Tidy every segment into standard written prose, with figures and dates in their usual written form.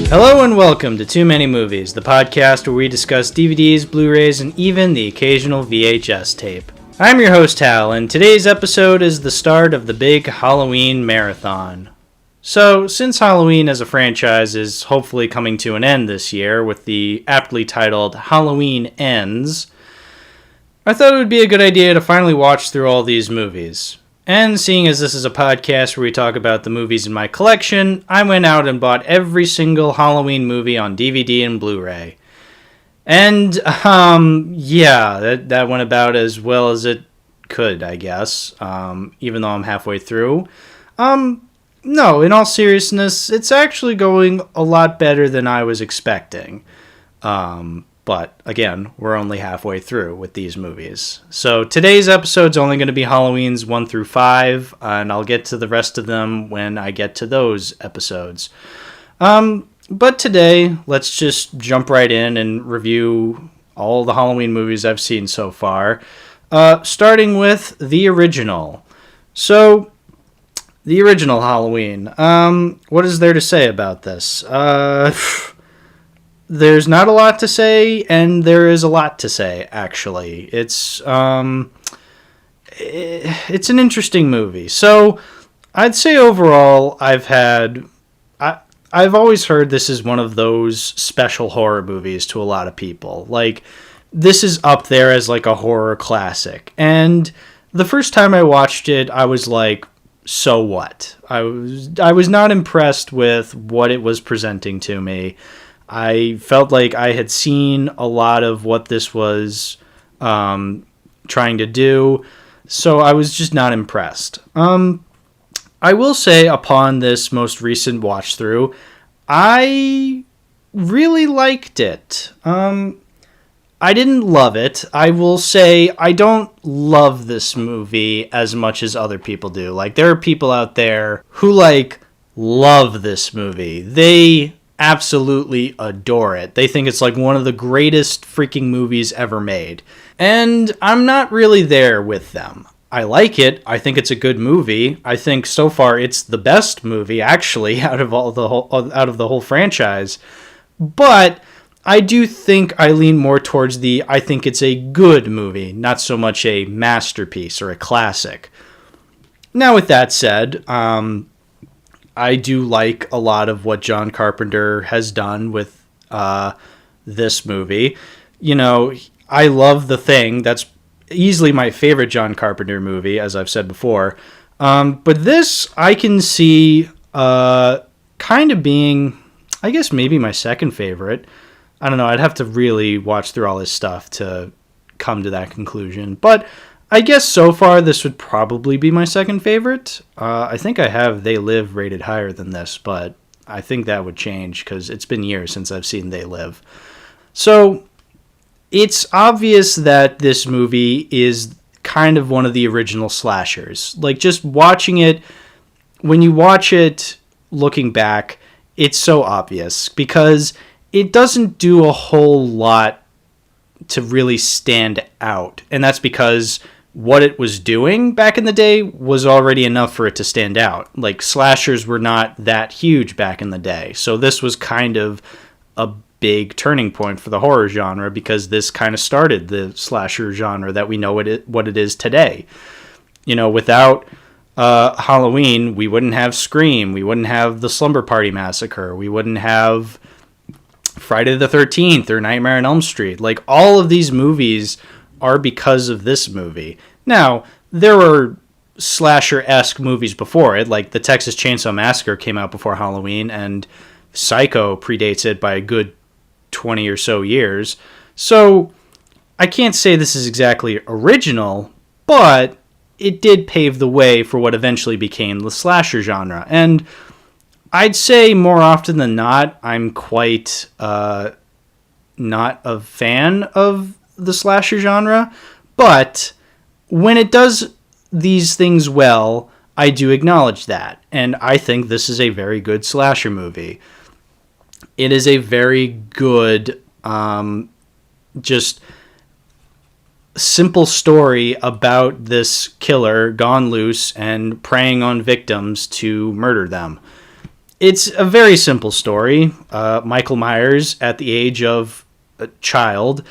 Hello and welcome to Too Many Movies, the podcast where we discuss DVDs, Blu-rays, and even the occasional VHS tape. I'm your host Hal, and today's episode is the start of the big Halloween marathon. So, since Halloween as a franchise is hopefully coming to an end this year with the aptly titled Halloween Ends, I thought it would be a good idea to finally watch through all these movies. And seeing as this is a podcast where we talk about the movies in my collection, I went out and bought every single Halloween movie on DVD and Blu-ray. And, that went about as well as it could, I guess, even though I'm halfway through. No, in all seriousness, it's actually going a lot better than I was expecting. But, again, we're only halfway through with these movies. So today's episode's only going to be Halloween's 1 through 5, and I'll get to the rest of them when I get to those episodes. But today, let's just jump right in and review all the Halloween movies I've seen so far, starting with the original. So, the original Halloween. What is there to say about this? There's not a lot to say, and there is a lot to say, actually. It's an interesting movie. So, I'd say overall, I've always heard this is one of those special horror movies to a lot of people. Like, this is up there as like a horror classic. And the first time I watched it, I was like, so what? I was not impressed with what it was presenting to me. I felt like I had seen a lot of what this was trying to do, so I was just not impressed. I will say, upon this most recent watch through, I really liked it. I didn't love it. I will say I don't love this movie as much as other people do. Like, there are people out there who, love this movie. They absolutely adore it. They think it's like one of the greatest freaking movies ever made. And I'm not really there with them. I like it. I think it's a good movie. I think so far it's the best movie actually out of the whole franchise. But I do think I lean more towards I think it's a good movie, not so much a masterpiece or a classic. Now with that said, I do like a lot of what John Carpenter has done with this movie. You know, I love The Thing. That's easily my favorite John Carpenter movie, as I've said before. But this, I can see kind of being, I guess, maybe my second favorite. I don't know. I'd have to really watch through all his stuff to come to that conclusion. But I guess so far this would probably be my second favorite. I think I have They Live rated higher than this, but I think that would change because it's been years since I've seen They Live. So it's obvious that this movie is kind of one of the original slashers. Like, just watching it, when you watch it looking back, it's so obvious because it doesn't do a whole lot to really stand out. And that's because what it was doing back in the day was already enough for it to stand out. Like, slashers were not that huge back in the day. So this was kind of a big turning point for the horror genre because this kind of started the slasher genre that we know what it is today. You know, without Halloween, we wouldn't have Scream. We wouldn't have the Slumber Party Massacre. We wouldn't have Friday the 13th or Nightmare on Elm Street. Like, all of these movies are because of this movie. Now, there were slasher-esque movies before it, like the Texas Chainsaw Massacre came out before Halloween, and Psycho predates it by a good 20 or so years. So, I can't say this is exactly original, but it did pave the way for what eventually became the slasher genre. And I'd say more often than not, I'm quite not a fan of the slasher genre, but when it does these things well, I do acknowledge that, and I think this is a very good slasher movie. It is a very good, just simple story about this killer gone loose and preying on victims to murder them. It's a very simple story. Michael Myers, at the age of a child,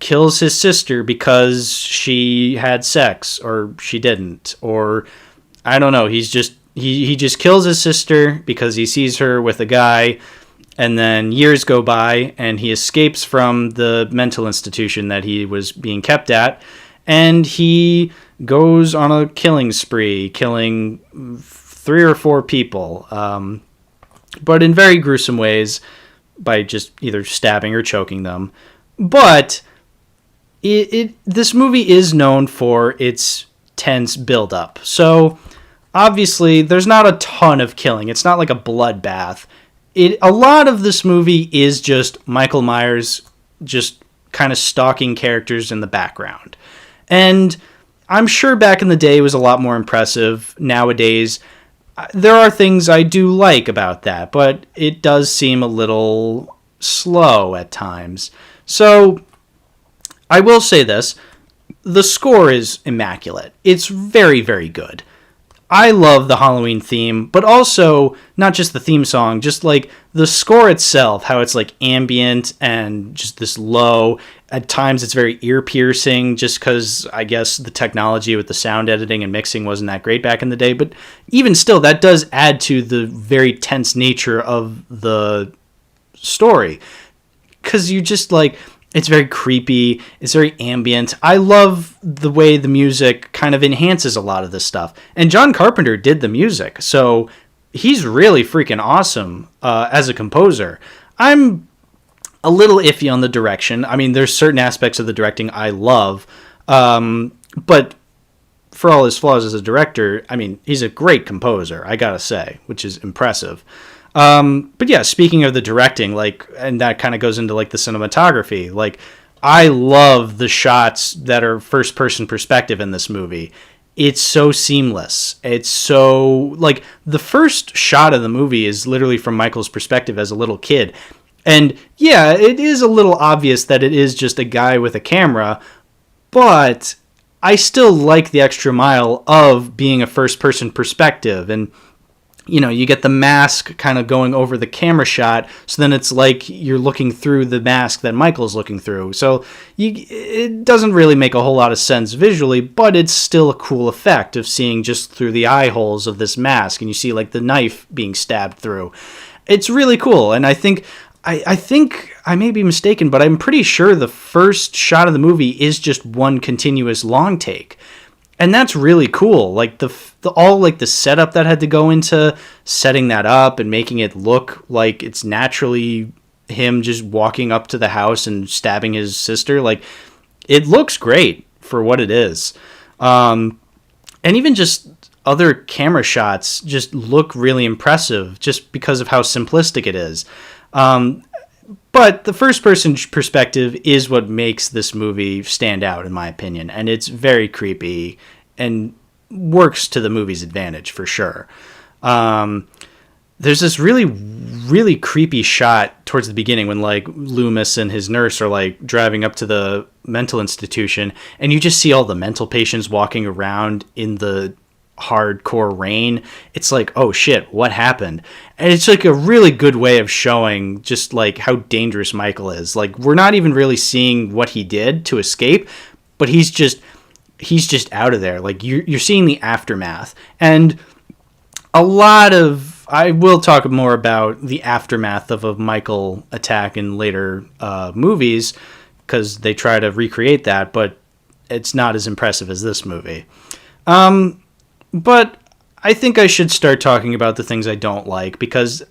kills his sister because she had sex, or she didn't, or I don't know. He just kills his sister because he sees her with a guy, and then years go by, and he escapes from the mental institution that he was being kept at, and he goes on a killing spree, killing 3 or 4 people, but in very gruesome ways, by just either stabbing or choking them. But this movie is known for its tense build-up. So obviously, there's not a ton of killing. It's not like a bloodbath. A lot of this movie is just Michael Myers just kind of stalking characters in the background. And I'm sure back in the day it was a lot more impressive. Nowadays, there are things I do like about that, but it does seem a little slow at times. So I will say this. The score is immaculate. It's very, very good. I love the Halloween theme, but also not just the theme song, just like the score itself, how it's like ambient and just this low. At times it's very ear-piercing just because I guess the technology with the sound editing and mixing wasn't that great back in the day. But even still, that does add to the very tense nature of the story. Because you just like... It's very creepy. It's very ambient. I love the way the music kind of enhances a lot of this stuff. And John Carpenter did the music, so he's really freaking awesome as a composer. I'm a little iffy on the direction. I mean, there's certain aspects of the directing I love, but for all his flaws as a director, I mean, he's a great composer, I gotta say, which is impressive. But yeah, speaking of the directing, like, and that kind of goes into like the cinematography, like I love the shots that are first person perspective in this movie. It's so seamless. It's so like the first shot of the movie is literally from Michael's perspective as a little kid. And yeah, it is a little obvious that it is just a guy with a camera, but I still like the extra mile of being a first person perspective. And you know, you get the mask kind of going over the camera shot, so then it's like you're looking through the mask that Michael's looking through. So it doesn't really make a whole lot of sense visually, but it's still a cool effect of seeing just through the eye holes of this mask, and you see like the knife being stabbed through. It's really cool, and I think I may be mistaken, but I'm pretty sure the first shot of the movie is just one continuous long take. And that's really cool. Like the all like the setup that had to go into setting that up and making it look like it's naturally him just walking up to the house and stabbing his sister. Like it looks great for what it is. And even just other camera shots just look really impressive just because of how simplistic it is. But the first person perspective is what makes this movie stand out, in my opinion. And it's very creepy and works to the movie's advantage for sure. There's this really, really creepy shot towards the beginning when like Loomis and his nurse are like driving up to the mental institution, and you just see all the mental patients walking around in the hardcore rain. It's like, oh shit, what happened? And it's like a really good way of showing just like how dangerous Michael is. Like we're not even really seeing what he did to escape, but he's just out of there. Like you're seeing the aftermath. And a lot of, I will talk more about the aftermath of a Michael attack in later movies, because they try to recreate that, but it's not as impressive as this movie. But I think I should start talking about the things I don't like, because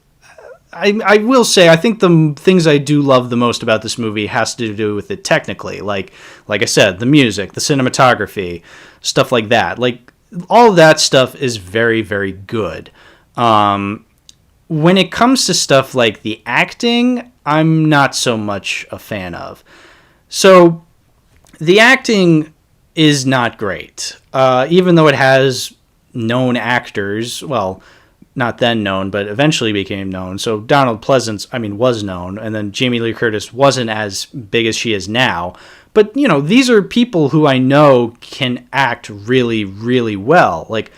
I will say I think the things I do love the most about this movie has to do with it technically. Like I said, the music, the cinematography, stuff like that. Like all of that stuff is very, very good. When it comes to stuff like the acting, I'm not so much a fan of. So the acting is not great, even though it has known actors. Well, not then known, but eventually became known. So Donald Pleasance, was known, and then Jamie Lee Curtis wasn't as big as she is now. But, you know, these are people who I know can act really, really well. Like,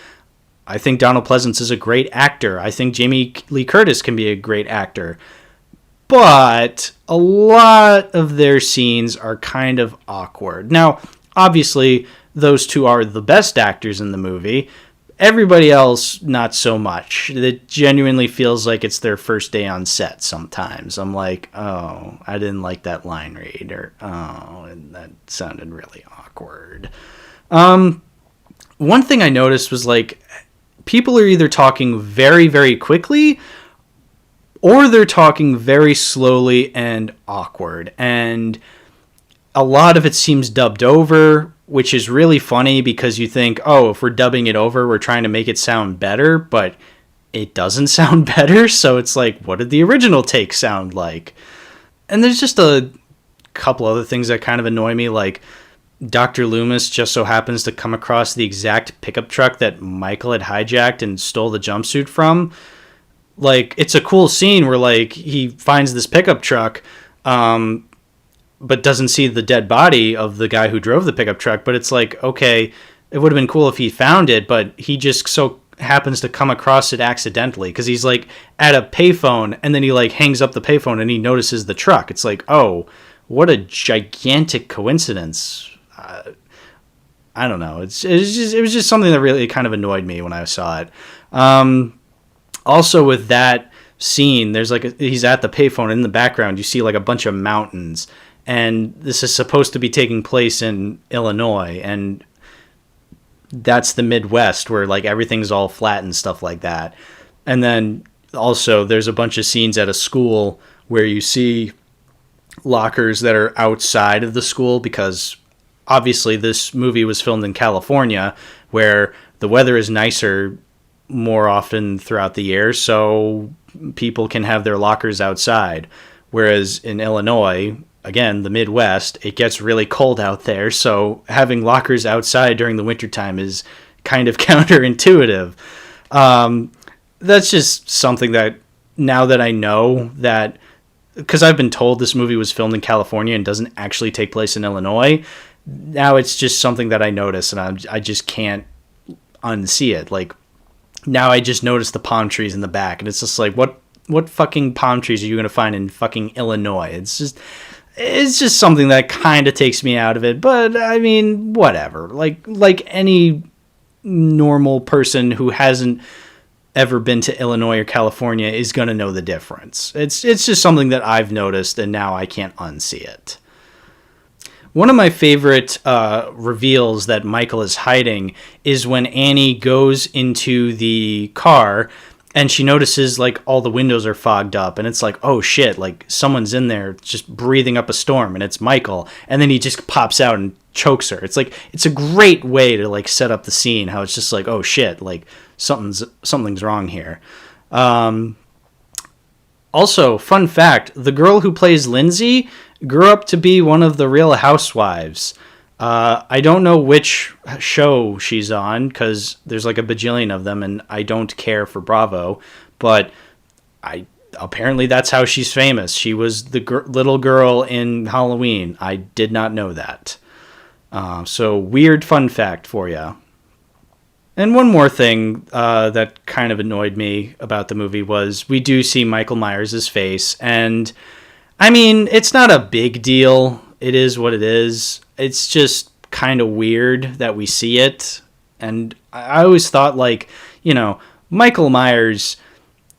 I think Donald Pleasance is a great actor. I think Jamie Lee Curtis can be a great actor. But a lot of their scenes are kind of awkward. Now, obviously, those two are the best actors in the movie. Everybody else, not so much. It genuinely feels like it's their first day on set sometimes. I'm like, oh, I didn't like that line read, or oh, that sounded really awkward. One thing I noticed was, like, people are either talking very, very quickly, or they're talking very slowly and awkward. And a lot of it seems dubbed over, which is really funny because you think, oh, if we're dubbing it over, we're trying to make it sound better, but it doesn't sound better. So it's like, what did the original take sound like? And there's just a couple other things that kind of annoy me, like Dr. Loomis just so happens to come across the exact pickup truck that Michael had hijacked and stole the jumpsuit from. Like, it's a cool scene where, like, he finds this pickup truck, but doesn't see the dead body of the guy who drove the pickup truck. But it's like, okay, it would have been cool if he found it, but he just so happens to come across it accidentally because he's, like, at a payphone, and then he, like, hangs up the payphone and he notices the truck. It's like, oh, what a gigantic coincidence. I don't know. It was just something that really kind of annoyed me when I saw it. Also, with that scene, there's like he's at the payphone. In the background, you see like a bunch of mountains, and this is supposed to be taking place in Illinois, and that's the Midwest where like everything's all flat and stuff like that. And then also, there's a bunch of scenes at a school where you see lockers that are outside of the school because obviously this movie was filmed in California where the weather is nicer more often throughout the year, so people can have their lockers outside. Whereas in Illinois, again, the Midwest, it gets really cold out there, so having lockers outside during the wintertime is kind of counterintuitive. That's just something that, now that I know that, because I've been told this movie was filmed in California and doesn't actually take place in Illinois, now it's just something that I notice, and I just can't unsee it. Like, now I just noticed the palm trees in the back, and it's just like, what fucking palm trees are you going to find in fucking Illinois? It's just something that kind of takes me out of it, but I mean, whatever. Like any normal person who hasn't ever been to Illinois or California is going to know the difference. It's just something that I've noticed, and now I can't unsee it. One of my favorite reveals that Michael is hiding is when Annie goes into the car and she notices like all the windows are fogged up, and it's like, oh shit, like someone's in there just breathing up a storm, and it's Michael, and then he just pops out and chokes her. It's like, it's a great way to like set up the scene, how it's just like, oh shit, like something's wrong here. Also, fun fact, the girl who plays Lindsay grew up to be one of the Real Housewives. I don't know which show she's on, because there's like a bajillion of them, and I don't care for Bravo, but apparently that's how she's famous. She was the little girl in Halloween. I did not know that. So, weird fun fact for you. And one more thing that kind of annoyed me about the movie was we do see Michael Myers' face, and I mean, it's not a big deal. It is what it is. It's just kind of weird that we see it. And I always thought, like, you know, Michael Myers,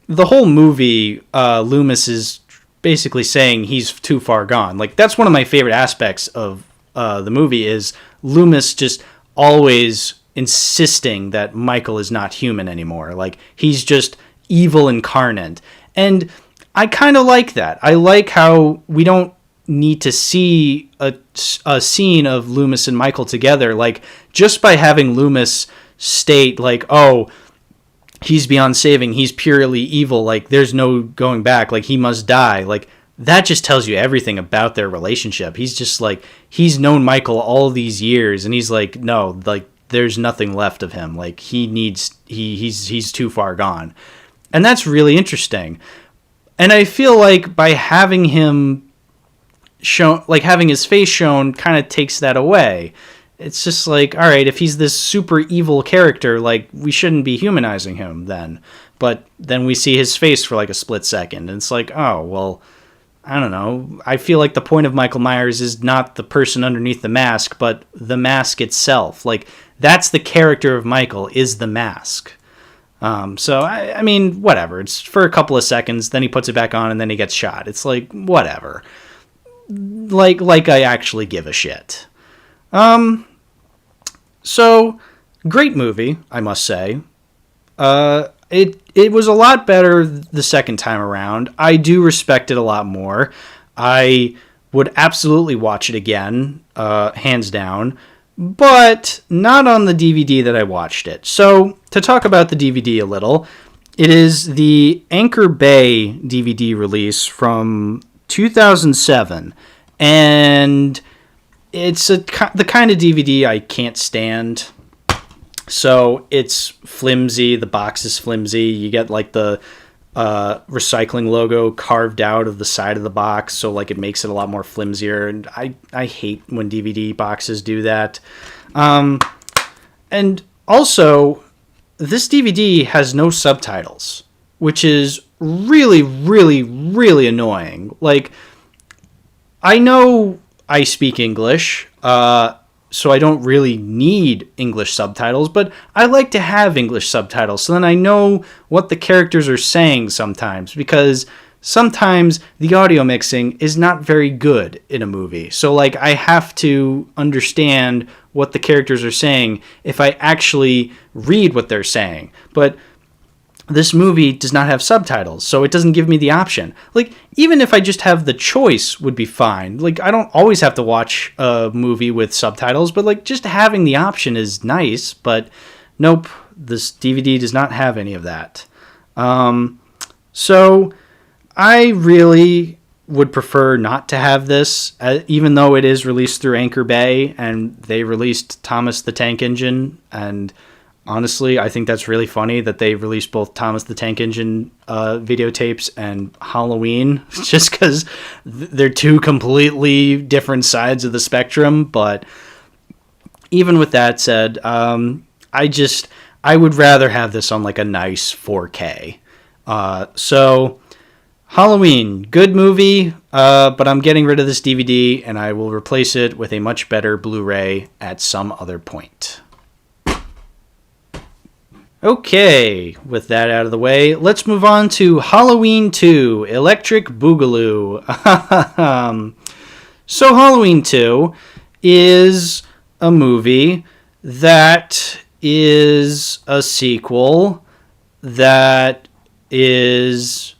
the whole movie, Loomis is basically saying he's too far gone. Like, that's one of my favorite aspects of the movie is Loomis just always insisting that Michael is not human anymore. Like, he's just evil incarnate. And I kind of like that. I like how we don't need to see a scene of Loomis and Michael together. Like, just by having Loomis state, like, oh, he's beyond saving, he's purely evil, like, there's no going back, like, he must die. Like, that just tells you everything about their relationship. He's just like, he's known Michael all these years, and he's like, no, like, there's nothing left of him. Like, he's too far gone. And that's really interesting. And I feel like by having him shown, like having his face shown, kind of takes that away. it's just like, all right, if he's this super evil character, like, we shouldn't be humanizing him then. But then we see his face for like a split second, and it's like, oh, well, I don't know. I feel like the point of Michael Myers is not the person underneath the mask, but the mask itself. Like, that's the character of Michael, is the mask. So, I mean, whatever. It's for a couple of seconds, then he puts it back on, and then he gets shot. It's like, whatever. Like I actually give a shit. So, great movie, I must say. It was a lot better the second time around. I do respect it a lot more. I would absolutely watch it again, hands down, but not on the DVD that I watched it. So, to talk about the DVD a little, it is the Anchor Bay DVD release from 2007, and it's the kind of DVD I can't stand. So it's flimsy. The box is flimsy. You get like the recycling logo carved out of the side of the box, so like it makes it a lot more flimsier. And I hate when DVD boxes do that. And also, this DVD has no subtitles, which is really, really, really annoying. Like, I know I speak English, so I don't really need English subtitles, but I like to have English subtitles so then I know what the characters are saying sometimes, because sometimes the audio mixing is not very good in a movie. So like I have to understand what the characters are saying if I actually read what they're saying. But this movie does not have subtitles, so it doesn't give me the option. Like, even if I just have the choice would be fine. Like, I don't always have to watch a movie with subtitles, but, like, just having the option is nice. But, nope, this DVD does not have any of that. So, I really would prefer not to have this, even though it is released through Anchor Bay, and they released Thomas the Tank Engine, and honestly, I think that's really funny that they released both Thomas the Tank Engine videotapes and Halloween, just because they're two completely different sides of the spectrum. But even with that said, I would rather have this on like a nice 4K. So Halloween, good movie, but I'm getting rid of this DVD and I will replace it with a much better Blu-ray at some other point. Okay, with that out of the way, let's move on to Halloween 2, Electric Boogaloo. So Halloween 2 is a movie that is a sequel that is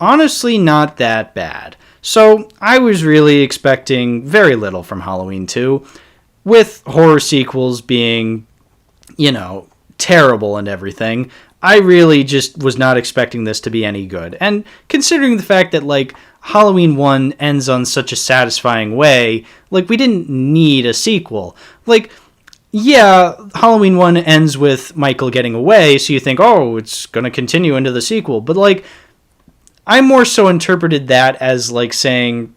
honestly not that bad. So I was really expecting very little from Halloween 2, with horror sequels being, terrible and everything. I really just was not expecting this to be any good. And considering the fact that, like, Halloween 1 ends on such a satisfying way, like, we didn't need a sequel. Like, yeah, Halloween 1 ends with Michael getting away, so you think, oh, it's gonna continue into the sequel. But, like, I more so interpreted that as, like, saying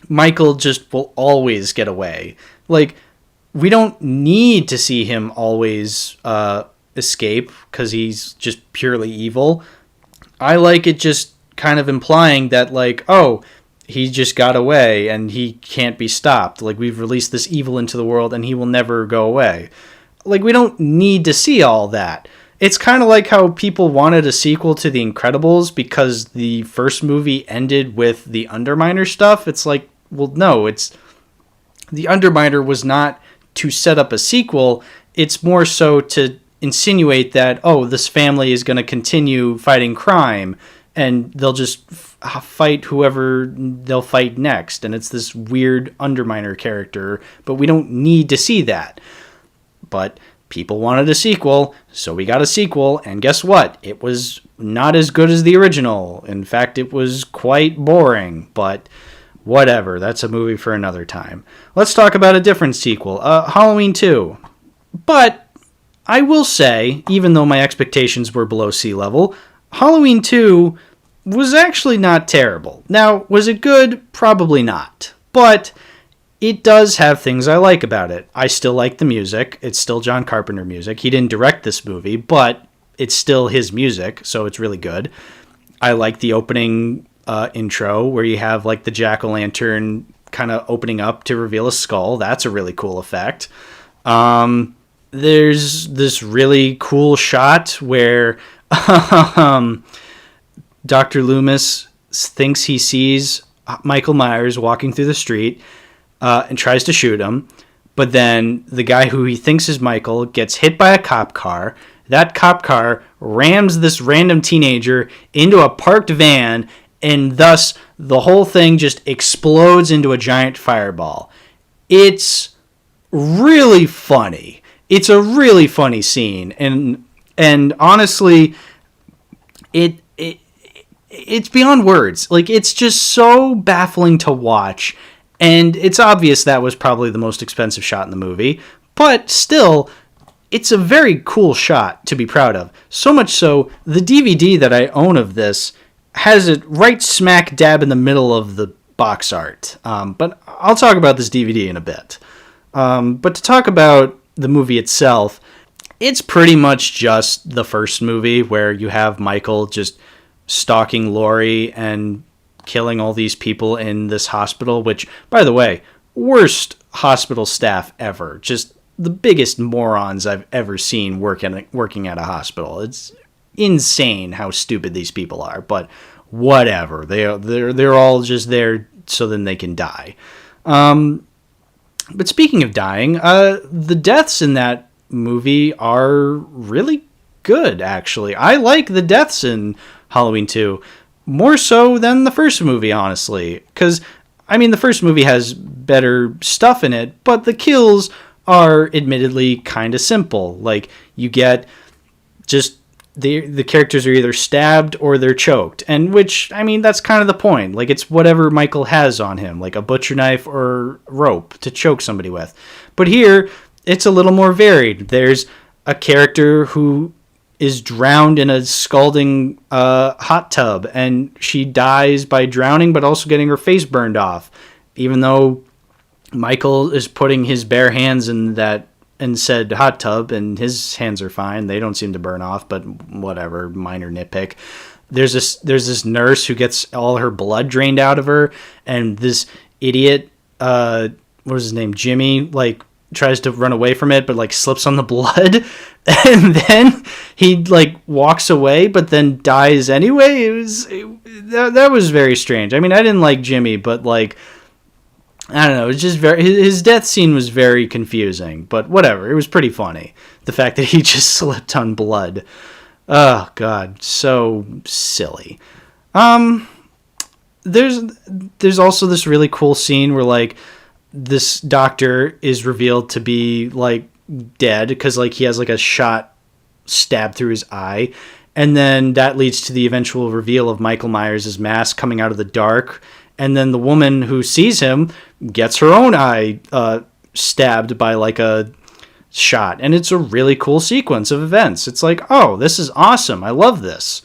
Michael just will always get away. Like, we don't need to see him always escape because he's just purely evil. I like it just kind of implying that, like, oh, he just got away and he can't be stopped. Like, we've released this evil into the world and he will never go away. Like, we don't need to see all that. It's kind of like how people wanted a sequel to The Incredibles because the first movie ended with the Underminer stuff. It's like, well, no, it's the Underminer was not to set up a sequel. It's more so to insinuate that, oh, this family is going to continue fighting crime and they'll just fight whoever they'll fight next. And it's this weird Underminer character, but we don't need to see that. But people wanted a sequel, so we got a sequel, and guess what? It was not as good as the original. In fact, it was quite boring, but whatever, that's a movie for another time. Let's talk about a different sequel, Halloween 2. But I will say, even though my expectations were below sea level, Halloween 2 was actually not terrible. Now, was it good? Probably not. But it does have things I like about it. I still like the music. It's still John Carpenter music. He didn't direct this movie, but it's still his music, so it's really good. I like the opening intro where you have like the jack-o'-lantern kind of opening up to reveal a skull. That's a really cool effect. There's this really cool shot where Dr. Loomis thinks he sees Michael Myers walking through the street and tries to shoot him. But then the guy who he thinks is Michael gets hit by a cop car. That cop car rams this random teenager into a parked van, and thus the whole thing just explodes into a giant fireball. It's really funny. It's a really funny scene, and honestly, it's beyond words. Like, it's just so baffling to watch, and it's obvious that was probably the most expensive shot in the movie, but still, it's a very cool shot to be proud of. So much so, the DVD that I own of this has it right smack dab in the middle of the box art. But I'll talk about this DVD in a bit. But to talk about the movie itself, it's pretty much just the first movie where you have Michael just stalking Laurie and killing all these people in this hospital, which, by the way, worst hospital staff ever. Just the biggest morons I've ever seen working at a hospital. It's insane how stupid these people are, but whatever. They're all just there so then they can die. But speaking of dying, the deaths in that movie are really good, actually. I like the deaths in Halloween 2 more so than the first movie, honestly. Because, I mean, the first movie has better stuff in it, but the kills are admittedly kind of simple. Like, you get just the characters are either stabbed or they're choked, and which, I mean, that's kind of the point. Like, it's whatever Michael has on him, like a butcher knife or rope to choke somebody with. But here, it's a little more varied. There's a character who is drowned in a scalding hot tub, and she dies by drowning, but also getting her face burned off, even though Michael is putting his bare hands in that and said hot tub, and his hands are fine. They don't seem to burn off, but whatever, minor nitpick. There's this nurse who gets all her blood drained out of her, and this idiot, what was his name, Jimmy, like, tries to run away from it, but like slips on the blood, and then he like walks away, but then dies anyway. That was very strange. I mean, I didn't like Jimmy, but like, I don't know, it was just his death scene was very confusing, but whatever, it was pretty funny. The fact that he just slipped on blood. Oh god, so silly. There's also this really cool scene where like this doctor is revealed to be like dead because like he has like a shot stabbed through his eye, and then that leads to the eventual reveal of Michael Myers' mask coming out of the dark. And then the woman who sees him gets her own eye stabbed by like a shot. And it's a really cool sequence of events. It's like, oh, this is awesome. I love this.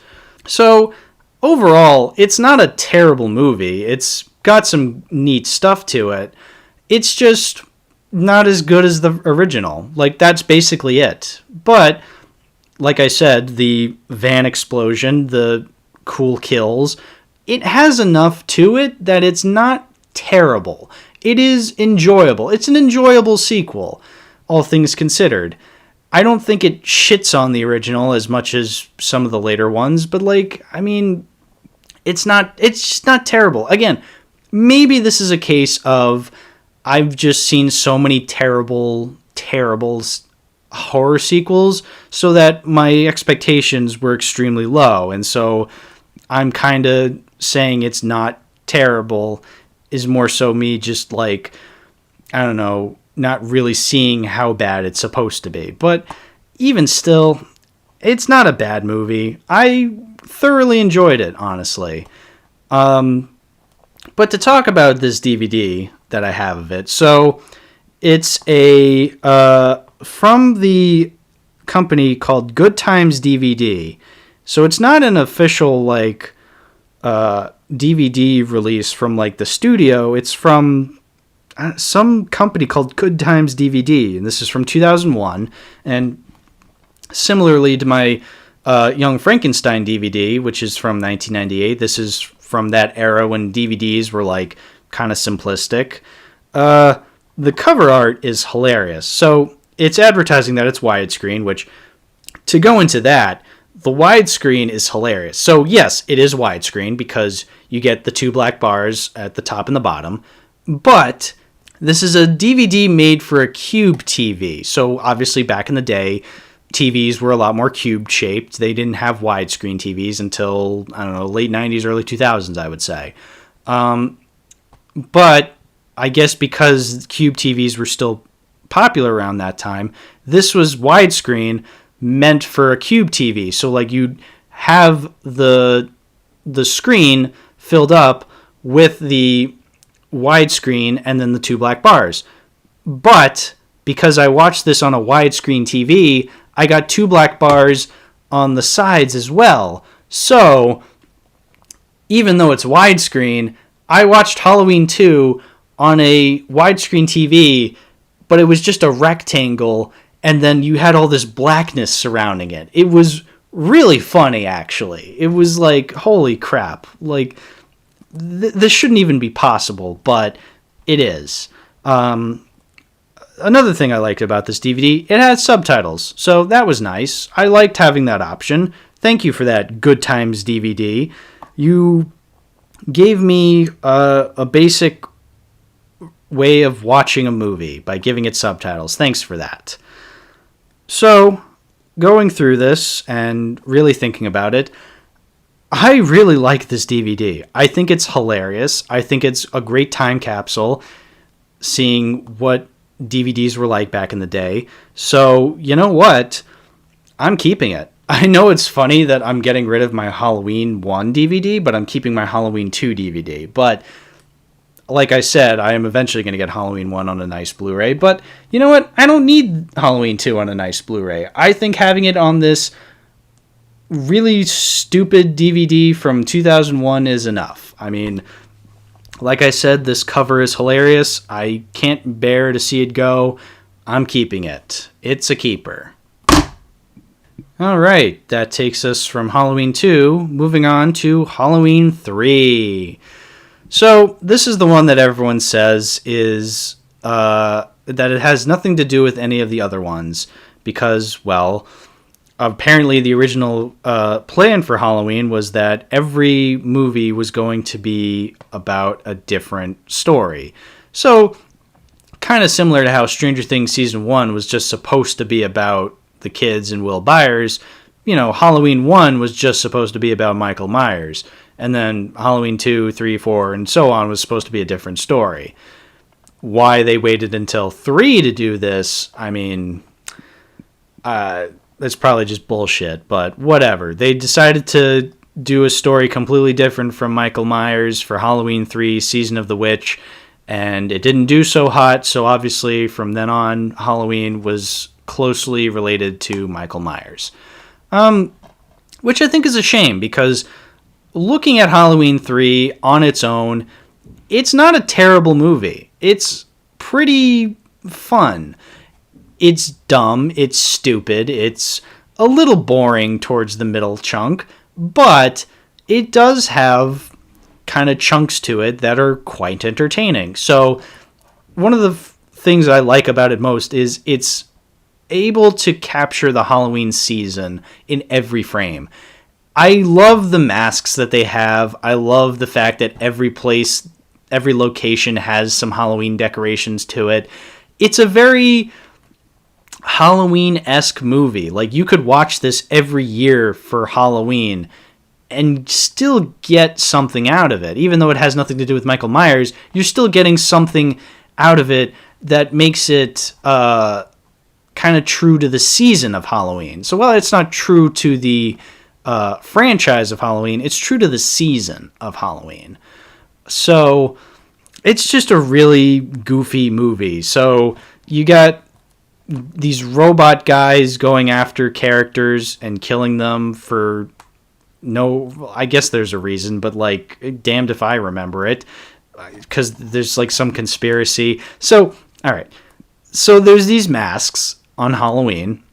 So overall, it's not a terrible movie. It's got some neat stuff to it. It's just not as good as the original. Like, that's basically it. But, like I said, the van explosion, the cool kills, it has enough to it that it's not terrible. It is enjoyable. It's an enjoyable sequel, all things considered. I don't think it shits on the original as much as some of the later ones, but like, I mean, it's just not terrible. Again, maybe this is a case of I've just seen so many terrible horror sequels so that my expectations were extremely low, and so I'm kind of saying it's not terrible is more so me just like, I don't know, not really seeing how bad it's supposed to be. But even still, it's not a bad movie. I thoroughly enjoyed it, honestly. But to talk about this DVD that I have of it, so it's a from the company called Good Times DVD. So it's not an official like DVD release from like the studio. It's from some company called Good Times DVD, and this is from 2001. And similarly to my Young Frankenstein DVD, which is from 1998, this is from that era when DVDs were like kind of simplistic. The cover art is hilarious. So it's advertising that it's widescreen, which, to go into that, the widescreen is hilarious. So yes, it is widescreen because you get the two black bars at the top and the bottom, but this is a DVD made for a cube TV. So obviously back in the day, TVs were a lot more cube shaped. They didn't have widescreen TVs until, I don't know, late 90s, early 2000s, I would say. But I guess because cube TVs were still popular around that time, this was widescreen meant for a cube TV. So like you'd have the screen filled up with the widescreen and then the two black bars. But because I watched this on a widescreen TV, I got two black bars on the sides as well. So even though it's widescreen, I watched Halloween 2 on a widescreen TV, but it was just a rectangle, and then you had all this blackness surrounding it. It was really funny, actually. It was like, holy crap. Like, this shouldn't even be possible, but it is. Another thing I liked about this DVD, it had subtitles, so that was nice. I liked having that option. Thank you for that, Good Times DVD. You gave me a basic way of watching a movie by giving it subtitles. Thanks for that. So, going through this and really thinking about it, I really like this DVD. I think it's hilarious. I think it's a great time capsule, seeing what DVDs were like back in the day. So, you know what? I'm keeping it. I know it's funny that I'm getting rid of my Halloween 1 DVD, but I'm keeping my Halloween 2 DVD. But like I said, I am eventually going to get Halloween 1 on a nice Blu-ray. But you know what? I don't need Halloween 2 on a nice Blu-ray. I think having it on this really stupid DVD from 2001 is enough. I mean, like I said, this cover is hilarious. I can't bear to see it go. I'm keeping it. It's a keeper. All right, that takes us from Halloween 2, moving on to Halloween 3. So this is the one that everyone says is that it has nothing to do with any of the other ones because, well, apparently the original plan for Halloween was that every movie was going to be about a different story. So kind of similar to how Stranger Things Season 1 was just supposed to be about the kids and Will Byers, you know, Halloween 1 was just supposed to be about Michael Myers. And then Halloween 2, 3, 4, and so on was supposed to be a different story. Why they waited until 3 to do this, I mean, it's probably just bullshit, but whatever. They decided to do a story completely different from Michael Myers for Halloween 3, Season of the Witch, and it didn't do so hot, so obviously from then on, Halloween was closely related to Michael Myers. Which I think is a shame, because looking at Halloween 3 on its own, it's not a terrible movie. It's pretty fun. It's dumb, it's stupid, it's a little boring towards the middle chunk, but it does have kind of chunks to it that are quite entertaining. So one of the things I like about it most is it's able to capture the Halloween season in every frame. I love the masks that they have. I love the fact that every place, every location has some Halloween decorations to it. It's a very Halloween-esque movie. Like, you could watch this every year for Halloween and still get something out of it. Even though it has nothing to do with Michael Myers, you're still getting something out of it that makes it kind of true to the season of Halloween. So while it's not true to the franchise of Halloween, it's true to the season of Halloween. So it's just a really goofy movie. So you got these robot guys going after characters and killing them for no, I guess there's a reason, but like, damned if I remember it. because there's like some conspiracy. So, all right. So there's these masks on Halloween,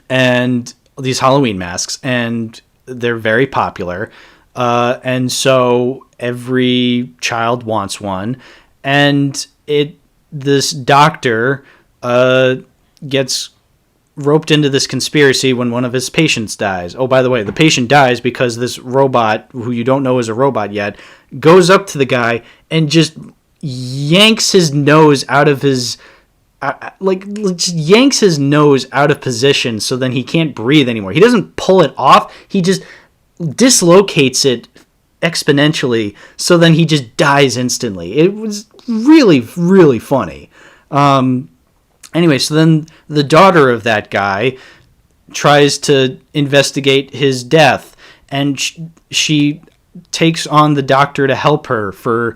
and these Halloween masks, and they're very popular. And so every child wants one, and this doctor gets roped into this conspiracy when one of his patients dies. Oh, by the way, the patient dies because this robot, who you don't know is a robot yet, goes up to the guy and just yanks his nose out of his just yanks his nose out of position, so then he can't breathe anymore. He doesn't pull it off, he just dislocates it exponentially, so then he just dies instantly. It was really, really funny. Anyway, so then the daughter of that guy tries to investigate his death, and she takes on the doctor to help her for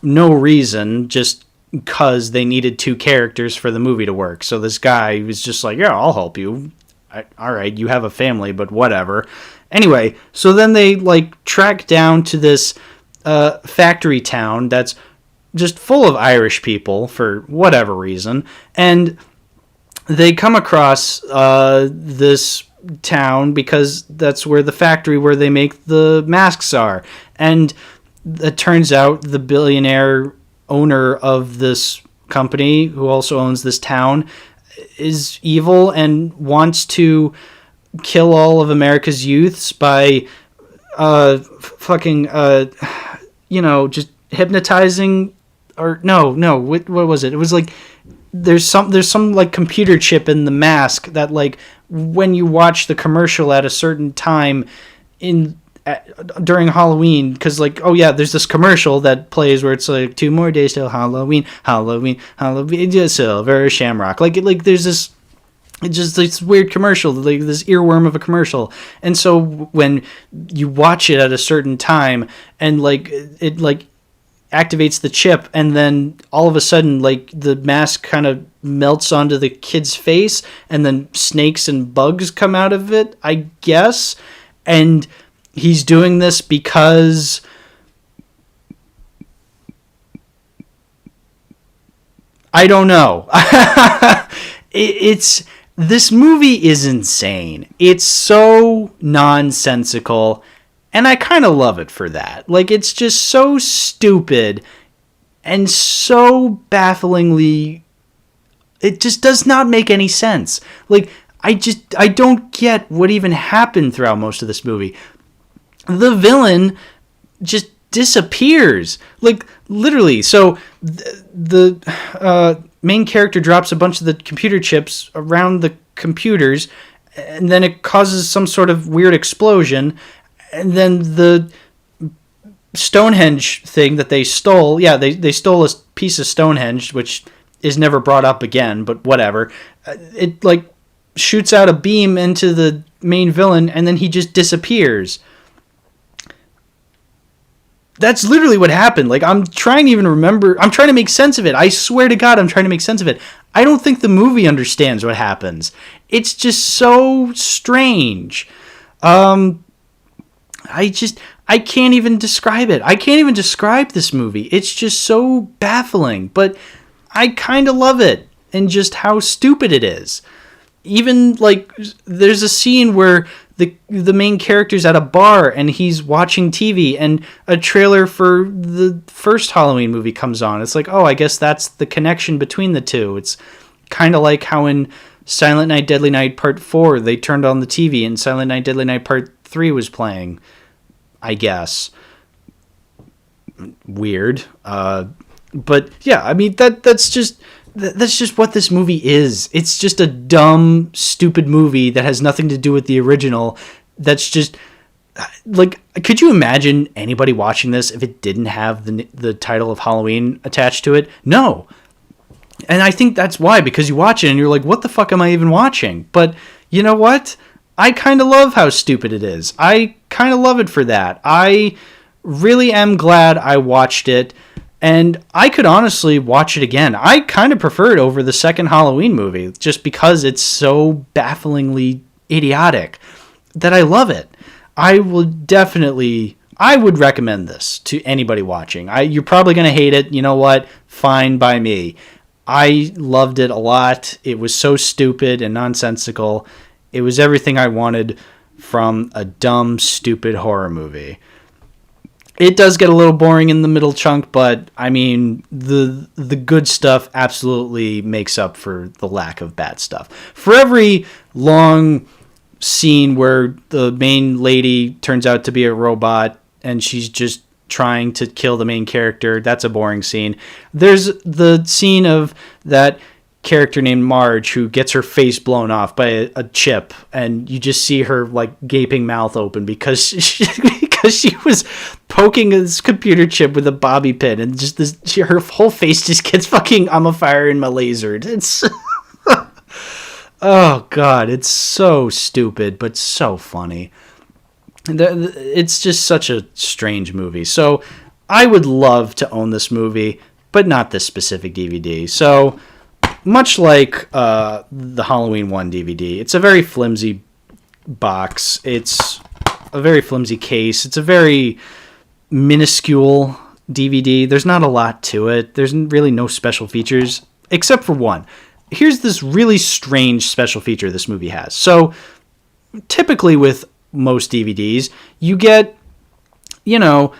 no reason, just because they needed two characters for the movie to work. So this guy was just like, yeah, I'll help you. All right, you have a family, but whatever. Anyway, so then they like track down to this factory town that's just full of Irish people for whatever reason, and they come across this town because that's where the factory where they make the masks are, and it turns out the billionaire owner of this company, who also owns this town, is evil and wants to kill all of America's youths by just hypnotizing. Or no, what was it? It was like there's some like computer chip in the mask that like when you watch the commercial at a certain time during Halloween, because like, oh yeah, there's this commercial that plays where it's like 2 more days till Halloween, silver shamrock. Like there's this. It's just this weird commercial, like this earworm of a commercial. And so when you watch it at a certain time and like it like activates the chip, and then all of a sudden like the mask kind of melts onto the kid's face, and then snakes and bugs come out of it, I guess. And he's doing this because I don't know. This movie is insane. It's so nonsensical, and I kind of love it for that. Like, it's just so stupid and so bafflingly... It just does not make any sense. Like, I don't get what even happened throughout most of this movie. The villain just disappears. Like, literally. So, the main character drops a bunch of the computer chips around the computers, and then it causes some sort of weird explosion, and then the Stonehenge thing that they stole, they stole a piece of Stonehenge, which is never brought up again, but whatever. It, like, shoots out a beam into the main villain, and then he just disappears. That's literally what happened. Like, I'm trying to even remember. I'm trying to make sense of it. I swear to God, I'm trying to make sense of it. I don't think the movie understands what happens. It's just so strange. I can't even describe it. I can't even describe this movie. It's just so baffling. But I kind of love it, and just how stupid it is. Even, like, there's a scene where the main character's at a bar and he's watching TV, and a trailer for the first Halloween movie comes on. It's like, oh, I guess that's the connection between the two. It's kind of like how in Silent Night, Deadly Night Part 4, they turned on the TV and Silent Night, Deadly Night Part 3 was playing, I guess. Weird. But yeah, I mean, that's just what this movie is. It's just a dumb, stupid movie that has nothing to do with the original. That's just, like, could you imagine anybody watching this if it didn't have the title of Halloween attached to it? No. And I think that's why, because you watch it and you're like, what the fuck am I even watching? But you know what? I kind of love how stupid it is. I kind of love it for that. I really am glad I watched it. And I could honestly watch it again. I kind of prefer it over the second Halloween movie, just because it's so bafflingly idiotic that I love it. I I would recommend this to anybody watching. You're probably going to hate it. You know what? Fine by me. I loved it a lot. It was so stupid and nonsensical. It was everything I wanted from a dumb, stupid horror movie. It does get a little boring in the middle chunk, but I mean, the good stuff absolutely makes up for the lack of bad stuff. For every long scene where the main lady turns out to be a robot and she's just trying to kill the main character, that's a boring scene. There's the scene of that character named Marge who gets her face blown off by a chip, and you just see her like gaping mouth open because she was poking this computer chip with a bobby pin, and just her whole face just gets fucking I'm a fire in my laser. It's oh god, it's so stupid but so funny. It's just such a strange movie. So I would love to own this movie, but not this specific DVD. So much like the Halloween 1 DVD, it's a very flimsy box. It's a very flimsy case. It's a very minuscule DVD. There's not a lot to it. There's really no special features, except for one. Here's this really strange special feature this movie has. So typically with most DVDs, you get,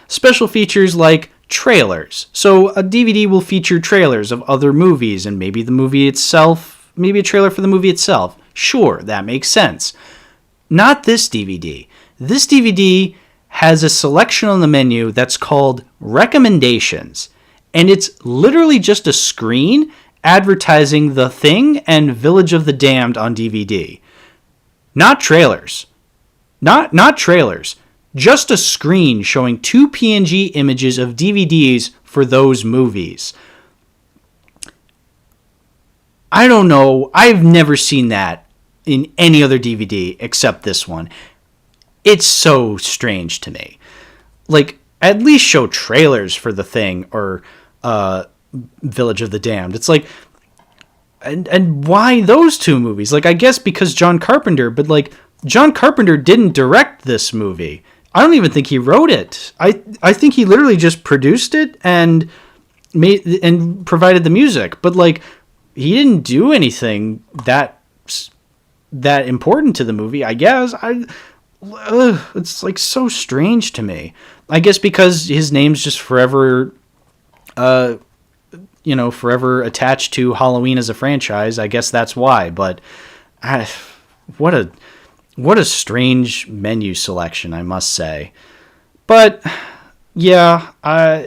special features like trailers. So a DVD will feature trailers of other movies and maybe the movie itself, maybe a trailer for the movie itself. Sure, that makes sense. Not this DVD. This DVD has a selection on the menu that's called recommendations, and it's literally just a screen advertising The Thing and Village of the Damned on DVD. Not trailers. Not trailers. Just a screen showing 2 PNG images of DVDs for those movies. I don't know. I've never seen that in any other DVD except this one. It's so strange to me. Like, at least show trailers for The Thing or Village of the Damned. It's like, and why those two movies? Like, I guess because John Carpenter, but like, John Carpenter didn't direct this movie. I don't even think he wrote it. I think he literally just produced it and provided the music. But like, he didn't do anything that important to the movie, I guess. It's like so strange to me. I guess because his name's just forever forever attached to Halloween as a franchise. I guess that's why. But what a strange menu selection, I must say. But yeah,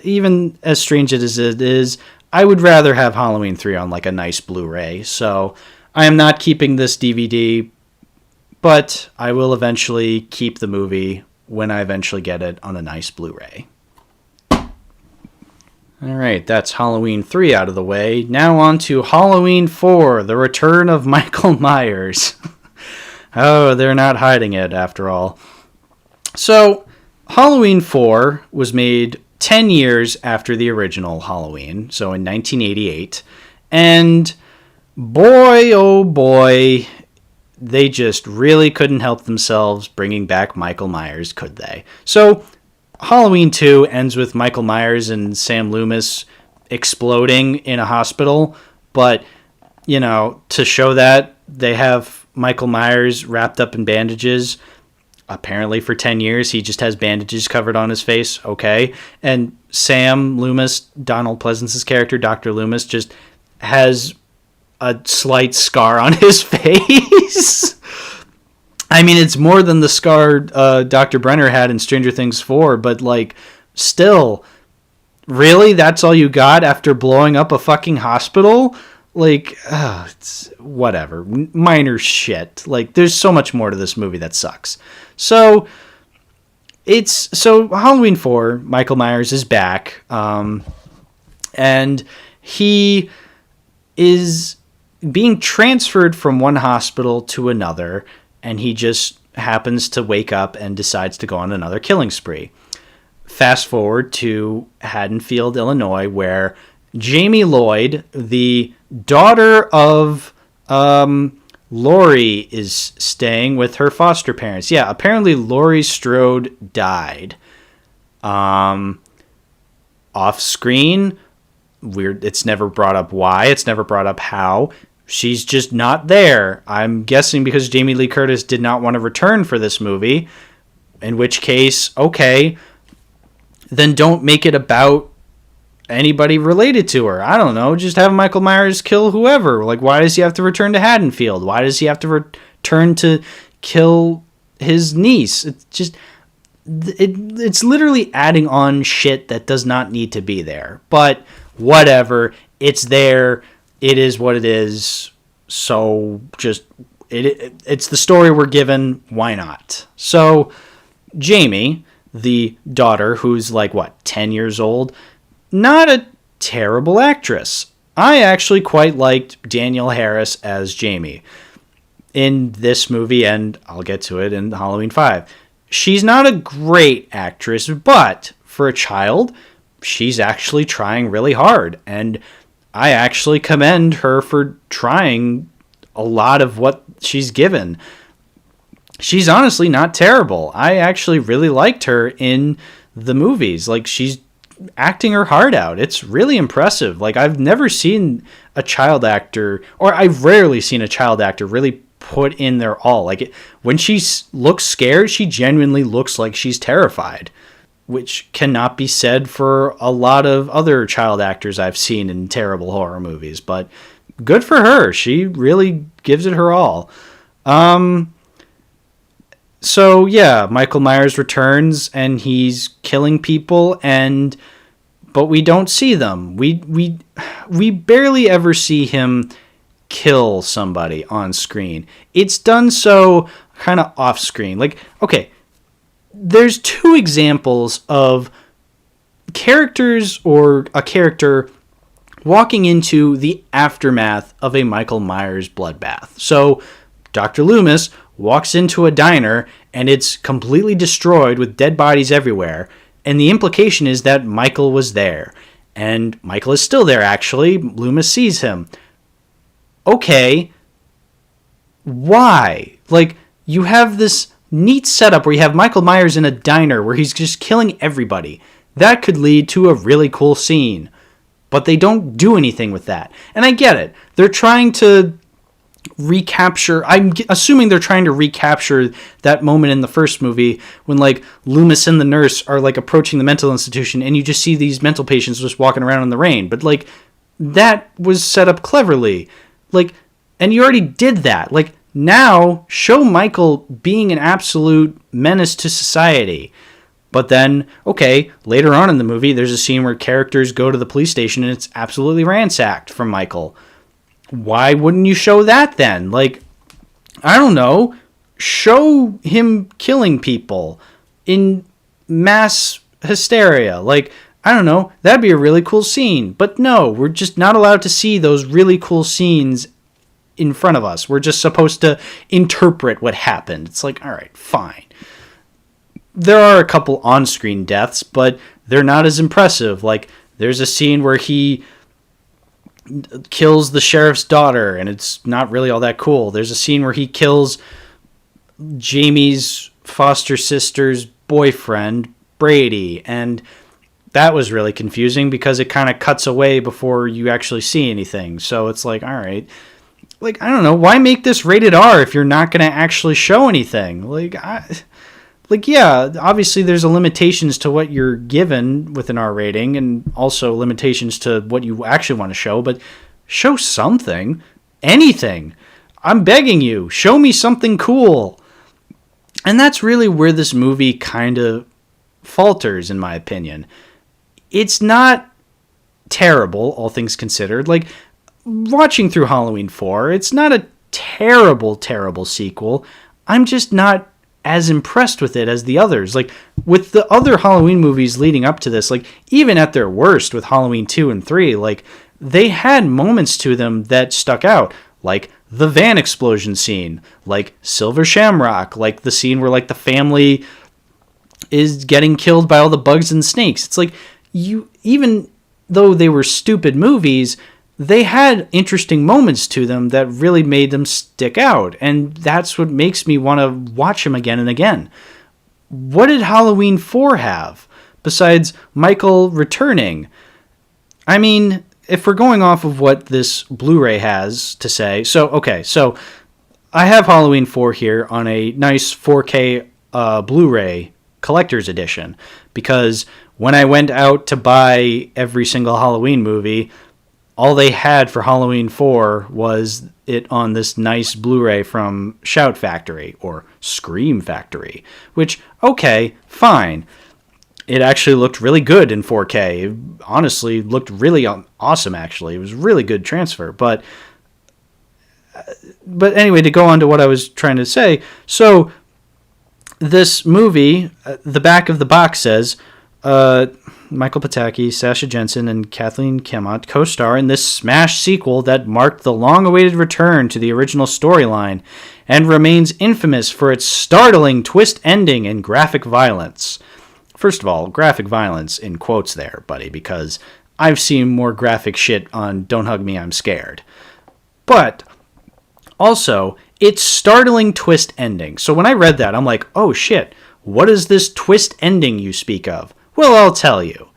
even as strange as it is, I would rather have Halloween 3 on like a nice Blu-ray. So I am not keeping this DVD, but I will eventually keep the movie when I eventually get it on a nice Blu-ray. Alright, that's Halloween 3 out of the way. Now on to Halloween 4, The Return of Michael Myers. Oh, they're not hiding it after all. So, Halloween 4 was made 10 years after the original Halloween, so in 1988. And boy, oh boy, they just really couldn't help themselves bringing back Michael Myers, could they? So, Halloween 2 ends with Michael Myers and Sam Loomis exploding in a hospital, but, to show that, they have Michael Myers wrapped up in bandages. Apparently for 10 years, he just has bandages covered on his face. Okay. And Sam Loomis, Donald Pleasance's character, Dr. Loomis, just has a slight scar on his face. I mean, it's more than the scar Dr. Brenner had in Stranger Things 4, but like, still, really? That's all you got after blowing up a fucking hospital? Like, it's whatever. Minor shit. Like, there's so much more to this movie that sucks. So Halloween 4, Michael Myers is back. And he is being transferred from one hospital to another. And he just happens to wake up and decides to go on another killing spree. Fast forward to Haddonfield, Illinois, where Jamie Lloyd, the daughter of Laurie, is staying with her foster parents. Yeah, apparently Laurie Strode died. Off screen, it's never brought up why, it's never brought up how. She's just not there. I'm guessing because Jamie Lee Curtis did not want to return for this movie, in which case, okay, then don't make it about anybody related to her. I don't know, just have Michael Myers kill whoever. Like, why does he have to return to Haddonfield? Why does he have to return to kill his niece? It's just... It's literally adding on shit that does not need to be there. But whatever, it's there. It is what it is. So just it's the story we're given. Why not? So Jamie, the daughter, who's like 10 years old, not a terrible actress. I actually quite liked Danielle Harris as Jamie in this movie, and I'll get to it in Halloween 5. She's not a great actress, but for a child, she's actually trying really hard. And I actually commend her for trying a lot of what she's given. She's honestly not terrible. I actually really liked her in the movies. Like, she's acting her heart out. It's really impressive. Like, I've never seen a child actor, or I've rarely seen a child actor really put in their all. Like, when she looks scared, she genuinely looks like she's terrified, which cannot be said for a lot of other child actors I've seen in terrible horror movies. But good for her. She really gives it her all. So yeah, Michael Myers returns and he's killing people, but we don't see them. We barely ever see him kill somebody on screen. It's done so kind of off screen. Like, okay, there's two examples of characters or a character walking into the aftermath of a Michael Myers bloodbath. So Dr. Loomis walks into a diner and it's completely destroyed with dead bodies everywhere, and the implication is that Michael was there, and Michael is still there. Actually, Loomis sees him. Okay, why? Like, you have this neat setup where you have Michael Myers in a diner where he's just killing everybody. That could lead to a really cool scene, but they don't do anything with that. And I get it. They're trying to recapture, I'm assuming they're trying to recapture that moment in the first movie when, like, Loomis and the nurse are, like, approaching the mental institution and you just see these mental patients just walking around in the rain. But, like, that was set up cleverly. Like, and you already did that. Like, now show Michael being an absolute menace to society. But then, okay, later on in the movie, there's a scene where characters go to the police station and it's absolutely ransacked from Michael. Why wouldn't you show that then? Like, I don't know. Show him killing people in mass hysteria. Like, I don't know. That'd be a really cool scene. But no, we're just not allowed to see those really cool scenes in front of us. We're just supposed to interpret what happened. It's like, all right, fine. There are a couple on-screen deaths, but they're not as impressive. Like, there's a scene where he kills the sheriff's daughter, and it's not really all that cool. There's a scene where he kills Jamie's foster sister's boyfriend, Brady, and that was really confusing because it kind of cuts away before you actually see anything. So it's like, all right, like, I don't know, why make this rated R if you're not going to actually show anything? Like, yeah, obviously there's limitations to what you're given with an R rating and also limitations to what you actually want to show, but show something. Anything. I'm begging you, show me something cool. And that's really where this movie kind of falters, in my opinion. It's not terrible, all things considered. Like, watching through Halloween 4, it's not a terrible, terrible sequel. I'm just not as impressed with it as the others. Like, with the other Halloween movies leading up to this, like, even at their worst with Halloween 2 and 3, like, they had moments to them that stuck out, like the van explosion scene, like Silver Shamrock, like the scene where, like, the family is getting killed by all the bugs and snakes. It's like, you, even though they were stupid movies, they had interesting moments to them that really made them stick out. And that's what makes me want to watch them again and again. What did Halloween 4 have? besides Michael returning? I mean, if we're going off of what this Blu-ray has to say, so I have Halloween 4 here on a nice 4K Blu-ray collector's edition, because when I went out to buy every single Halloween movie, all they had for Halloween 4 was it on this nice Blu-ray from Shout Factory, or Scream Factory, which, okay, fine. It actually looked really good in 4K. It honestly looked really awesome, actually. It was a really good transfer. But anyway, to go on to what I was trying to say, so this movie, the back of the box says, Michael Pataki, Sasha Jensen, and Kathleen Kemott co-star in this smash sequel that marked the long-awaited return to the original storyline and remains infamous for its startling twist ending and graphic violence. First of all, graphic violence in quotes there, buddy, because I've seen more graphic shit on Don't Hug Me, I'm Scared. But also, it's startling twist ending. So when I read that, I'm like, oh shit, what is this twist ending you speak of? Well, I'll tell you.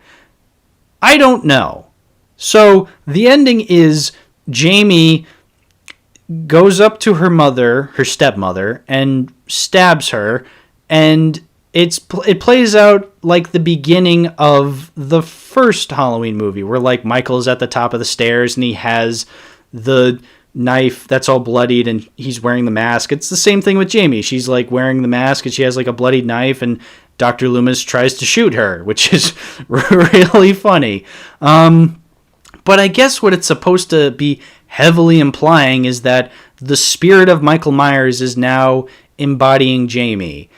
I don't know. So the ending is Jamie goes up to her mother, her stepmother, and stabs her, and it plays out like the beginning of the first Halloween movie, where like Michael's at the top of the stairs and he has the knife that's all bloodied and he's wearing the mask. It's the same thing with Jamie. She's like wearing the mask and she has like a bloodied knife, and Dr. Loomis tries to shoot her, which is really funny. But I guess what it's supposed to be heavily implying is that the spirit of Michael Myers is now embodying Jamie,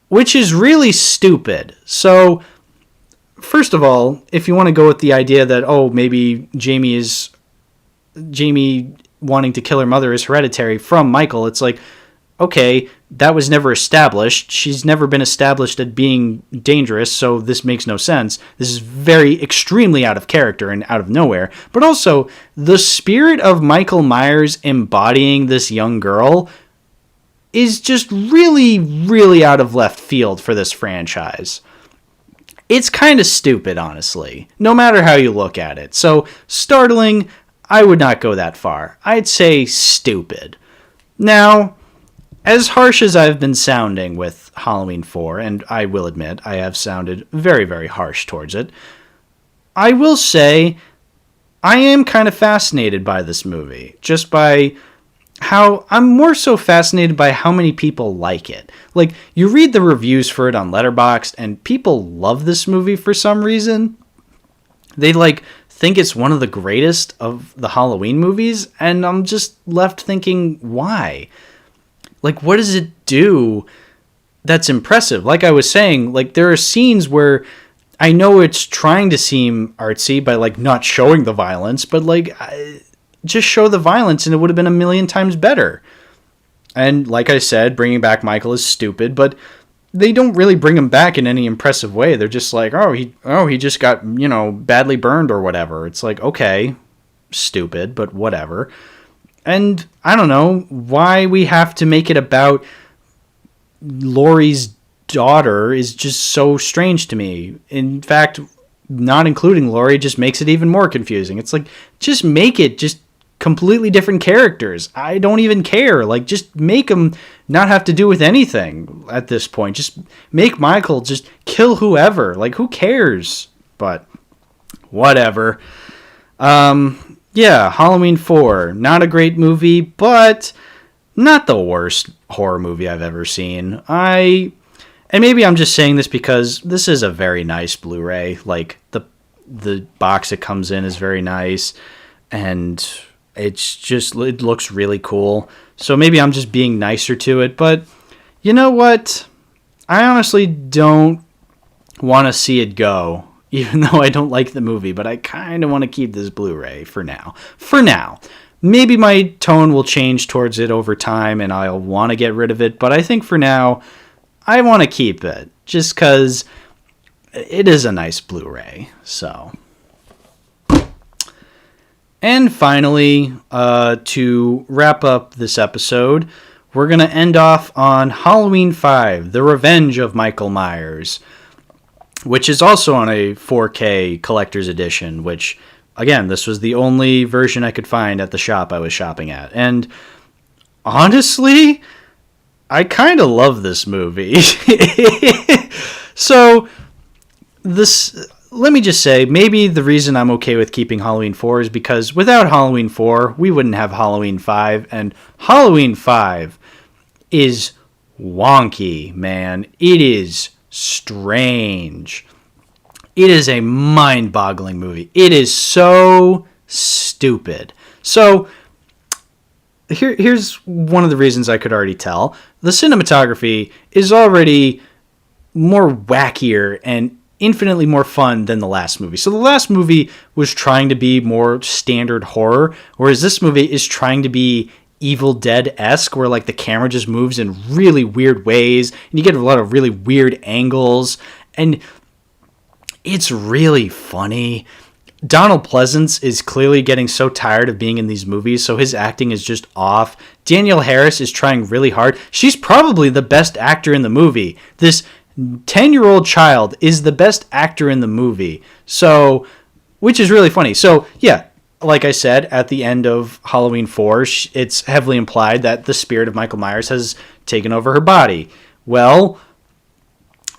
which is really stupid. So, first of all, if you want to go with the idea that, oh, maybe Jamie wanting to kill her mother is hereditary from Michael, it's like, okay, that was never established. She's never been established at being dangerous, so this makes no sense. This is very extremely out of character and out of nowhere. But also, the spirit of Michael Myers embodying this young girl is just really, really out of left field for this franchise. It's kind of stupid, honestly, no matter how you look at it. So, startling, I would not go that far. I'd say stupid. Now, as harsh as I've been sounding with Halloween 4, and I will admit I have sounded very, very harsh towards it, I will say I am kind of fascinated by this movie. Just by how I'm more so fascinated by how many people like it. Like, you read the reviews for it on Letterboxd, and people love this movie for some reason. They, think it's one of the greatest of the Halloween movies, and I'm just left thinking, why? What does it do that's impressive? Like I was saying, there are scenes where I know it's trying to seem artsy by, not showing the violence, but, just show the violence and it would have been a million times better. And, like I said, bringing back Michael is stupid, but they don't really bring him back in any impressive way. They're just like, he just got, badly burned or whatever. It's like, okay, stupid, but whatever. And I don't know why we have to make it about Laurie's daughter is just so strange to me. In fact, not including Laurie just makes it even more confusing. It's like, just make it just completely different characters. I don't even care. Just make them not have to do with anything at this point. Just make Michael just kill whoever. Who cares? But whatever. Yeah, Halloween 4, not a great movie, but not the worst horror movie I've ever seen. And maybe I'm just saying this because this is a very nice Blu-ray. The box it comes in is very nice, and it looks really cool. So maybe I'm just being nicer to it, but you know what? I honestly don't want to see it go. Even though I don't like the movie, but I kind of want to keep this Blu-ray for now. For now. Maybe my tone will change towards it over time and I'll want to get rid of it, but I think for now, I want to keep it. Just because it is a nice Blu-ray, so. And finally, to wrap up this episode, we're going to end off on Halloween 5, The Revenge of Michael Myers. which is also on a 4K collector's edition, which, again, this was the only version I could find at the shop I was shopping at. And honestly, I kind of love this movie. So, let me just say, maybe the reason I'm okay with keeping Halloween 4 is because without Halloween 4, we wouldn't have Halloween 5, and Halloween 5 is wonky, man. It is strange. It is a mind-boggling movie. It is so stupid. So, here's one of the reasons I could already tell. The cinematography is already more wackier and infinitely more fun than the last movie. So the last movie was trying to be more standard horror, whereas this movie is trying to be Evil Dead-esque, where like the camera just moves in really weird ways, and you get a lot of really weird angles, and it's really funny. Donald Pleasance is clearly getting so tired of being in these movies, so his acting is just off. Danielle Harris is trying really hard. She's probably the best actor in the movie. This 10-year-old child is the best actor in the movie, so, which is really funny. So, yeah, like I said, at the end of Halloween 4, it's heavily implied that the spirit of Michael Myers has taken over her body. Well,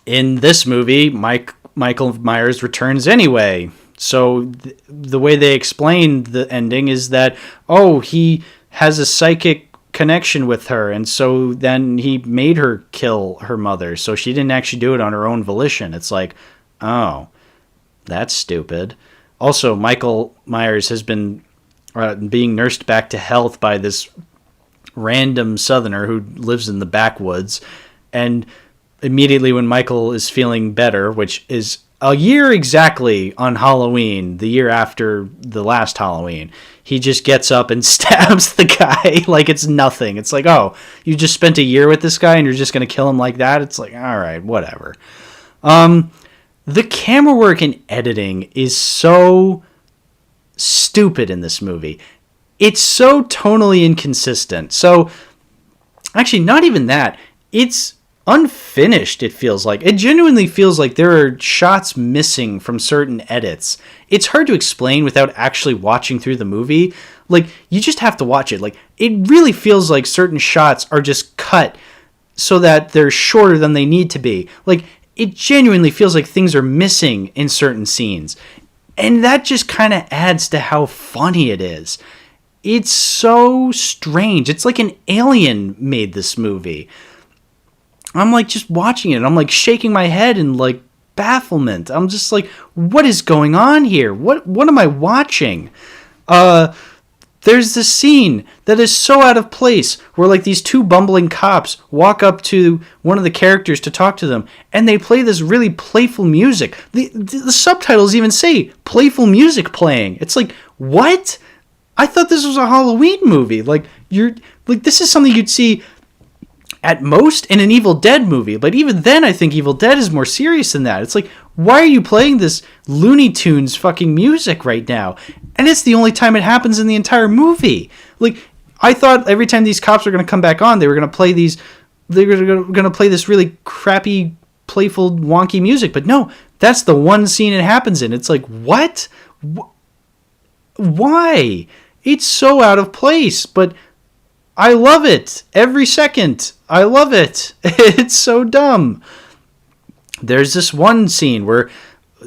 in this movie, Michael Myers returns anyway. So the way they explain the ending is that, oh, he has a psychic connection with her, and so then he made her kill her mother, so she didn't actually do it on her own volition. It's like, oh, that's stupid. Also, Michael Myers has been being nursed back to health by this random southerner who lives in the backwoods, and immediately when Michael is feeling better, which is a year exactly on Halloween, the year after the last Halloween, he just gets up and stabs the guy like it's nothing. It's like, oh, you just spent a year with this guy and you're just going to kill him like that? It's like, all right, whatever. The camera work and editing is so stupid in this movie. It's so tonally inconsistent. So, actually, not even that. It's unfinished, it feels like. It genuinely feels like there are shots missing from certain edits. It's hard to explain without actually watching through the movie. Like, you just have to watch it. Like, it really feels like certain shots are just cut so that they're shorter than they need to be. Like, it genuinely feels like things are missing in certain scenes. And that just kind of adds to how funny it is. It's so strange. It's like an alien made this movie. I'm like just watching it, and I'm like shaking my head in like bafflement. I'm just like, what is going on here? What am I watching? There's this scene that is so out of place where like these two bumbling cops walk up to one of the characters to talk to them, and they play this really playful music. The subtitles even say playful music playing. It's like, what? I thought this was a Halloween movie. Like, this is something you'd see at most in an Evil Dead movie, but even then I think Evil Dead is more serious than that. It's like, why are you playing this Looney Tunes fucking music right now? And it's the only time it happens in the entire movie. Like, I thought every time these cops were going to come back on, they were going to play this really crappy, playful, wonky music, but no, that's the one scene it happens in. It's like, what? Why? It's so out of place, but I love it every second. I love it. It's so dumb. There's this one scene where,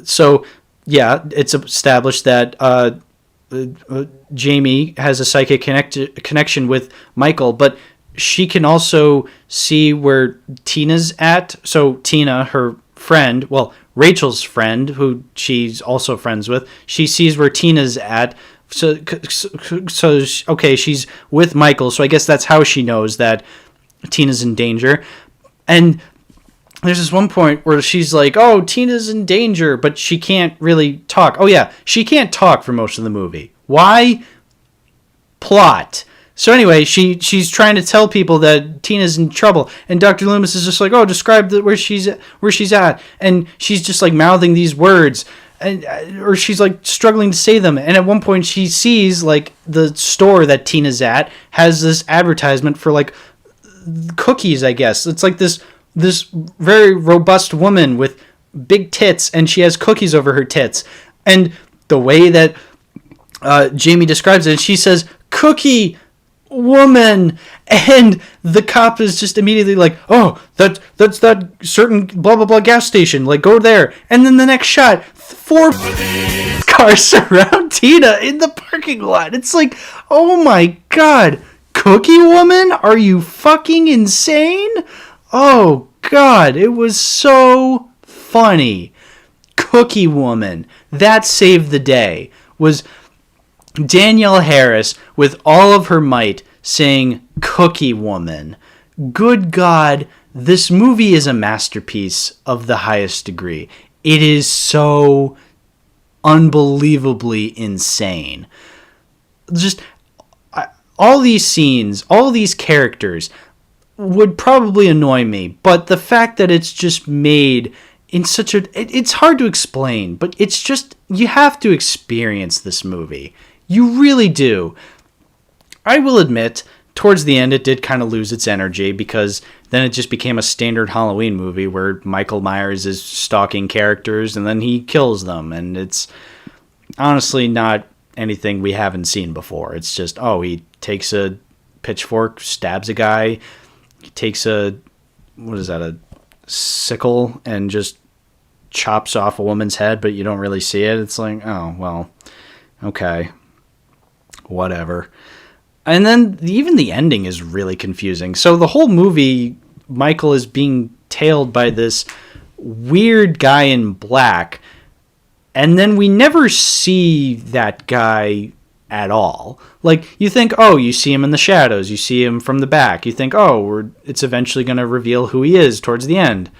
so yeah, it's established that Jamie has a psychic connection with Michael, but she can also see where Tina's at. So Tina, her friend, well, Rachel's friend, who she's also friends with, she sees where Tina's at. So okay, she's with Michael, so I guess that's how she knows that Tina's in danger. And there's this one point where she's like, oh, Tina's in danger, but she can't really talk. Oh yeah, she can't talk for most of the movie. Why? Plot. So anyway, she's trying to tell people that Tina's in trouble, and Dr. Loomis is just like, oh, describe where she's at, and she's just like mouthing these words. Or she's like struggling to say them, and at one point she sees like the store that Tina's at has this advertisement for like cookies, I guess. It's like this very robust woman with big tits and she has cookies over her tits. And the way that Jamie describes it, she says, "Cookie woman," and the cop is just immediately like, "Oh, that's that certain blah blah blah gas station, like go there." And then the next shot, 4 cars surround Tina in the parking lot. It's like, oh my god, Cookie woman, are you fucking insane? Oh god, it was so funny. Cookie woman, that saved the day. Was Danielle Harris with all of her might saying Cookie woman. Good God, this movie is a masterpiece of the highest degree. It is so unbelievably insane. Just all these scenes, all these characters would probably annoy me, but the fact that it's just made in such a... It's hard to explain, but it's just... You have to experience this movie. You really do. I will admit, towards the end, it did kind of lose its energy because then it just became a standard Halloween movie where Michael Myers is stalking characters and then he kills them. And it's honestly not anything we haven't seen before. It's just, oh, he takes a pitchfork, stabs a guy, he takes a sickle and just chops off a woman's head, but you don't really see it. It's like, oh, well, okay. Whatever. And then even the ending is really confusing. So the whole movie, Michael is being tailed by this weird guy in black, and then we never see that guy at all. Like, you think, oh, you see him in the shadows, you see him from the back, you think, oh, it's eventually going to reveal who he is towards the end.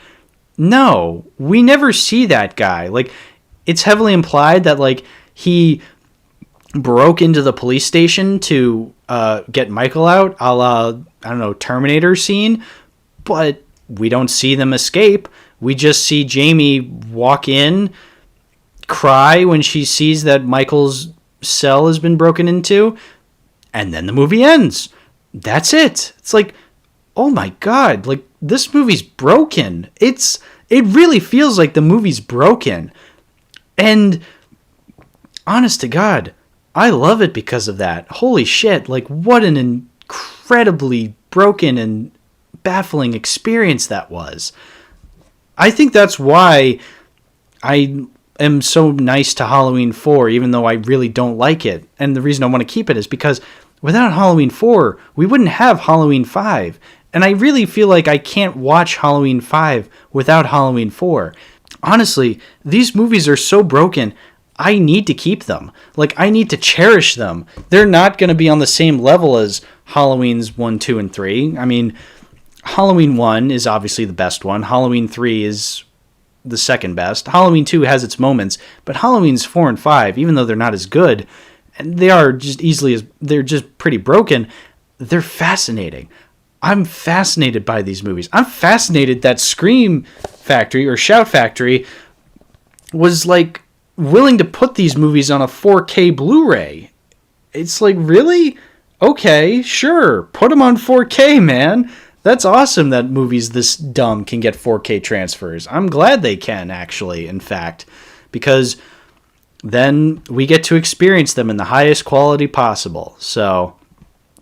No, we never see that guy. Like, it's heavily implied that, like, he broke into the police station to get Michael out, a la, I don't know, Terminator scene, but we don't see them escape. We just see Jamie walk in, cry when she sees that Michael's cell has been broken into, and then the movie ends. That's it. It's like, oh my god, like, this movie's broken. It really feels like the movie's broken. And honest to God, I love it because of that. Holy shit, like, what an incredibly broken and baffling experience that was. I think that's why I am so nice to Halloween 4, even though I really don't like it. And the reason I want to keep it is because without Halloween 4, we wouldn't have Halloween 5. And I really feel like I can't watch Halloween 5 without Halloween 4. Honestly, these movies are so broken, I need to keep them. Like, I need to cherish them. They're not going to be on the same level as Halloween's 1, 2, and 3. I mean, Halloween 1 is obviously the best one. Halloween 3 is the second best. Halloween 2 has its moments, but Halloween's 4 and 5, even though they're not as good, and they are just they're just pretty broken, they're fascinating. I'm fascinated by these movies. I'm fascinated that Scream Factory or Shout Factory was like willing to put these movies on a 4K Blu-ray. It's like, really? Okay, sure. Put them on 4K, man. That's awesome that movies this dumb can get 4K transfers. I'm glad they can, actually, in fact, because then we get to experience them in the highest quality possible. So,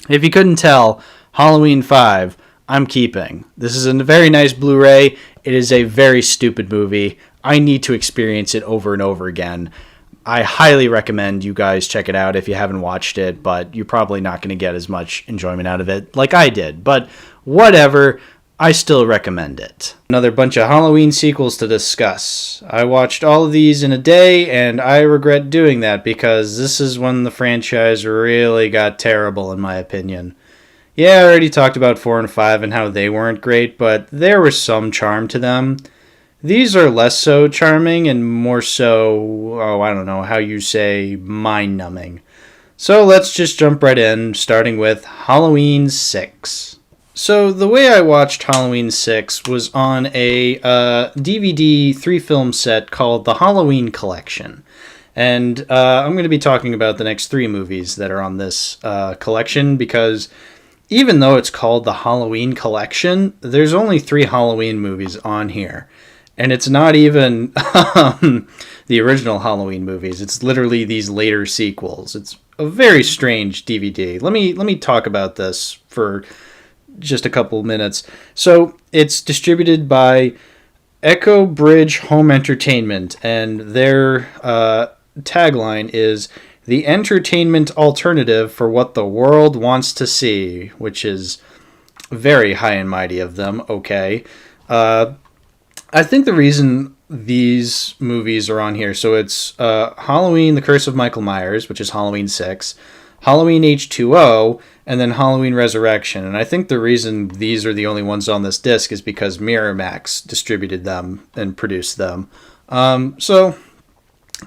if you couldn't tell, Halloween 5, I'm keeping. This is a very nice Blu-ray. It is a very stupid movie. I need to experience it over and over again. I highly recommend you guys check it out if you haven't watched it, but you're probably not going to get as much enjoyment out of it like I did. But whatever, I still recommend it. Another bunch of Halloween sequels to discuss. I watched all of these in a day, and I regret doing that because this is when the franchise really got terrible, in my opinion. Yeah, I already talked about 4 and 5 and how they weren't great, but there was some charm to them. These are less so charming and more so, I don't know how you say, mind-numbing. So let's just jump right in, starting with Halloween 6. So the way I watched Halloween 6 was on a DVD 3-film set called The Halloween Collection. And I'm going to be talking about the next 3 movies that are on this collection because even though it's called The Halloween Collection, there's only 3 Halloween movies on here. And it's not even the original Halloween movies. It's literally these later sequels. It's a very strange DVD. Let me talk about this for just a couple minutes. So it's distributed by Echo Bridge Home Entertainment, and their tagline is the entertainment alternative for what the world wants to see, which is very high and mighty of them. Okay. I think the reason these movies are on here, so it's Halloween, The Curse of Michael Myers, which is Halloween 6, Halloween H2O, and then Halloween Resurrection. And I think the reason these are the only ones on this disc is because Miramax distributed them and produced them. So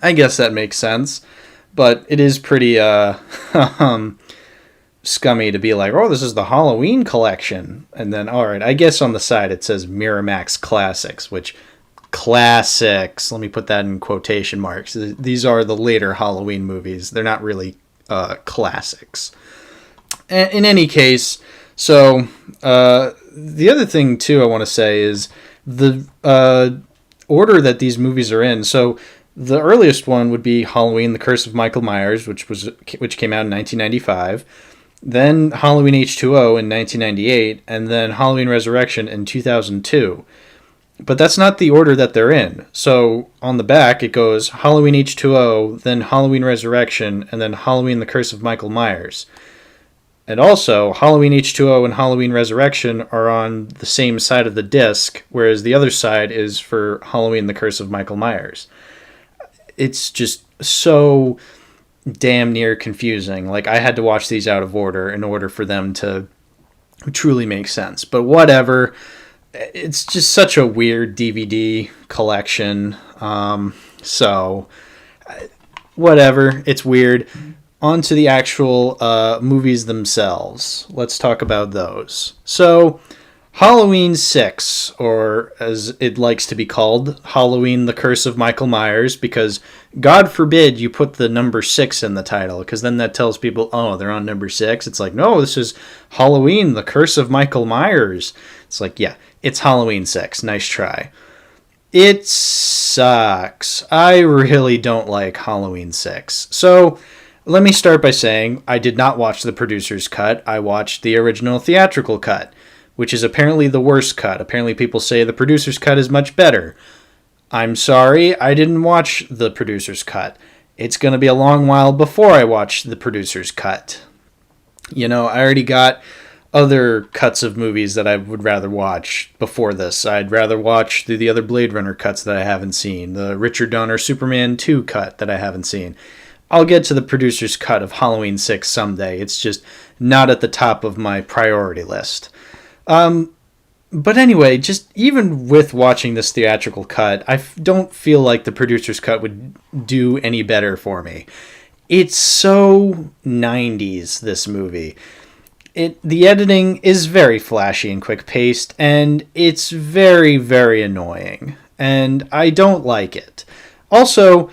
I guess that makes sense. But it is pretty scummy to be like, oh, this is the Halloween collection. And then, all right, I guess on the side it says Miramax Classics, which classics, let me put that in quotation marks. These are the later Halloween movies. They're not really classics. In any case, so the other thing, too, I want to say is the order that these movies are in. So the earliest one would be Halloween, The Curse of Michael Myers, which came out in 1995. Then Halloween H2O in 1998, and then Halloween Resurrection in 2002. But that's not the order that they're in. So on the back, it goes Halloween H2O, then Halloween Resurrection, and then Halloween The Curse of Michael Myers. And also, Halloween H2O and Halloween Resurrection are on the same side of the disc, whereas the other side is for Halloween The Curse of Michael Myers. It's just so damn near confusing. Like, I had to watch these out of order in order for them to truly make sense. But whatever. It's just such a weird DVD collection. So, whatever. It's weird. On to the actual movies themselves. Let's talk about those. So, Halloween 6, or as it likes to be called, Halloween The Curse of Michael Myers, because God forbid you put the number 6 in the title, because then that tells people, oh, they're on number 6. It's like, no, this is Halloween The Curse of Michael Myers. It's like, yeah, it's Halloween 6. Nice try. It sucks. I really don't like Halloween 6. So, let me start by saying I did not watch the producer's cut. I watched the original theatrical cut, which is apparently the worst cut. Apparently people say the producer's cut is much better. I'm sorry, I didn't watch the producer's cut. It's going to be a long while before I watch the producer's cut. You know, I already got other cuts of movies that I would rather watch before this. I'd rather watch the other Blade Runner cuts that I haven't seen, the Richard Donner Superman 2 cut that I haven't seen. I'll get to the producer's cut of Halloween 6 someday. It's just not at the top of my priority list. But anyway, just even with watching this theatrical cut, I don't feel like the producer's cut would do any better for me. It's so 90s, this movie. The editing is very flashy and quick-paced, and it's very, very annoying. And I don't like it. Also,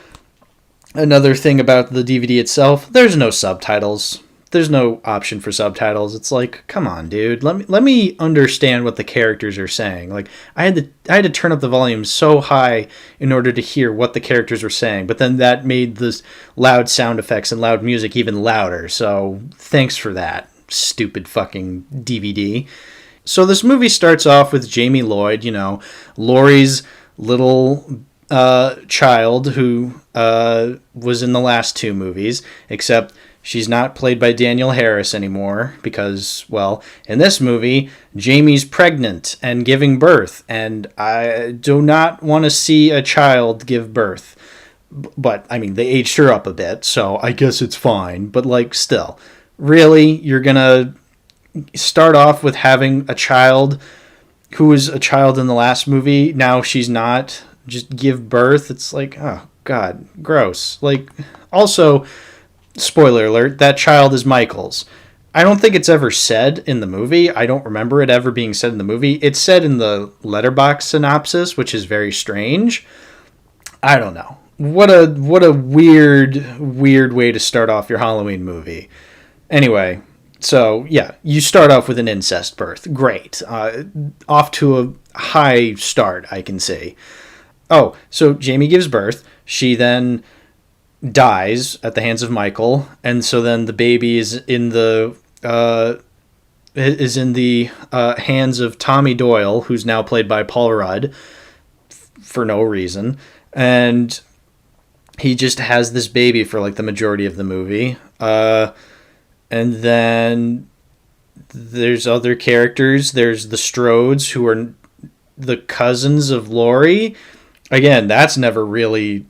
another thing about the DVD itself, there's no subtitles. There's no option for subtitles. It's like, come on, dude. Let me understand what the characters are saying. Like, I had to turn up the volume so high in order to hear what the characters were saying. But then that made the loud sound effects and loud music even louder. So thanks for that, stupid fucking DVD. So this movie starts off with Jamie Lloyd, Laurie's little child who was in the last two movies, except she's not played by Daniel Harris anymore because, well, in this movie, Jamie's pregnant and giving birth, and I do not want to see a child give birth. But, I mean, they aged her up a bit, so I guess it's fine. But, like, still, really, you're gonna start off with having a child who was a child in the last movie, now she's not, just give birth? It's like, oh, God, gross. Like, also, spoiler alert, that child is Michael's. I don't think it's ever said in the movie. I don't remember it ever being said in the movie. It's said in the Letterboxd synopsis, which is very strange. I don't know. What a weird way to start off your Halloween movie. Anyway, So, yeah, you start off with an incest birth. Great. Off to a high start, I can say. Oh, so Jamie gives birth. She then dies at the hands of Michael, and so then the baby is in the hands of Tommy Doyle, who's now played by Paul Rudd for no reason, and he just has this baby for like the majority of the movie. And then there's other characters. There's the Strodes, who are the cousins of Laurie. Again, that's never really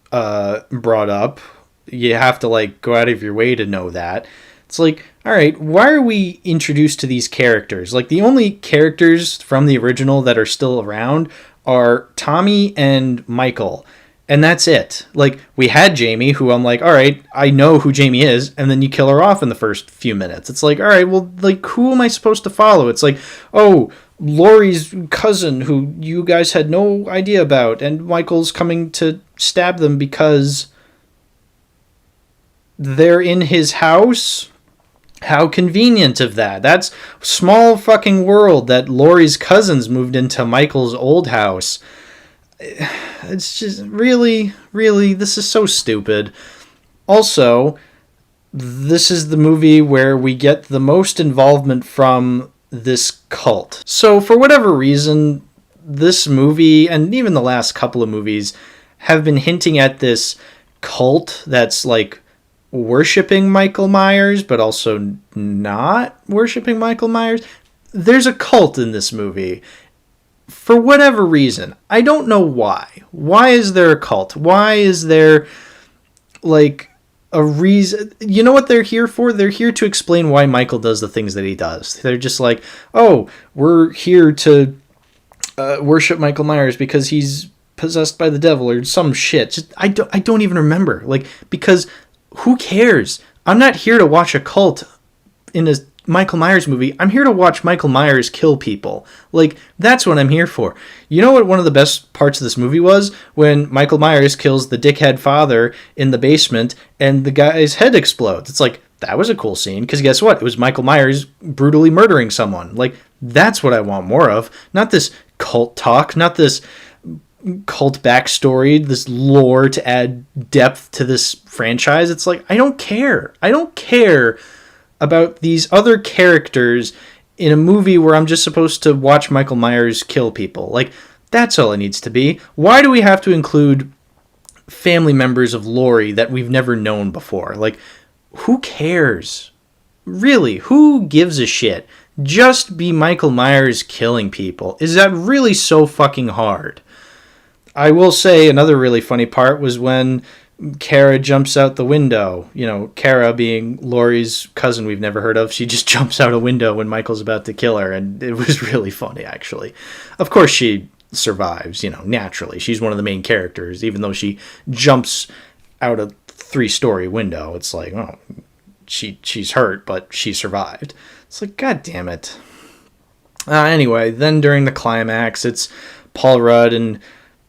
brought up. You have to like go out of your way to know that. It's like, all right, why are we introduced to these characters? Like, the only characters from the original that are still around are Tommy and Michael. And that's it. Like, we had Jamie, who I'm like, all right, I know who Jamie is, and then you kill her off in the first few minutes. It's like, all right, well, like, who am I supposed to follow? It's like, oh, Laurie's cousin, who you guys had no idea about, and Michael's coming to stab them because they're in his house. How convenient of that. That's small fucking world that Laurie's cousins moved into Michael's old house. It's just really, this is so stupid. Also, this is the movie where we get the most involvement from this cult. So for whatever reason, this movie, and even the last couple of movies, have been hinting at this cult that's like worshipping Michael Myers, but also not worshipping Michael Myers. There's a cult in this movie. For whatever reason. I don't know why. Why is there a cult? Why is there, like, a reason? You know what they're here for? They're here to explain why Michael does the things that he does. They're just like, oh, we're here to worship Michael Myers because he's possessed by the devil or some shit. Just, I don't even remember. Like, because who cares? I'm not here to watch a cult in a Michael Myers movie. I'm here to watch Michael Myers kill people. Like, that's what I'm here for. You know what one of the best parts of this movie was? When Michael Myers kills the dickhead father in the basement and the guy's head explodes. It's like, that was a cool scene, because guess what? It was Michael Myers brutally murdering someone. Like, that's what I want more of. Not this cult talk, not this cult backstory, this lore to add depth to this franchise. It's like, I don't care. I don't care about these other characters in a movie where I'm just supposed to watch Michael Myers kill people. Like, that's all it needs to be. Why do we have to include family members of Laurie that we've never known before? Like, who cares? Really, who gives a shit? Just be Michael Myers killing people. Is that really so fucking hard? I will say another really funny part was when Kara jumps out the window. You know, Kara being Laurie's cousin we've never heard of. She just jumps out a window when Michael's about to kill her, and it was really funny, actually. Of course she survives, you know, naturally. She's one of the main characters, even though she jumps out a 3-story window. It's like, oh, she's hurt, but she survived. It's like, God damn it. Anyway, then during the climax, it's Paul Rudd and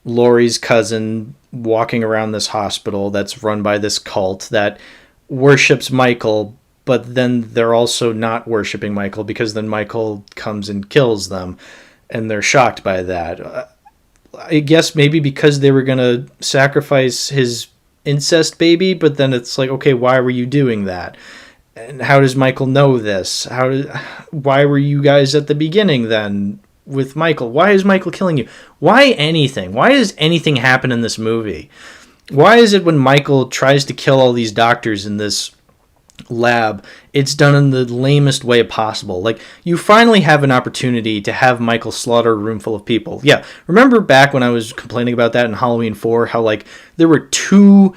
Laurie's cousin walking around this hospital that's run by this cult that worships Michael, but then they're also not worshiping Michael because then Michael comes and kills them, and they're shocked by that. I guess maybe because they were going to sacrifice his incest baby, but then it's like, okay, why were you doing that? And how does Michael know this? Why were you guys at the beginning then with Michael? Why is Michael killing you? Why anything? Why does anything happen in this movie? Why is it when Michael tries to kill all these doctors in this lab, it's done in the lamest way possible? Like, you finally have an opportunity to have Michael slaughter a room full of people. Yeah, remember back when I was complaining about that in Halloween 4, how, like, there were 2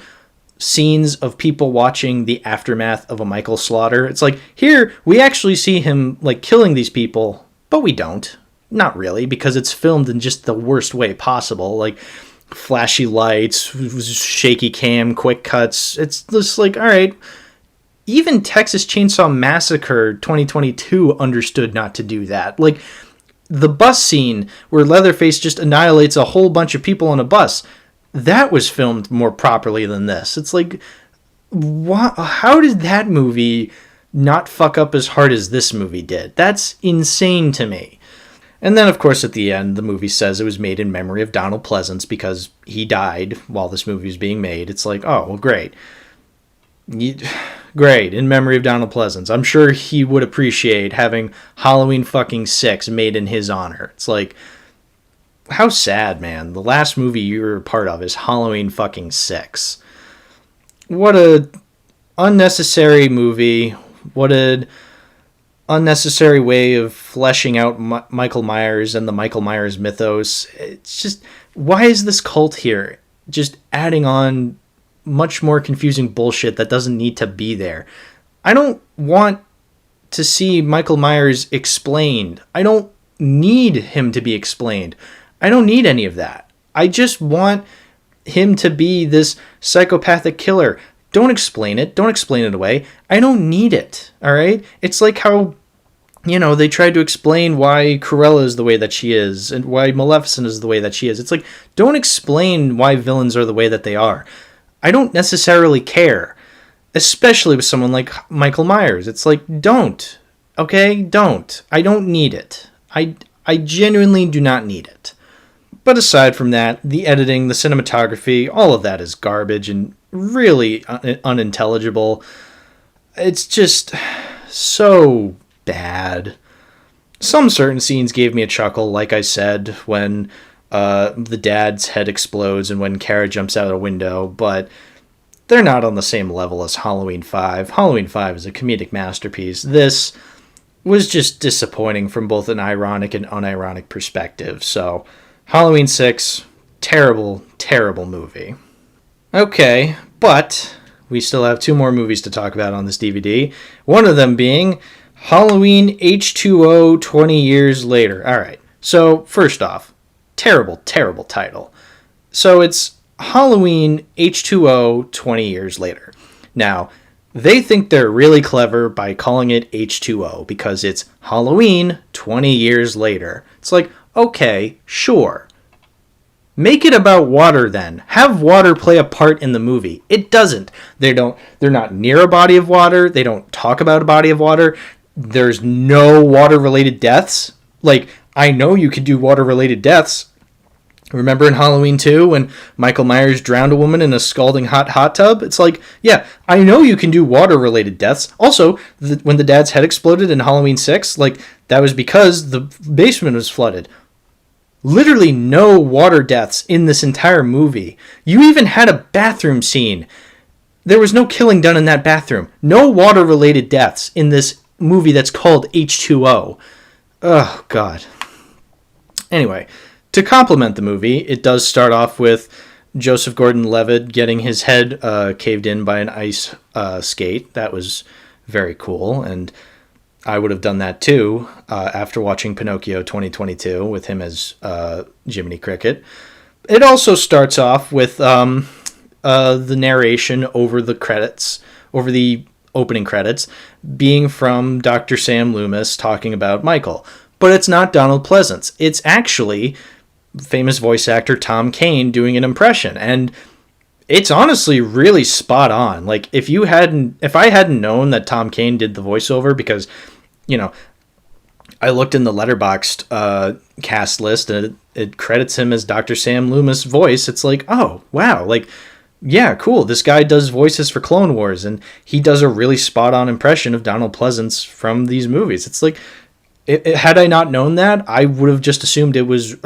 scenes of people watching the aftermath of a Michael slaughter? It's like, here, we actually see him, like, killing these people, but we don't. Not really, because it's filmed in just the worst way possible. Like, flashy lights, shaky cam, quick cuts. It's just like, all right, even Texas Chainsaw Massacre 2022 understood not to do that. Like, the bus scene where Leatherface just annihilates a whole bunch of people on a bus, that was filmed more properly than this. It's like, how did that movie not fuck up as hard as this movie did. That's insane to me. And then, of course, at the end, the movie says it was made in memory of Donald Pleasance because he died while this movie was being made. It's like, oh, well, great. Great, in memory of Donald Pleasance. I'm sure he would appreciate having Halloween fucking 6 made in his honor. It's like, how sad, man. The last movie you were a part of is Halloween fucking 6. What a unnecessary movie. What an unnecessary way of fleshing out Michael Myers and the Michael Myers mythos. It's just, why is this cult here? Just adding on much more confusing bullshit that doesn't need to be there. I don't want to see Michael Myers explained. I don't need him to be explained. I don't need any of that. I just want him to be this psychopathic killer. Don't explain it. Don't explain it away. I don't need it. All right? It's like how, they tried to explain why Cruella is the way that she is and why Maleficent is the way that she is. It's like, don't explain why villains are the way that they are. I don't necessarily care, especially with someone like Michael Myers. It's like, don't. Okay? Don't. I don't need it. I genuinely do not need it. But aside from that, the editing, the cinematography, all of that is garbage and really unintelligible. It's just so bad. Some certain scenes gave me a chuckle, like I said, when the dad's head explodes and when Kara jumps out a window, but they're not on the same level as Halloween 5. Halloween 5 is a comedic masterpiece. This was just disappointing from both an ironic and unironic perspective. So, Halloween 6, terrible, terrible movie. Okay, but we still have 2 more movies to talk about on this DVD. One of them being Halloween H2O 20 Years Later. Alright, so first off, terrible, terrible title. So it's Halloween H2O 20 Years Later. Now, they think they're really clever by calling it H2O because it's Halloween 20 years later. It's like, okay, sure. Make it about water then. Have water play a part in the movie. It doesn't. They're not near a body of water. They don't talk about a body of water. There's no water-related deaths. Like, I know you could do water-related deaths. Remember in Halloween 2 when Michael Myers drowned a woman in a scalding hot tub? It's like, yeah, I know you can do water-related deaths. Also, when the dad's head exploded in Halloween 6, like, that was because the basement was flooded. Literally no water deaths in this entire movie. You even had a bathroom scene. There was no killing done in that bathroom. No water-related deaths in this movie that's called H2O. Oh, God. Anyway, to complement the movie, it does start off with Joseph Gordon-Levitt getting his head caved in by an ice skate. That was very cool, and I would have done that too after watching Pinocchio 2022 with him as Jiminy Cricket. It also starts off with the narration over the credits, over the opening credits, being from Dr. Sam Loomis talking about Michael. But it's not Donald Pleasance. It's actually famous voice actor Tom Kane doing an impression, and it's honestly really spot on. Like, if I hadn't known that Tom Kane did the voiceover, because I looked in the Letterboxd cast list and it credits him as Dr. Sam Loomis' voice. It's like, oh wow, like, yeah, cool, this guy does voices for Clone Wars and he does a really spot on impression of Donald Pleasance from these movies. It's like, had I not known that, I would have just assumed it was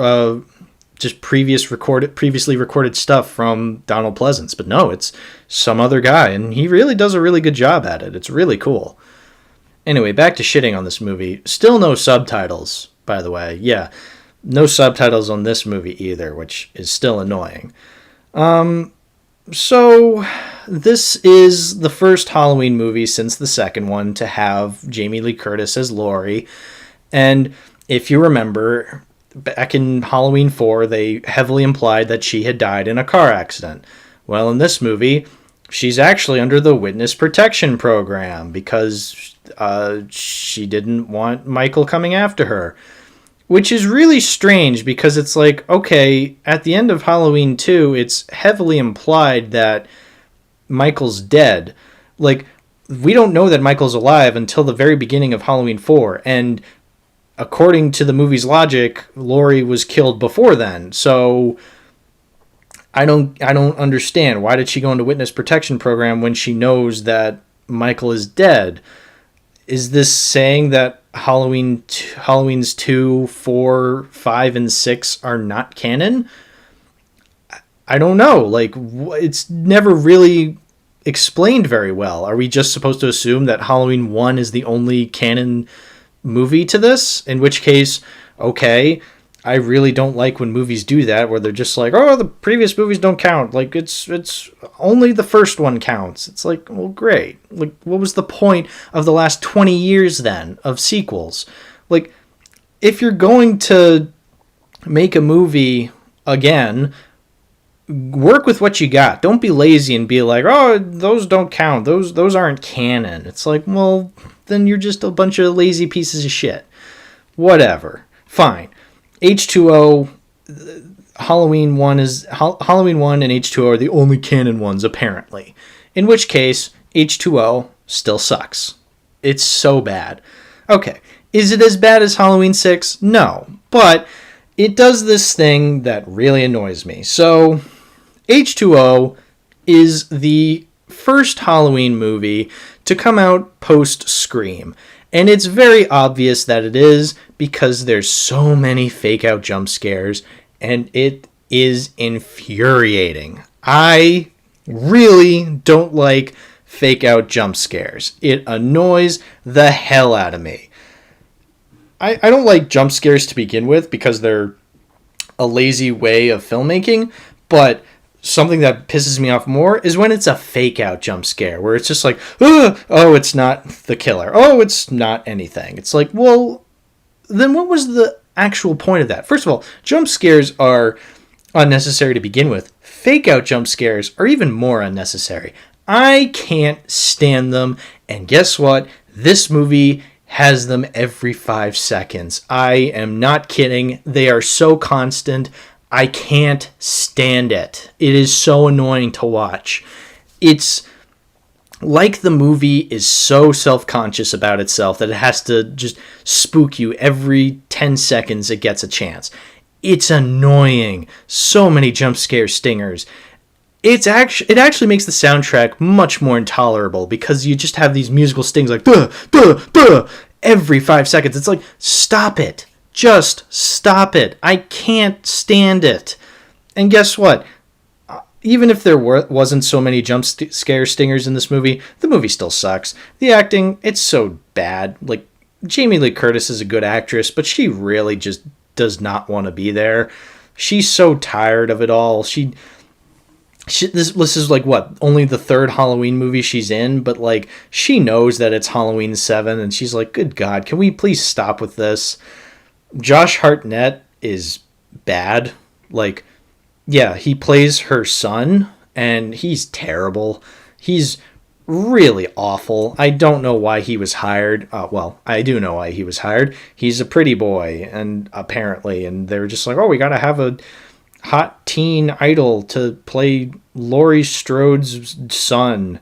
just previously recorded stuff from Donald Pleasance. But no, it's some other guy, and he really does a really good job at it. It's really cool. Anyway, back to shitting on this movie. Still no subtitles, by the way. Yeah, no subtitles on this movie either, which is still annoying. So this is the first Halloween movie since the second one to have Jamie Lee Curtis as Laurie. And if you remember, back in Halloween 4, they heavily implied that she had died in a car accident. Well, in this movie, she's actually under the witness protection program because she didn't want Michael coming after her. Which is really strange because it's like, okay, at the end of Halloween 2, it's heavily implied that Michael's dead. Like, we don't know that Michael's alive until the very beginning of Halloween 4. And according to the movie's logic, Laurie was killed before then. So I don't understand. Why did she go into witness protection program when she knows that Michael is dead? Is this saying that Halloween's 2, 4, 5, and 6 are not canon? I don't know. Like, it's never really explained very well. Are we just supposed to assume that Halloween 1 is the only canon movie to this? In which case, okay, I really don't like when movies do that, where they're just like, oh, the previous movies don't count. Like, it's only the first one counts. It's like, well, great. Like, what was the point of the last 20 years then of sequels? Like, if you're going to make a movie again, work with what you got. Don't be lazy and be like, oh, those don't count. Those aren't canon. It's like, well, then you're just a bunch of lazy pieces of shit. Whatever. Fine. H2O, Halloween 1 and H2O are the only canon ones, apparently. In which case, H2O still sucks. It's so bad. Okay. Is it as bad as Halloween 6? No. But it does this thing that really annoys me. So, H2O is the first Halloween movie to come out post-Scream. And it's very obvious that it is because there's so many fake-out jump scares, and it is infuriating. I really don't like fake-out jump scares. It annoys the hell out of me. I don't like jump scares to begin with because they're a lazy way of filmmaking, but something that pisses me off more is when it's a fake out jump scare where it's just like, oh, it's not the killer. Oh, it's not anything. It's like, well, then what was the actual point of that? First of all, jump scares are unnecessary to begin with. Fake out jump scares are even more unnecessary. I can't stand them. And guess what? This movie has them every 5 seconds. I am not kidding. They are so constant. I can't stand it. It is so annoying to watch. It's like the movie is so self-conscious about itself that it has to just spook you every 10 seconds it gets a chance. It's annoying. So many jump scare stingers. It actually makes the soundtrack much more intolerable because you just have these musical stings like duh, duh, duh, every 5 seconds. It's like, stop it. Just stop it. I can't stand it. And guess what? Even if there wasn't so many jump scare stingers in this movie, the movie still sucks. The acting, it's so bad. Like, Jamie Lee Curtis is a good actress, but she really just does not want to be there. She's so tired of it all. This is like, what, only the third Halloween movie she's in, but like, she knows that it's Halloween 7, and she's like, good God, can we please stop with this? Josh Hartnett is bad. Like, yeah, he plays her son, and he's terrible. He's really awful. I don't know why he was hired. Well, I do know why he was hired. He's a pretty boy, and apparently, and they were just like, oh, we gotta have a hot teen idol to play Laurie Strode's son.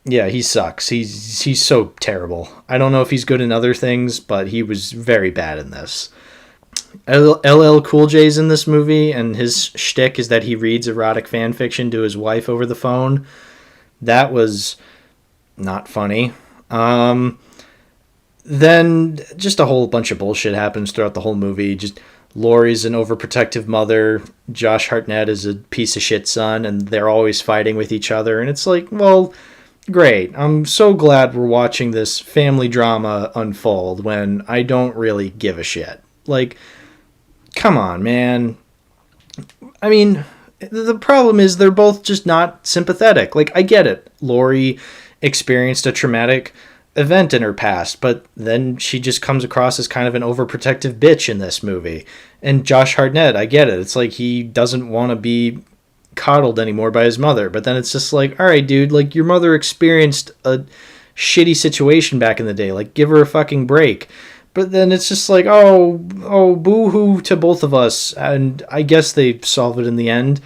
Yeah, he sucks. He's so terrible. I don't know if he's good in other things, but he was very bad in this. LL Cool J's in this movie, and his shtick is that he reads erotic fan fiction to his wife over the phone. That was not funny. Then just a whole bunch of bullshit happens throughout the whole movie. Just Laurie's an overprotective mother. Josh Hartnett is a piece of shit son, and they're always fighting with each other. And it's like, well, great. I'm so glad we're watching this family drama unfold when I don't really give a shit. Like, come on, man. I mean, the problem is they're both just not sympathetic. Like, I get it. Laurie experienced a traumatic event in her past, but then she just comes across as kind of an overprotective bitch in this movie. And Josh Hartnett, I get it. It's like he doesn't want to be coddled anymore by his mother, but then it's just like, all right, dude, like, your mother experienced a shitty situation back in the day. Like, give her a fucking break. But then it's just like, oh, boo-hoo to both of us. And I guess they solve it in the end.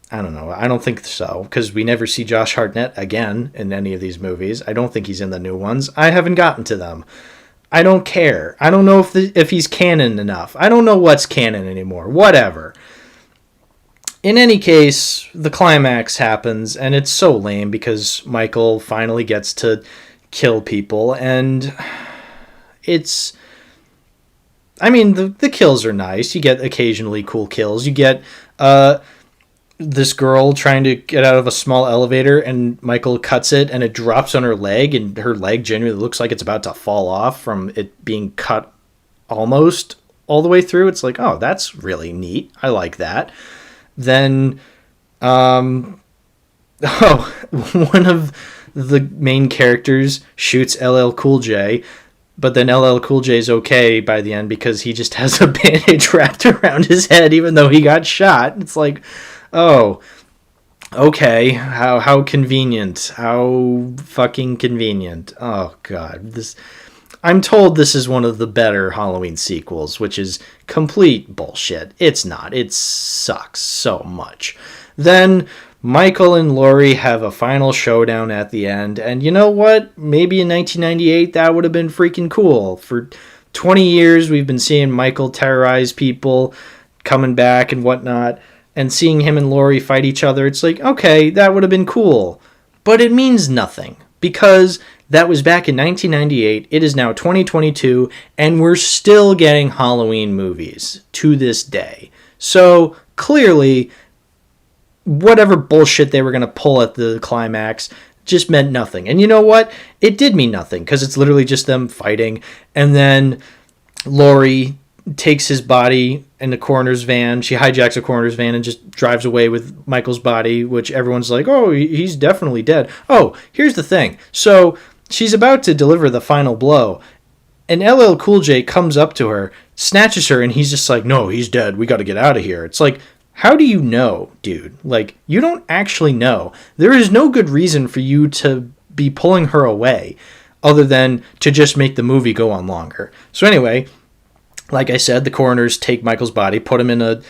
I don't know. I don't think so, because we never see Josh Hartnett again in any of these movies. I don't think he's in the new ones. I haven't gotten to them. I don't care. I don't know if he's canon enough. I don't know what's canon anymore. Whatever. In any case, the climax happens, and it's so lame because Michael finally gets to kill people, and it's... I mean, the kills are nice. You get occasionally cool kills. You get this girl trying to get out of a small elevator, and Michael cuts it, and it drops on her leg, and her leg genuinely looks like it's about to fall off from it being cut almost all the way through. It's like, oh, that's really neat. I like that. Then, one of the main characters shoots LL Cool J, but then LL Cool J's okay by the end because he just has a bandage wrapped around his head even though he got shot. It's like, oh, okay, how convenient. How fucking convenient. Oh, God. I'm told this is one of the better Halloween sequels, which is complete bullshit. It's not. It sucks so much. Then Michael and Laurie have a final showdown at the end, and you know what? Maybe in 1998 that would have been freaking cool. For 20 years we've been seeing Michael terrorize people, coming back and whatnot, and seeing him and Laurie fight each other. It's like, okay, that would have been cool. But it means nothing, because that was back in 1998. It is now 2022, and we're still getting Halloween movies to this day. So clearly, whatever bullshit they were going to pull at the climax just meant nothing. And you know what? It did mean nothing, because it's literally just them fighting, and then Laurie takes his body in the coroner's van. She hijacks a coroner's van and just drives away with Michael's body, which everyone's like, oh, he's definitely dead. Oh, here's the thing. So she's about to deliver the final blow, and LL Cool J comes up to her, snatches her, and he's just like, no, he's dead. We got to get out of here. It's like, how do you know, dude? Like, you don't actually know. There is no good reason for you to be pulling her away other than to just make the movie go on longer. So anyway, like I said, the coroners take Michael's body, put him in a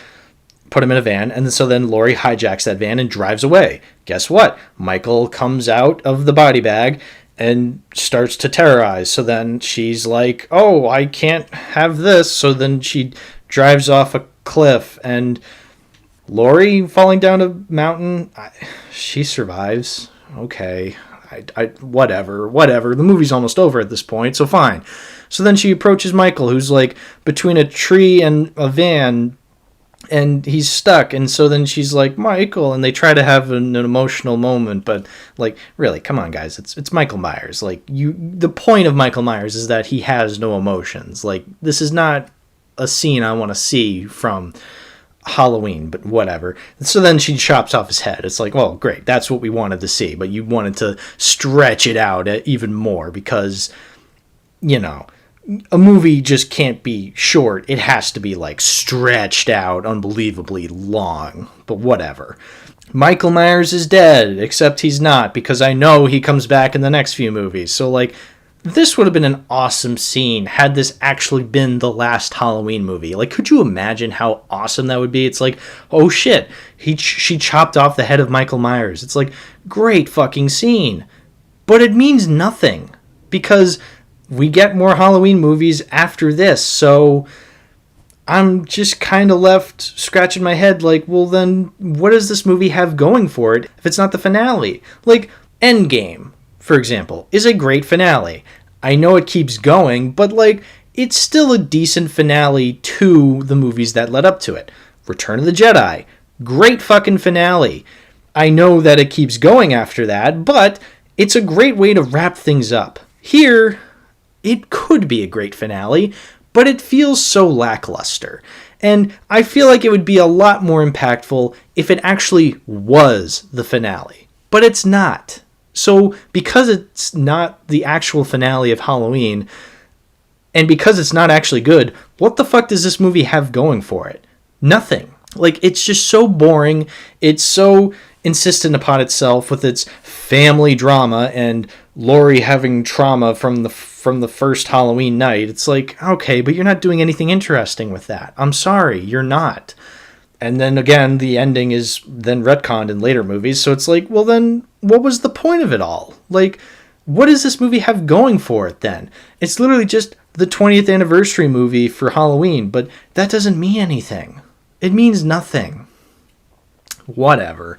van, and so then Laurie hijacks that van and drives away. Guess what? Michael comes out of the body bag and starts to terrorize. So then she's like, oh, I can't have this. So then she drives off a cliff, and Laurie falling down a mountain, she survives. Okay, whatever. The movie's almost over at this point, so fine. So then she approaches Michael, who's like between a tree and a van, and he's stuck. And so then she's like, Michael, and they try to have an emotional moment, but like, really, come on, guys, it's Michael Myers. Like, the point of Michael Myers is that he has no emotions. Like, this is not a scene I want to see from Halloween, but whatever. So then she chops off his head. It's like, well, great, that's what we wanted to see, but you wanted to stretch it out even more because, you know, a movie just can't be short. It has to be like stretched out unbelievably long, but whatever. Michael Myers is dead, except he's not, because I know he comes back in the next few movies. So like, this would have been an awesome scene had this actually been the last Halloween movie. Like, could you imagine how awesome that would be? It's like, oh shit, she chopped off the head of Michael Myers. It's like, great fucking scene. But it means nothing, because we get more Halloween movies after this, so I'm just kind of left scratching my head like, well then, what does this movie have going for it if it's not the finale? Like, Endgame, for example, is a great finale. I know it keeps going, but like, it's still a decent finale to the movies that led up to it. Return of the Jedi, great fucking finale. I know that it keeps going after that, but it's a great way to wrap things up. Here, it could be a great finale, but it feels so lackluster. And I feel like it would be a lot more impactful if it actually was the finale. But it's not. So because it's not the actual finale of Halloween, and because it's not actually good, what the fuck does this movie have going for it? Nothing. Like, it's just so boring. It's so insistent upon itself with its family drama and Laurie having trauma from the first Halloween night. It's like, okay, but you're not doing anything interesting with that. I'm sorry, you're not. And then again, the ending is then retconned in later movies. So it's like, well, then what was the point of it all? Like, what does this movie have going for it then? It's literally just the 20th anniversary movie for Halloween, but that doesn't mean anything. It means nothing. Whatever.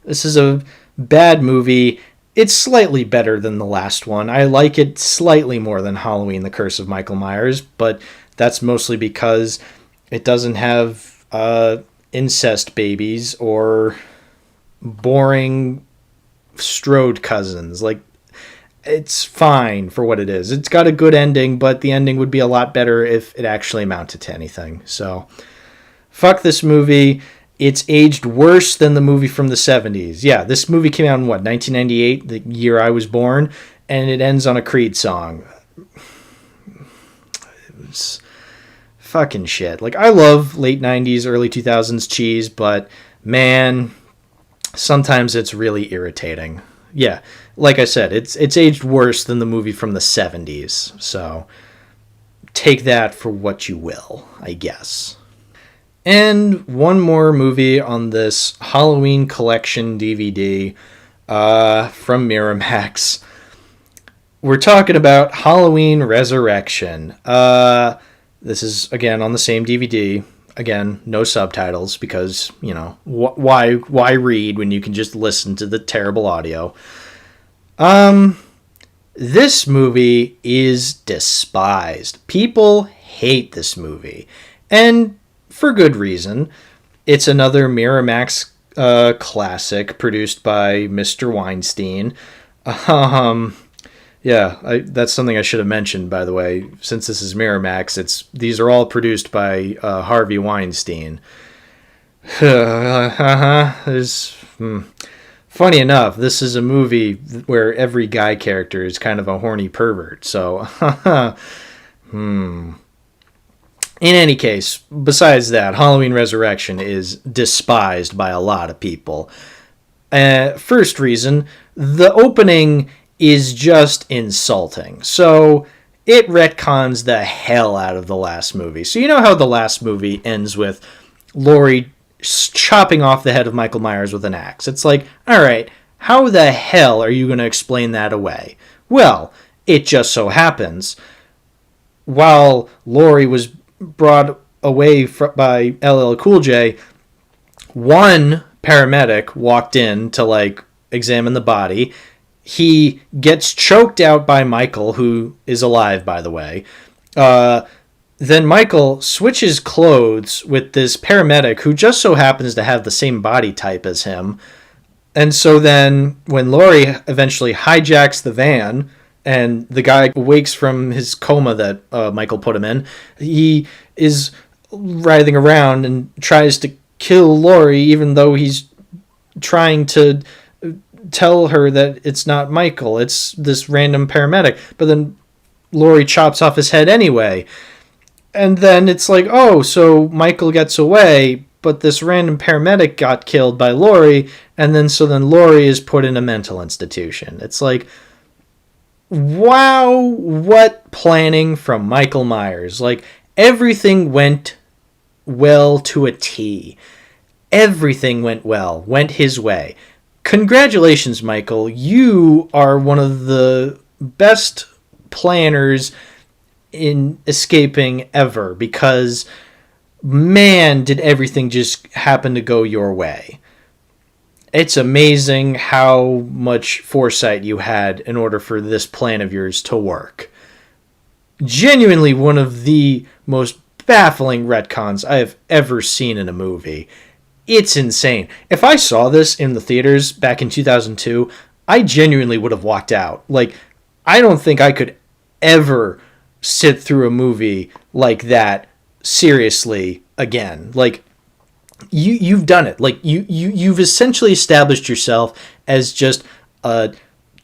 This is a bad movie. It's slightly better than the last one. I like it slightly more than Halloween, The Curse of Michael Myers, but that's mostly because it doesn't have incest babies or boring Strode cousins. Like, it's fine for what it is. It's got a good ending, but the ending would be a lot better if it actually amounted to anything. So, fuck this movie. It's aged worse than the movie from the 70s. Yeah, this movie came out in, 1998, the year I was born, and it ends on a Creed song. It's fucking shit. Like, I love late 90s, early 2000s cheese, but, man, sometimes it's really irritating. Yeah, like I said, it's aged worse than the movie from the 70s, so take that for what you will, I guess. And one more movie on this Halloween collection DVD from Miramax. We're talking about Halloween Resurrection. This is, again, on the same DVD. Again, no subtitles because, why read when you can just listen to the terrible audio? This movie is despised. People hate this movie. And for good reason. It's another Miramax classic produced by Mr. Weinstein. That's something I should have mentioned, by the way. Since this is Miramax, these are all produced by Harvey Weinstein. Funny enough, this is a movie where every guy character is kind of a horny pervert. So, In any case, besides that, Halloween Resurrection is despised by a lot of people. First reason, the opening is just insulting. So it retcons the hell out of the last movie. So you know how the last movie ends with Laurie chopping off the head of Michael Myers with an axe? It's like, all right, how the hell are you going to explain that away? Well, it just so happens, while Laurie was brought away by LL Cool J, one paramedic walked in to examine the body. He gets choked out by Michael, who is alive, by the way. Then Michael switches clothes with this paramedic who just so happens to have the same body type as him. And so then when Laurie eventually hijacks the van and the guy wakes from his coma that Michael put him in, he is writhing around and tries to kill Laurie, even though he's trying to tell her that it's not Michael, it's this random paramedic. But then Laurie chops off his head anyway. And then it's like, oh, so Michael gets away, but this random paramedic got killed by Laurie, and then Laurie is put in a mental institution. It's like, wow, what planning from Michael Myers. Everything went well to a T. Everything went his way. Congratulations, Michael. You are one of the best planners in escaping ever, because, man, did everything just happen to go your way. It's amazing how much foresight you had in order for this plan of yours to work. Genuinely one of the most baffling retcons I have ever seen in a movie. It's insane. If I saw this in the theaters back in 2002, I genuinely would have walked out. I don't think I could ever sit through a movie like that seriously again. You've done it. You've essentially established yourself as just a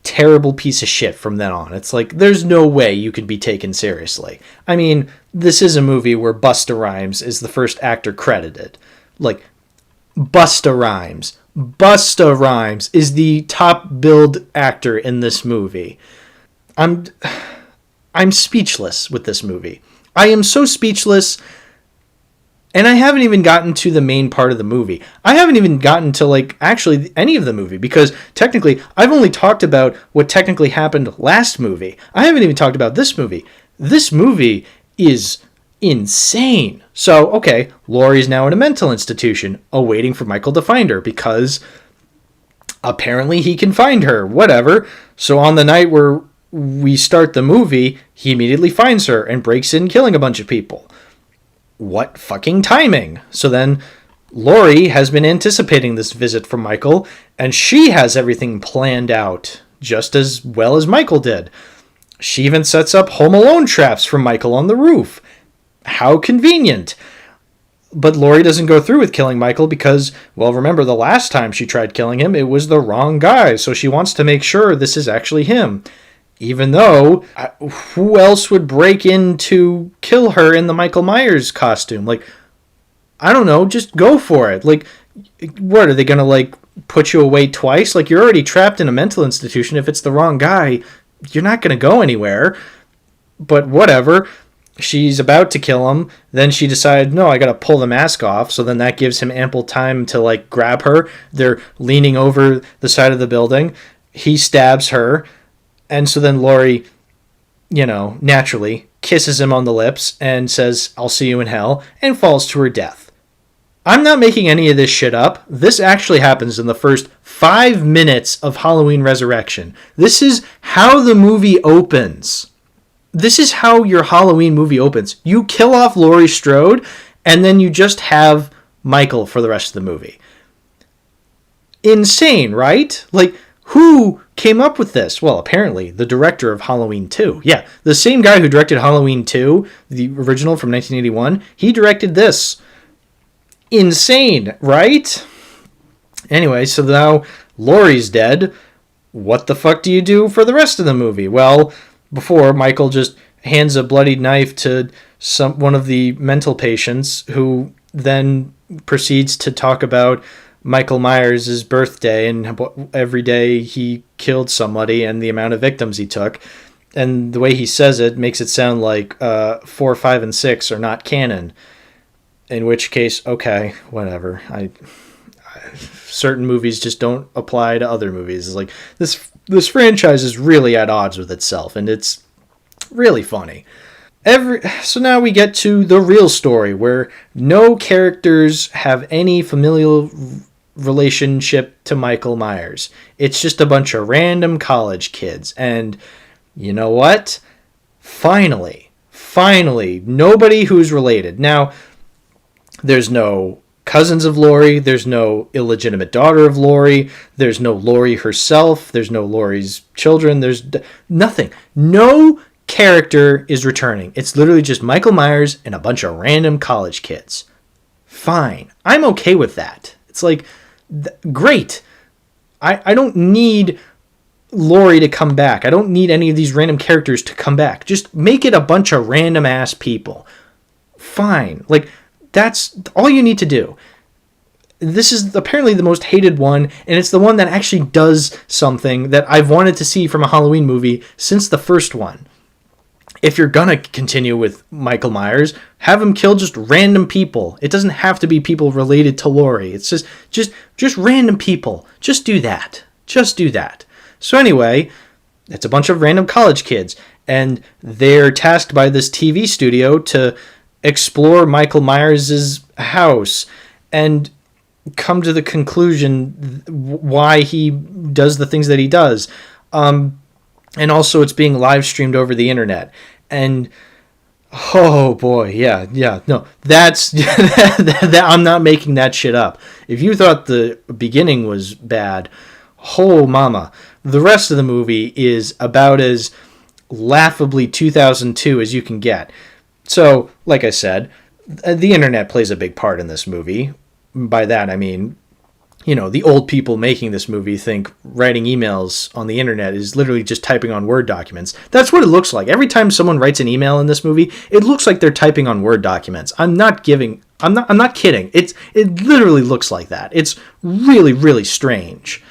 terrible piece of shit from then on. It's there's no way you could be taken seriously. I mean, this is a movie where Busta Rhymes is the first actor credited. Busta Rhymes is the top billed actor in this movie. I'm speechless with this movie. I am so speechless And I haven't even gotten to the main part of the movie. I haven't even gotten to, like, actually any of the movie, because technically I've only talked about what technically happened last movie. I haven't even talked about this movie. This movie is insane. So, okay, Laurie's now in a mental institution, awaiting for Michael to find her, because apparently he can find her, whatever. So on the night where we start the movie, he immediately finds her and breaks in, killing a bunch of people. What fucking timing? So then Laurie has been anticipating this visit from Michael, and she has everything planned out just as well as Michael did. She even sets up Home Alone traps for Michael on the roof. How convenient. But Laurie doesn't go through with killing Michael because, well, remember the last time she tried killing him, it was the wrong guy, so she wants to make sure this is actually him. Even though, who else would break in to kill her in the Michael Myers costume? Like, I don't know, just go for it. Like, what, are they going to, like, put you away twice? Like, you're already trapped in a mental institution. If it's the wrong guy, you're not going to go anywhere. But whatever. She's about to kill him. Then she decided, no, I got to pull the mask off. So then that gives him ample time to, like, grab her. They're leaning over the side of the building. He stabs her. And so then Laurie, naturally kisses him on the lips and says, I'll see you in hell, and falls to her death. I'm not making any of this shit up. This actually happens in the first 5 minutes of Halloween Resurrection. This is how the movie opens. This is how your Halloween movie opens. You kill off Laurie Strode, and then you just have Michael for the rest of the movie. Insane, right? Like, who came up with this? Well, apparently the director of Halloween 2. Yeah, the same guy who directed Halloween 2, the original from 1981, he directed this. Insane, right? Anyway, so now Laurie's dead. What the fuck do you do for the rest of the movie? Well, before, Michael just hands a bloodied knife to one of the mental patients, who then proceeds to talk about Michael Myers' birthday and every day he killed somebody and the amount of victims he took. And the way he says it makes it sound like 4, 5, and 6 are not canon. In which case, okay, whatever. Certain movies just don't apply to other movies. It's like, this franchise is really at odds with itself, and it's really funny. So now we get to the real story, where no characters have any familial relationship to Michael Myers. It's just a bunch of random college kids. And you know what? Finally, nobody who's related. Now, there's no cousins of Laurie. There's no illegitimate daughter of Laurie. There's no Laurie herself. There's no Laurie's children. There's nothing. No character is returning. It's literally just Michael Myers and a bunch of random college kids. Fine. I'm okay with that. It's like, great. I don't need Laurie to come back. I don't need any of these random characters to come back. Just make it a bunch of random ass people. Fine. Like, that's all you need to do. This is apparently the most hated one, and it's the one that actually does something that I've wanted to see from a Halloween movie since the first one. If you're gonna continue with Michael Myers, have him kill just random people. It doesn't have to be people related to Laurie. It's just random people. Just do that. Just do that. So anyway, it's a bunch of random college kids, and they're tasked by this TV studio to explore Michael Myers' house and come to the conclusion why he does the things that he does. And also it's being live streamed over the internet. And oh boy, yeah, no, that's that I'm not making that shit up. If you thought the beginning was bad, oh mama, the rest of the movie is about as laughably 2002 as you can get. So, like I said, the internet plays a big part in this movie. By that I mean, the old people making this movie think writing emails on the internet is literally just typing on Word documents. That's what it looks like. Every time someone writes an email in this movie, it looks like they're typing on Word documents. I'm not kidding. It literally looks like that. It's really, really strange.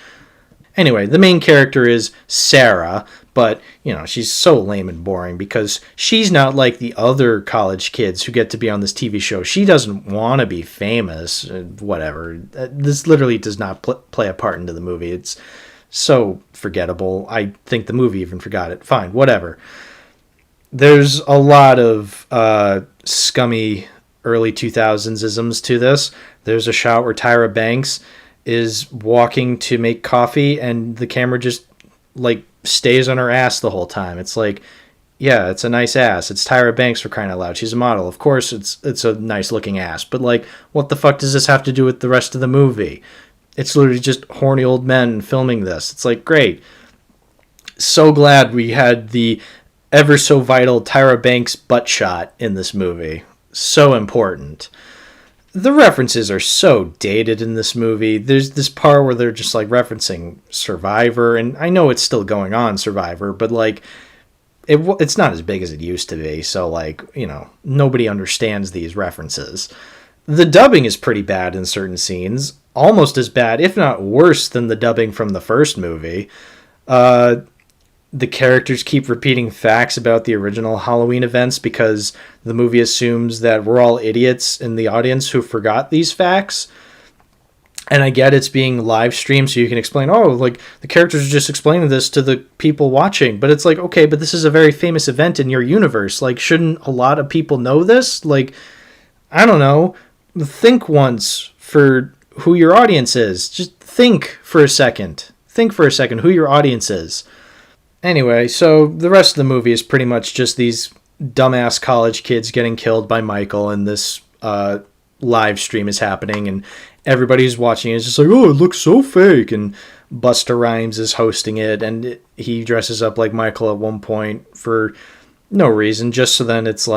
Anyway, the main character is Sarah, but, she's so lame and boring because she's not like the other college kids who get to be on this TV show. She doesn't want to be famous, whatever. This literally does not play a part into the movie. It's so forgettable. I think the movie even forgot it. Fine, whatever. There's a lot of scummy early 2000s isms to this. There's a shot where Tyra Banks is walking to make coffee and the camera just stays on her ass the whole time. It's like, yeah, it's a nice ass. It's Tyra Banks, for crying out loud. She's a model. Of course it's a nice looking ass. But what the fuck does this have to do with the rest of the movie? It's literally just horny old men filming this. It's great. So glad we had the ever so vital Tyra Banks butt shot in this movie. So important. The references are so dated in this movie. There's this part where they're just referencing Survivor, and I know it's still going on, Survivor, but it's not as big as it used to be. So nobody understands these references. The dubbing is pretty bad in certain scenes, almost as bad, if not worse, than the dubbing from the first movie. The characters keep repeating facts about the original Halloween events because the movie assumes that we're all idiots in the audience who forgot these facts. And I get it's being live streamed so you can explain, the characters are just explaining this to the people watching. But it's okay, but this is a very famous event in your universe. Shouldn't a lot of people know this? I don't know. Think once for who your audience is. Just think for a second. Think for a second who your audience is. Anyway, so the rest of the movie is pretty much just these dumbass college kids getting killed by Michael, and this live stream is happening, and everybody who's watching it is just oh, it looks so fake, and Busta Rhymes is hosting it, and he dresses up like Michael at one point for no reason, just so then it's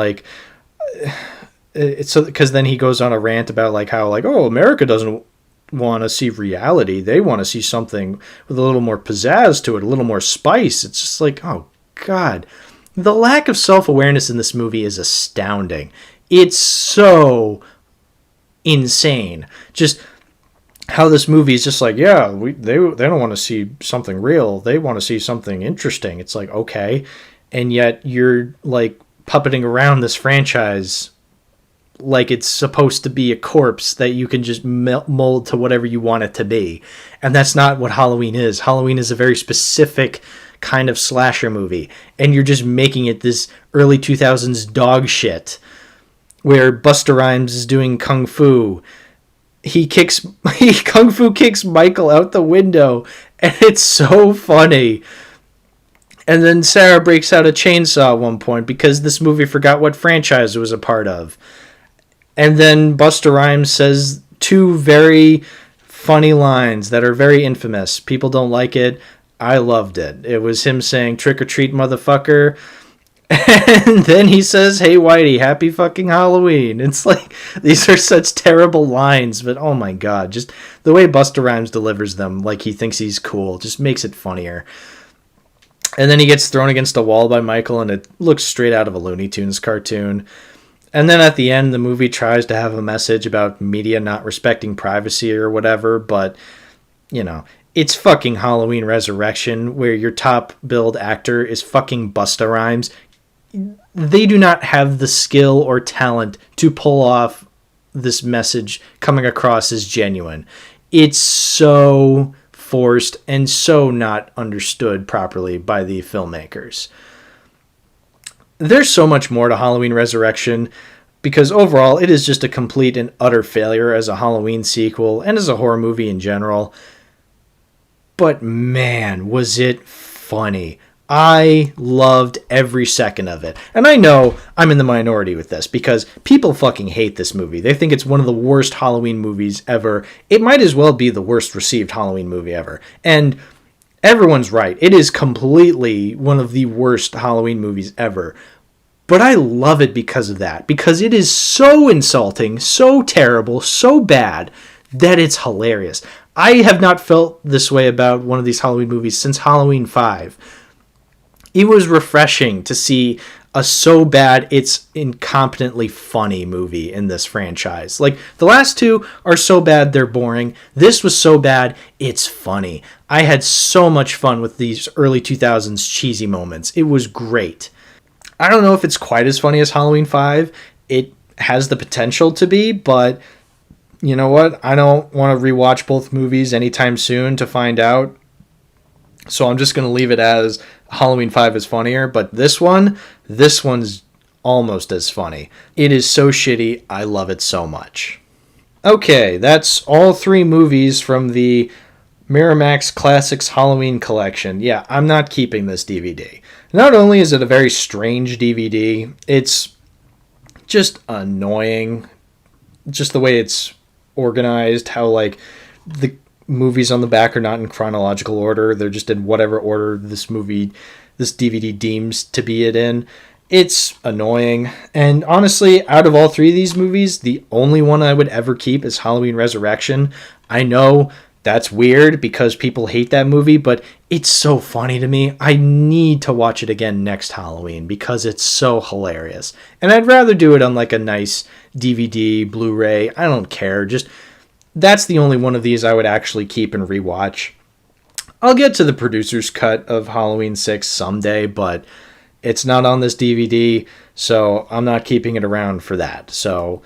it's so because then he goes on a rant about how America doesn't want to see reality. They want to see something with a little more pizzazz to it, a little more spice. It's just oh God. The lack of self-awareness in this movie is astounding. It's so insane. Just how this movie is just they don't want to see something real. They want to see something interesting. It's okay. And yet you're puppeting around this franchise it's supposed to be a corpse that you can just mold to whatever you want it to be. And that's not what Halloween is. Halloween is a very specific kind of slasher movie. And you're just making it this early 2000s dog shit where Busta Rhymes is doing kung fu. He kung fu kicks Michael out the window. And it's so funny. And then Sarah breaks out a chainsaw at one point because this movie forgot what franchise it was a part of. And then Busta Rhymes says two very funny lines that are very infamous. People don't like it. I loved it. It was him saying, "Trick or treat, motherfucker." And then he says, "Hey, Whitey, happy fucking Halloween." It's these are such terrible lines, but oh my God. Just the way Busta Rhymes delivers them, he thinks he's cool, just makes it funnier. And then he gets thrown against a wall by Michael, and it looks straight out of a Looney Tunes cartoon. And then at the end, the movie tries to have a message about media not respecting privacy or whatever, but, it's fucking Halloween Resurrection, where your top billed actor is fucking Busta Rhymes. They do not have the skill or talent to pull off this message coming across as genuine. It's so forced and so not understood properly by the filmmakers. There's so much more to Halloween Resurrection because overall it is just a complete and utter failure as a Halloween sequel and as a horror movie in general. But man, was it funny. I loved every second of it. And I know I'm in the minority with this because people fucking hate this movie. They think it's one of the worst Halloween movies ever. It might as well be the worst received Halloween movie ever. And everyone's right. It is completely one of the worst Halloween movies ever. But I love it because of that. Because it is so insulting, so terrible, so bad that it's hilarious. I have not felt this way about one of these Halloween movies since Halloween 5. It was refreshing to see a so bad it's incompetently funny movie in this franchise. Like, the last two are so bad they're boring. This was so bad it's funny. I had so much fun with these early 2000s cheesy moments. It was great. I don't know if it's quite as funny as Halloween 5. It has the potential to be, but you know what? I don't want to rewatch both movies anytime soon to find out. So I'm just going to leave it as Halloween 5 is funnier, but this one's almost as funny. It is so shitty, I love it so much. Okay, that's all 3 movies from the Miramax Classics Halloween collection. Yeah, I'm not keeping this DVD. Not only is it a very strange DVD, it's just annoying. Just the way it's organized, how like the movies on the back are not in chronological order. They're just in whatever order this DVD deems to be it in. It's annoying. And honestly, out of all 3 of these movies, the only one I would ever keep is Halloween Resurrection. I know that's weird because people hate that movie, but it's so funny to me. I need to watch it again next Halloween because it's so hilarious. And I'd rather do it on like a nice DVD, Blu-ray. I don't care. Just that's the only one of these I would actually keep and rewatch. I'll get to the producer's cut of Halloween 6 someday, but it's not on this DVD, so I'm not keeping it around for that. So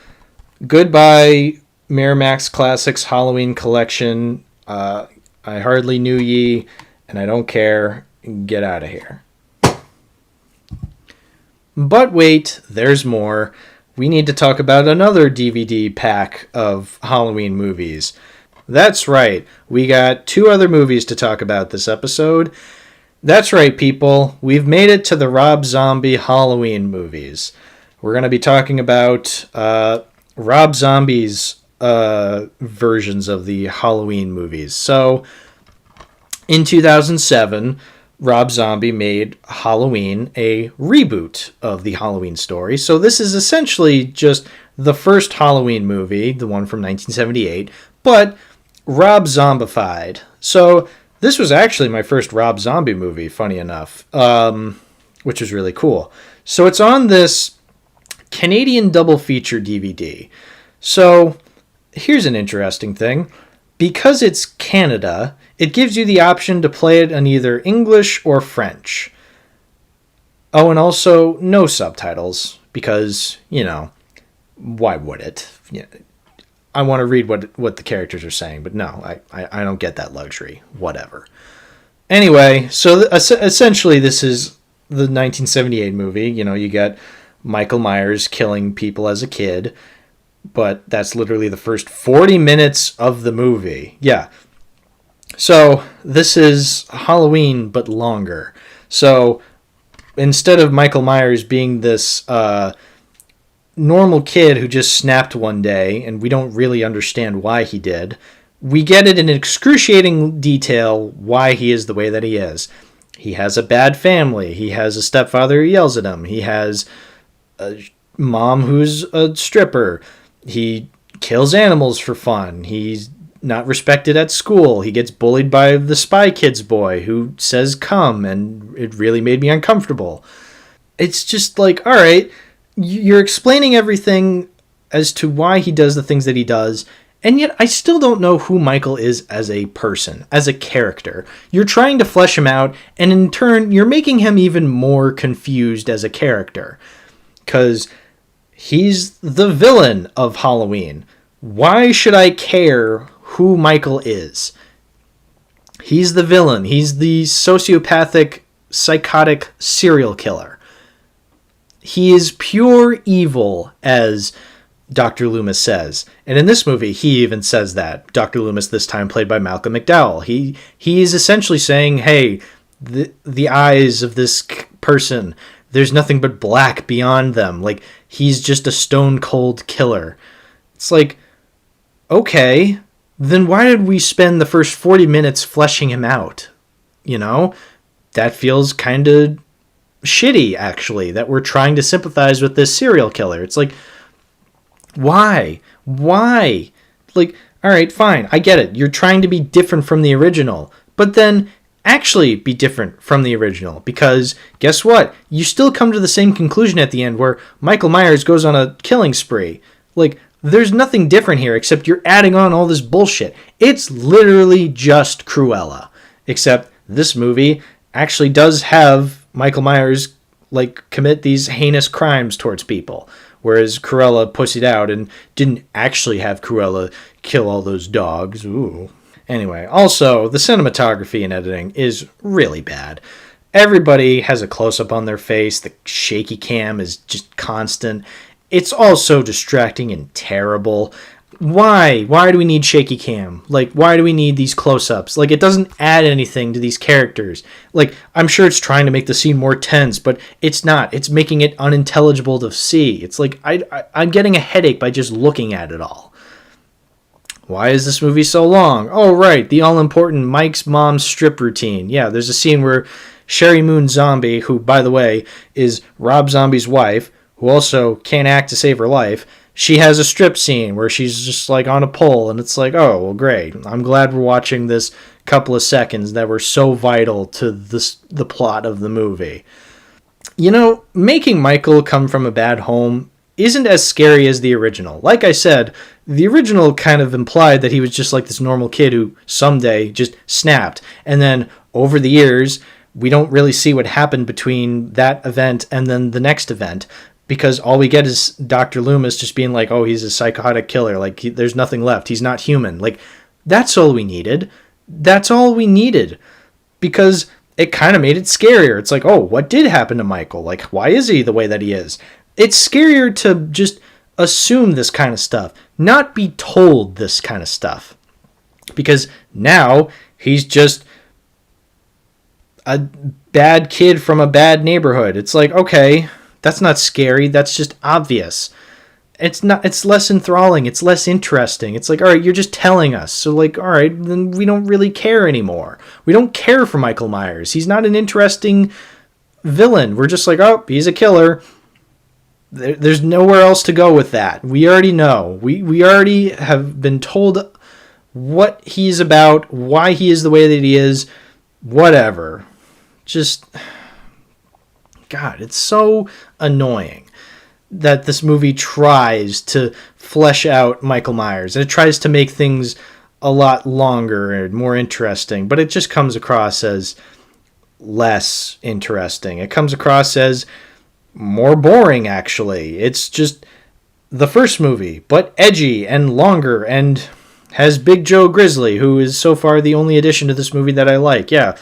goodbye, Miramax Classics Halloween Collection. I hardly knew ye, and I don't care. Get out of here. But wait, there's more. We need to talk about another DVD pack of Halloween movies. That's right, we got 2 other movies to talk about this episode. That's right, people. We've made it to the Rob Zombie Halloween movies. We're going to be talking about Rob Zombie's versions of the Halloween movies. So, in 2007, Rob Zombie made Halloween a reboot of the Halloween story. So this is essentially just the first Halloween movie, the one from 1978, but Rob Zombified. So this was actually my first Rob Zombie movie, funny enough, which was really cool. So it's on this Canadian double feature DVD. So here's an interesting thing. Because it's Canada, it gives you the option to play it in either English or French. Oh, and also no subtitles, because, you know, why would it? Yeah, I want to read what the characters are saying, but no, I don't get that luxury. Whatever. Anyway, so essentially this is the 1978 movie. You know, you get Michael Myers killing people as a kid, but that's literally the first 40 minutes of the movie. Yeah. So this is Halloween, but longer. So instead of Michael Myers being this normal kid who just snapped one day, and we don't really understand why he did, we get it in excruciating detail why he is the way that he is. He has a bad family. He has a stepfather who yells at him. He has a mom who's a stripper. He kills animals for fun. He's not respected at school. He gets bullied by the Spy Kids boy who says come, and it really made me uncomfortable. It's just like, all right, you're explaining everything as to why he does the things that he does, and yet I still don't know who Michael is as a person, as a character. You're trying to flesh him out, and in turn, you're making him even more confused as a character. Because he's the villain of Halloween. Why should I care who Michael is? He's the villain. He's the sociopathic, psychotic serial killer. He is pure evil, as Dr. Loomis says. And in this movie, he even says that. Dr. Loomis, this time played by Malcolm McDowell. He is essentially saying, hey, the eyes of this person, there's nothing but black beyond them. Like, he's just a stone cold killer. It's like, okay, then why did we spend the first 40 minutes fleshing him out? You know, that feels kind of shitty, actually, that we're trying to sympathize with this serial killer. It's like, why? Like, all right, fine, I get it. You're trying to be different from the original. But then actually be different from the original, because guess what? You still come to the same conclusion at the end where Michael Myers goes on a killing spree. Like, there's nothing different here except you're adding on all this bullshit. It's literally just Cruella. Except this movie actually does have Michael Myers like commit these heinous crimes towards people, whereas Cruella pussied out and didn't actually have Cruella kill all those dogs. Ooh. Anyway, also, the cinematography and editing is really bad. Everybody has a close-up on their face. The shaky cam is just constant. It's all so distracting and terrible. Why? Why do we need shaky cam? Like, why do we need these close-ups? Like, it doesn't add anything to these characters. Like, I'm sure it's trying to make the scene more tense, but it's not. It's making it unintelligible to see. It's like, I'm getting a headache by just looking at it all. Why is this movie so long? Oh, right, the all-important Mike's mom's strip routine. Yeah, there's a scene where Sherry Moon Zombie, who, by the way, is Rob Zombie's wife, who also can't act to save her life, she has a strip scene where she's just, like, on a pole, and it's like, oh, well, great. I'm glad we're watching this couple of seconds that were so vital to the plot of the movie. You know, making Michael come from a bad home isn't as scary as the original. Like I said, the original kind of implied that he was just like this normal kid who someday just snapped. And then over the years, we don't really see what happened between that event and then the next event, because all we get is Dr. Loomis just being like, oh, he's a psychotic killer. Like, there's nothing left. He's not human. Like, that's all we needed. That's all we needed. Because it kind of made it scarier. It's like, oh, what did happen to Michael? Like, why is he the way that he is? It's scarier to just assume this kind of stuff, not be told this kind of stuff. Because now he's just a bad kid from a bad neighborhood. It's like, okay, that's not scary. That's just obvious. It's less enthralling. It's less interesting. It's like, all right, you're just telling us. So like, all right, then we don't really care anymore. We don't care for Michael Myers. He's not an interesting villain. We're just like, oh, he's a killer. There's nowhere else to go with that. We already know. We already have been told what he's about, why he is the way that he is, whatever. Just, God, it's so annoying that this movie tries to flesh out Michael Myers, and it tries to make things a lot longer and more interesting, but it just comes across as less interesting. It comes across as more boring, actually. It's just the first movie, but edgy and longer, and has Big Joe Grizzly, who is so far the only addition to this movie that I like. Yeah,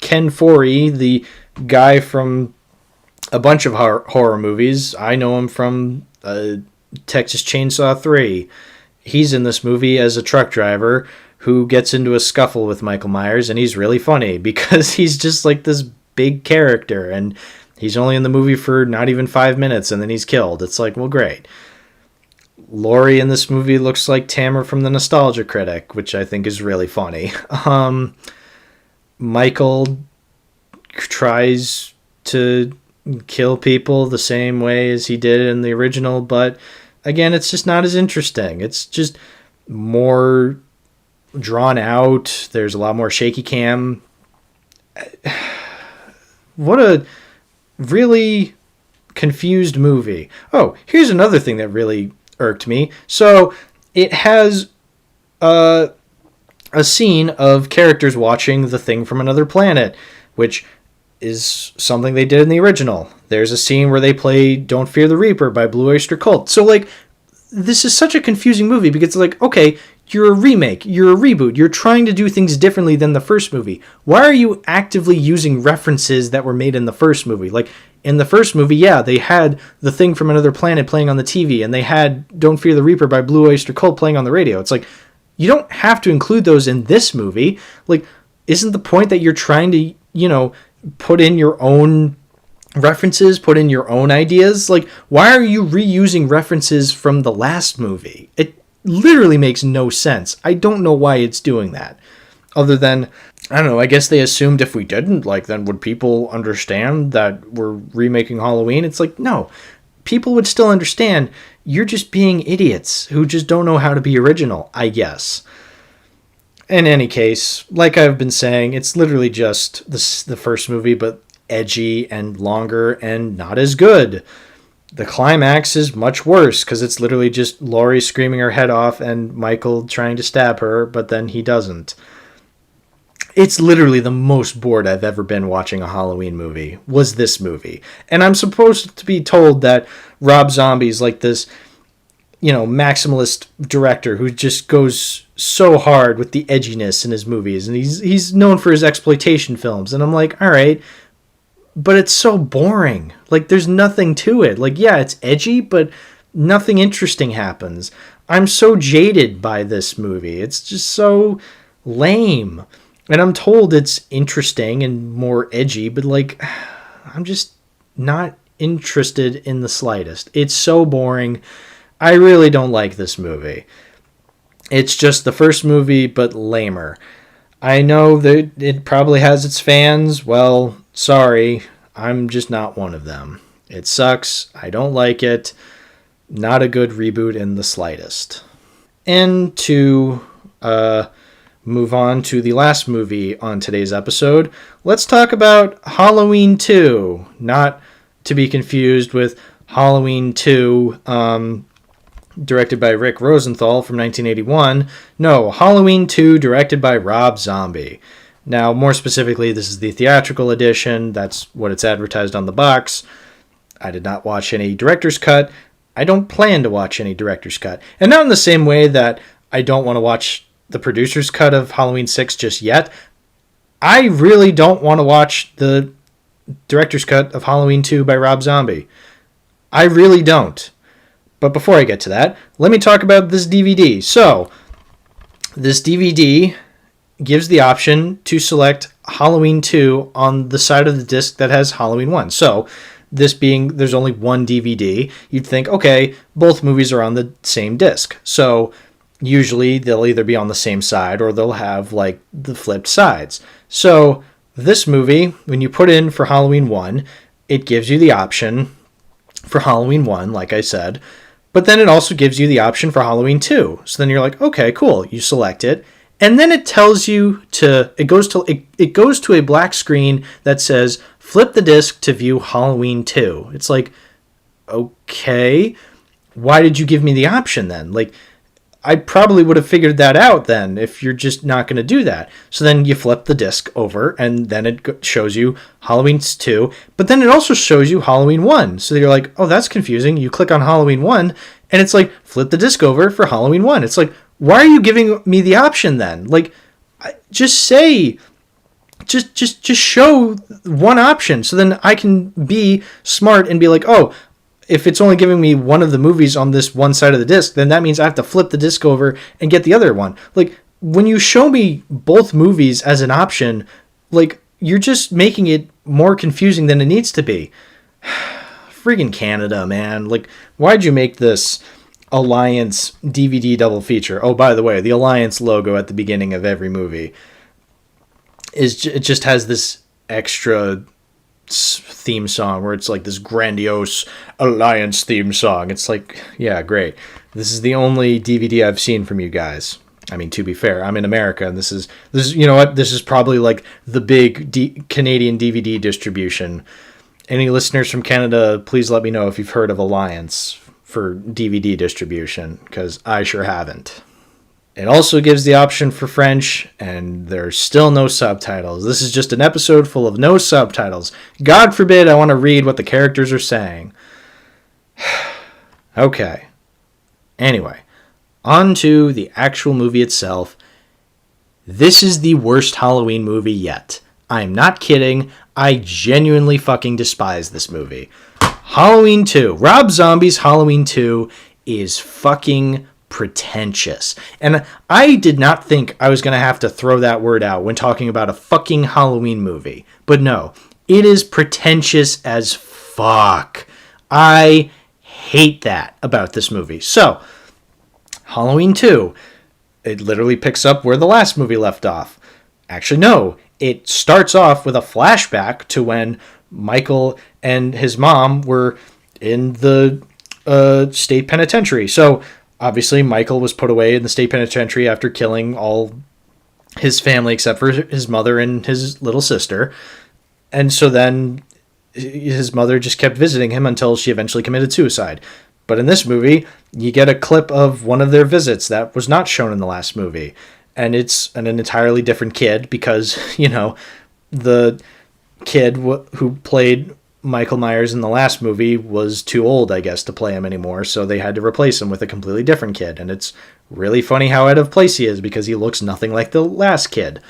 Ken Foree, the guy from a bunch of horror movies. I know him from Texas Chainsaw 3. He's in this movie as a truck driver who gets into a scuffle with Michael Myers, and he's really funny because he's just like this big character, and he's only in the movie for not even 5 minutes, and then he's killed. It's like, well, great. Laurie in this movie looks like Tamara from The Nostalgia Critic, which I think is really funny. Michael tries to kill people the same way as he did in the original, but again, it's just not as interesting. It's just more drawn out. There's a lot more shaky cam. What a really confused movie. Oh, here's another thing that really irked me. So it has a scene of characters watching The Thing from Another Planet, which is something they did in the original. There's a scene where they play Don't Fear the Reaper by Blue Oyster Cult. So like, this is such a confusing movie because it's like, okay, you're a remake, you're a reboot, you're trying to do things differently than the first movie. Why are you actively using references that were made in the first movie? Like, in the first movie, yeah, they had The Thing from Another Planet playing on the TV, and they had Don't Fear the Reaper by Blue Oyster Cult playing on the radio. It's like, you don't have to include those in this movie. Like, isn't the point that you're trying to, you know, put in your own references, put in your own ideas? Like, why are you reusing references from the last movie? It literally makes no sense. I don't know why it's doing that. Other than, I don't know, I guess they assumed if we didn't, like, then would people understand that we're remaking Halloween? It's like, no. People would still understand. You're just being idiots who just don't know how to be original, I guess. in any case, like I've been saying, it's literally just the first movie, but edgy and longer and not as good. The climax is much worse because it's literally just Laurie screaming her head off and Michael trying to stab her, but then he doesn't. It's literally the most bored I've ever been watching a Halloween movie, was this movie. And I'm supposed to be told that Rob Zombie's like this, maximalist director who just goes so hard with the edginess in his movies. And he's known for his exploitation films. And I'm like, all right, but it's so boring. Like, there's nothing to it. Like, yeah, it's edgy, but nothing interesting happens. I'm so jaded by this movie. It's just so lame. And I'm told it's interesting and more edgy, but like, I'm just not interested in the slightest. It's so boring. I really don't like this movie. It's just the first movie, but lamer. I know that it probably has its fans. Well, sorry, I'm just not one of them. It sucks. I don't like it. Not a good reboot in the slightest. And to move on to the last movie on today's episode, let's talk about Halloween 2. Not to be confused with Halloween 2, directed by Rick Rosenthal from 1981. No, Halloween 2, directed by Rob Zombie. Now, more specifically, this is the theatrical edition. That's what it's advertised on the box. I did not watch any director's cut. I don't plan to watch any director's cut. And not in the same way that I don't want to watch the producer's cut of Halloween 6 just yet. I really don't want to watch the director's cut of Halloween 2 by Rob Zombie. I really don't. But before I get to that, let me talk about this DVD. So, this DVD gives the option to select Halloween 2 on the side of the disc that has Halloween 1. So, this being, there's only one DVD, you'd think, okay, both movies are on the same disc. So, usually they'll either be on the same side or they'll have like the flipped sides. So this movie, when you put in for Halloween 1, it gives you the option for Halloween 1, like I said, but then it also gives you the option for Halloween 2. So then you're like, okay, cool. You select it. And then it tells you it goes to a black screen that says, flip the disc to view Halloween 2. It's like, okay, why did you give me the option then? Like, I probably would have figured that out then if you're just not going to do that. So then you flip the disc over and then it shows you Halloween 2, but then it also shows you Halloween 1. So you're like, oh, that's confusing. You click on Halloween 1 and it's like, flip the disc over for Halloween 1. It's like, why are you giving me the option then? Like, just say, just show one option so then I can be smart and be like, oh, if it's only giving me one of the movies on this one side of the disc, then that means I have to flip the disc over and get the other one. Like, when you show me both movies as an option, like, you're just making it more confusing than it needs to be. Friggin' Canada, man. Like, why'd you make this Alliance DVD double feature? Oh, by the way, the Alliance logo at the beginning of every movie it just has this extra theme song where it's like this grandiose Alliance theme song. It's like, yeah, great. This is the only DVD I've seen from you guys. I mean, to be fair, I'm in America, and this is you know what? This is probably like the big Canadian DVD distribution. Any listeners from Canada, please let me know if you've heard of Alliance for DVD distribution, because I sure haven't. It also gives the option for French, and there's still no subtitles. This is just an episode full of no subtitles. God forbid I want to read what the characters are saying. Okay. Anyway, on to the actual movie itself. This is the worst Halloween movie yet. I'm not kidding. I genuinely fucking despise this movie. Halloween 2. Rob Zombie's Halloween 2 is fucking pretentious. And I did not think I was going to have to throw that word out when talking about a fucking Halloween movie. But no, it is pretentious as fuck. I hate that about this movie. So, Halloween 2, it literally picks up where the last movie left off. Actually, no, it starts off with a flashback to when Michael and his mom were in the state penitentiary. So, obviously, Michael was put away in the state penitentiary after killing all his family except for his mother and his little sister. And so then his mother just kept visiting him until she eventually committed suicide. But in this movie, you get a clip of one of their visits that was not shown in the last movie. And it's an entirely different kid because, the kid who played Michael Myers in the last movie was too old, I guess, to play him anymore. So they had to replace him with a completely different kid. And it's really funny how out of place he is because he looks nothing like the last kid.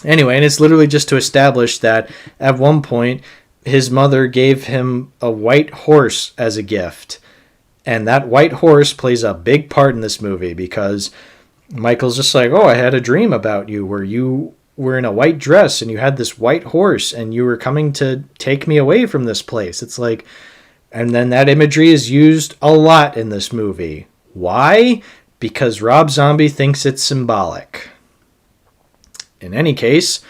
Anyway, and it's literally just to establish that at one point, his mother gave him a white horse as a gift. And that white horse plays a big part in this movie because Michael's just like, oh, I had a dream about you where you were in a white dress and you had this white horse and you were coming to take me away from this place. It's like, and then that imagery is used a lot in this movie. Why? Because Rob Zombie thinks it's symbolic. In any case,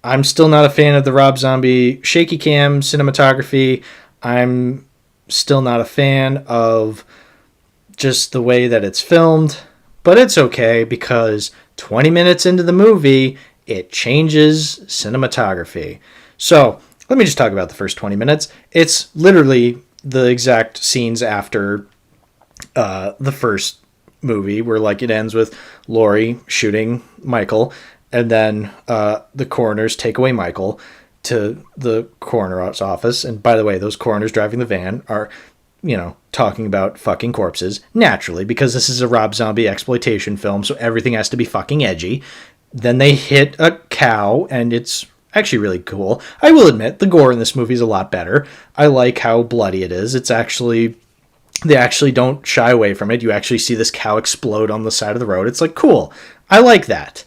I'm still not a fan of the Rob Zombie shaky cam cinematography. I'm still not a fan of just the way that it's filmed, but it's okay because 20 minutes into the movie, it changes cinematography. So let me just talk about the first 20 minutes. It's literally the exact scenes after the first movie where it ends with Laurie shooting Michael, and then the coroners take away Michael to the coroner's office. And by the way, those coroners driving the van are, talking about fucking corpses, naturally, because this is a Rob Zombie exploitation film, so everything has to be fucking edgy. Then they hit a cow, and it's actually really cool. I will admit, the gore in this movie is a lot better. I like how bloody it is. They actually don't shy away from it. You actually see this cow explode on the side of the road. It's cool. I like that.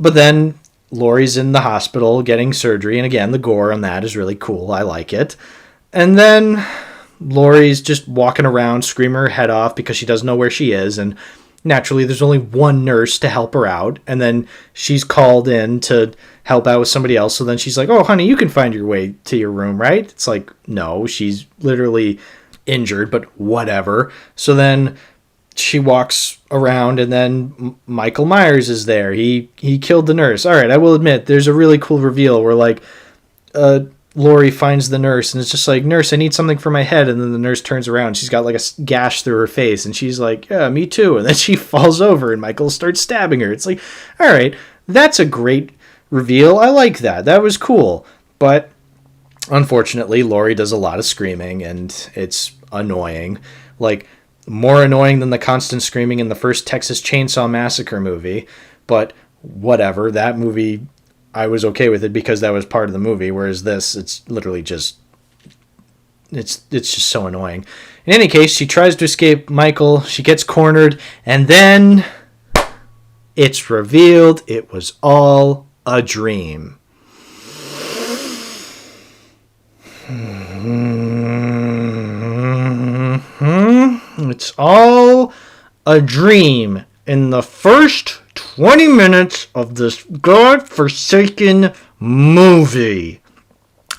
But then Laurie's in the hospital getting surgery, and again, the gore on that is really cool. I like it. And then Laurie's just walking around, screaming her head off because she doesn't know where she is, and naturally there's only one nurse to help her out, and then she's called in to help out with somebody else, so then she's like, oh, honey, you can find your way to your room, right? It's like, no, she's literally injured, but whatever. So then she walks around, and then Michael Myers is there. He killed the nurse. All right, I will admit, there's a really cool reveal where, Laurie finds the nurse, and it's just like, nurse, I need something for my head. And then the nurse turns around. She's got a gash through her face, and she's like, yeah, me too. And then she falls over, and Michael starts stabbing her. It's like, all right, that's a great reveal. I like that. That was cool. But unfortunately, Laurie does a lot of screaming, and it's annoying. More annoying than the constant screaming in the first Texas Chainsaw Massacre movie. But whatever, that movie, I was okay with it because that was part of the movie, whereas this, it's literally just, it's just so annoying. In any case, she tries to escape Michael, she gets cornered, and then it's revealed it was all a dream. It's all a dream in the first 20 minutes of this godforsaken movie.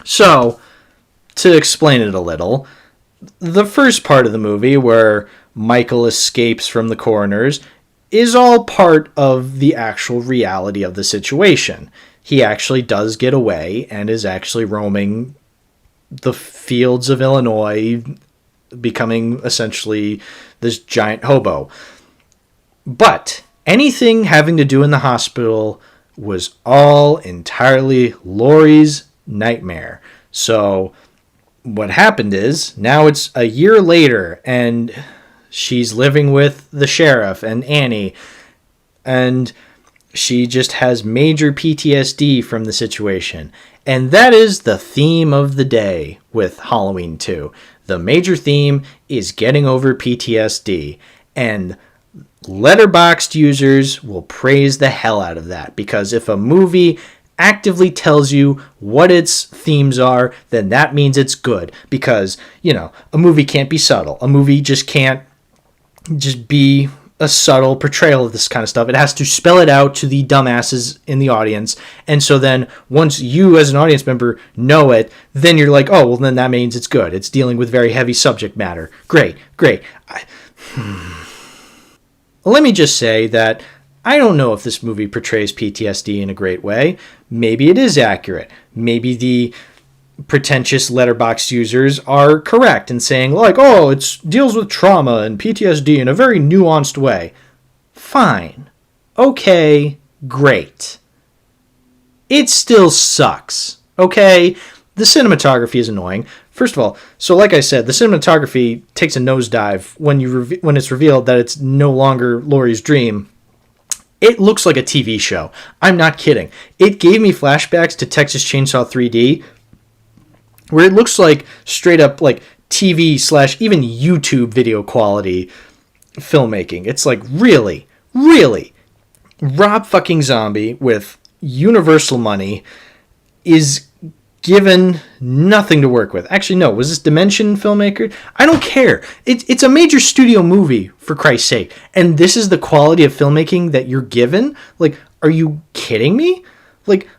So, to explain it a little, the first part of the movie where Michael escapes from the coroners is all part of the actual reality of the situation. He actually does get away and is actually roaming the fields of Illinois, becoming essentially this giant hobo. But anything having to do in the hospital was all entirely Laurie's nightmare. So what happened is, now it's a year later, and she's living with the sheriff and Annie, and she just has major PTSD from the situation. And that is the theme of the day with Halloween 2. The major theme is getting over PTSD. And Letterboxd users will praise the hell out of that, because if a movie actively tells you what its themes are, then that means it's good. Because, a movie can't be subtle. A movie just can't just be a subtle portrayal of this kind of stuff. It has to spell it out to the dumbasses in the audience. And so then once you as an audience member know it, then you're like, oh, well, then that means it's good. It's dealing with very heavy subject matter. Great. Let me just say that I don't know if this movie portrays PTSD in a great way. Maybe it is accurate. Maybe the pretentious Letterboxd users are correct in saying, like, oh, it deals with trauma and PTSD in a very nuanced way. Fine. Okay, great. It still sucks. Okay? The cinematography is annoying. First of all, so like I said, the cinematography takes a nosedive when it's revealed that it's no longer Laurie's dream. It looks like a TV show. I'm not kidding. It gave me flashbacks to Texas Chainsaw 3D, where it looks like straight up like TV / even YouTube video quality filmmaking. It's like, really? Rob fucking Zombie with Universal money is given nothing to work with. Actually, no. Was this Dimension filmmaker? I don't care. It's a major studio movie, for Christ's sake. And this is the quality of filmmaking that you're given? Like, are you kidding me? Like,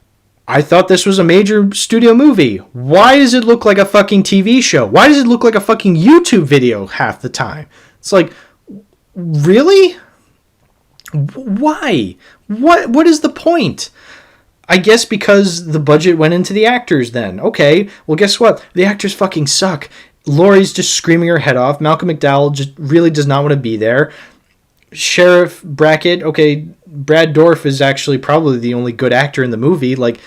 I thought this was a major studio movie. Why does it look like a fucking TV show? Why does it look like a fucking YouTube video half the time? It's like, really? Why? What is the point? I guess because the budget went into the actors then. Okay, well guess what? The actors fucking suck. Laurie's just screaming her head off. Malcolm McDowell just really does not want to be there. Sheriff Brackett, okay, Brad Dourif is actually probably the only good actor in the movie. Like,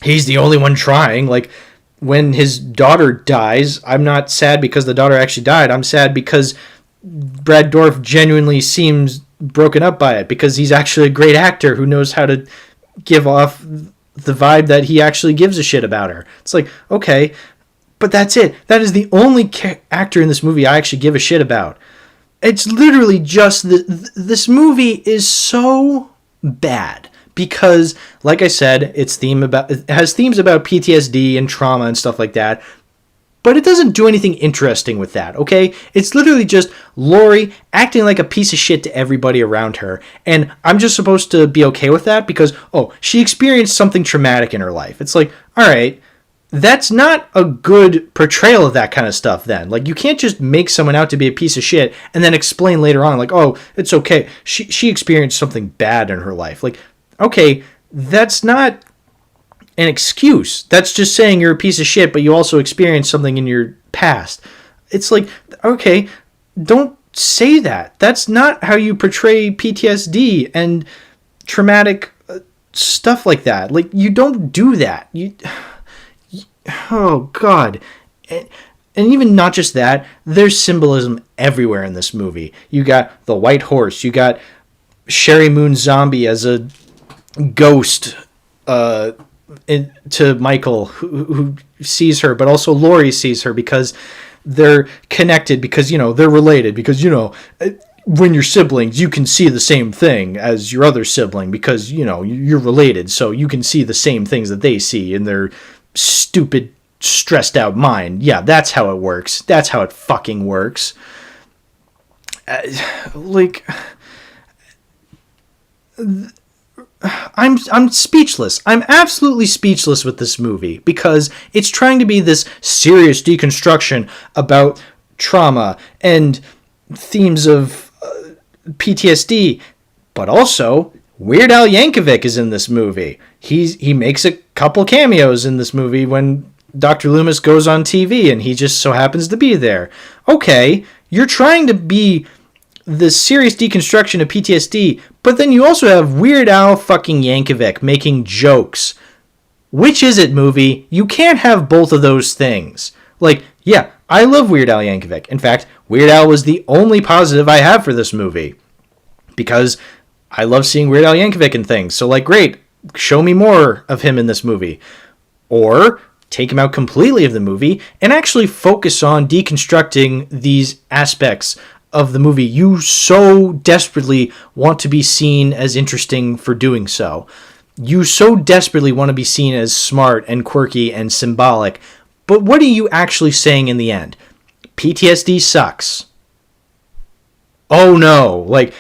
he's the only one trying. Like, when his daughter dies, I'm not sad because the daughter actually died. I'm sad because Brad Dourif genuinely seems broken up by it, because he's actually a great actor who knows how to give off the vibe that he actually gives a shit about her. It's like, okay, but that's it. That is the only actor in this movie I actually give a shit about. It's literally just this movie is so bad because, like I said, it has themes about PTSD and trauma and stuff like that. But it doesn't do anything interesting with that, okay? It's literally just Laurie acting like a piece of shit to everybody around her. And I'm just supposed to be okay with that because, oh, she experienced something traumatic in her life. It's like, all right, that's not a good portrayal of that kind of stuff then. Like, you can't just make someone out to be a piece of shit and then explain later on, like, oh, it's okay. She experienced something bad in her life. Like, okay, that's not an excuse. That's just saying you're a piece of shit, but you also experienced something in your past. It's like, okay, don't say that. That's not how you portray PTSD and traumatic stuff like that. Like, you don't do that. Oh, God. And even not just that, there's symbolism everywhere in this movie. You got the white horse. You got Sherry Moon Zombie as a ghost to Michael, who sees her, but also Laurie sees her because they're connected, because, you know, they're related, because, you know, when you're siblings, you can see the same thing as your other sibling because, you know, you're related, so you can see the same things that they see in their stupid, stressed out mind. Yeah, that's how it works. That's how it fucking works. I'm speechless. I'm absolutely speechless with this movie because it's trying to be this serious deconstruction about trauma and themes of PTSD, but also Weird Al Yankovic is in this movie. He makes a couple cameos in this movie when Dr. Loomis goes on TV and he just so happens to be there. Okay, you're trying to be the serious deconstruction of PTSD, but then you also have Weird Al fucking Yankovic making jokes. Which is it, movie? You can't have both of those things. Like, yeah, I love Weird Al Yankovic. In fact, Weird Al was the only positive I have for this movie. Because I love seeing Weird Al Yankovic in things. So, like, great, show me more of him in this movie. Or take him out completely of the movie and actually focus on deconstructing these aspects of the movie you so desperately want to be seen as interesting for doing so. You so desperately want to be seen as smart and quirky and symbolic, but what are you actually saying in the end? PTSD sucks. Oh no, like,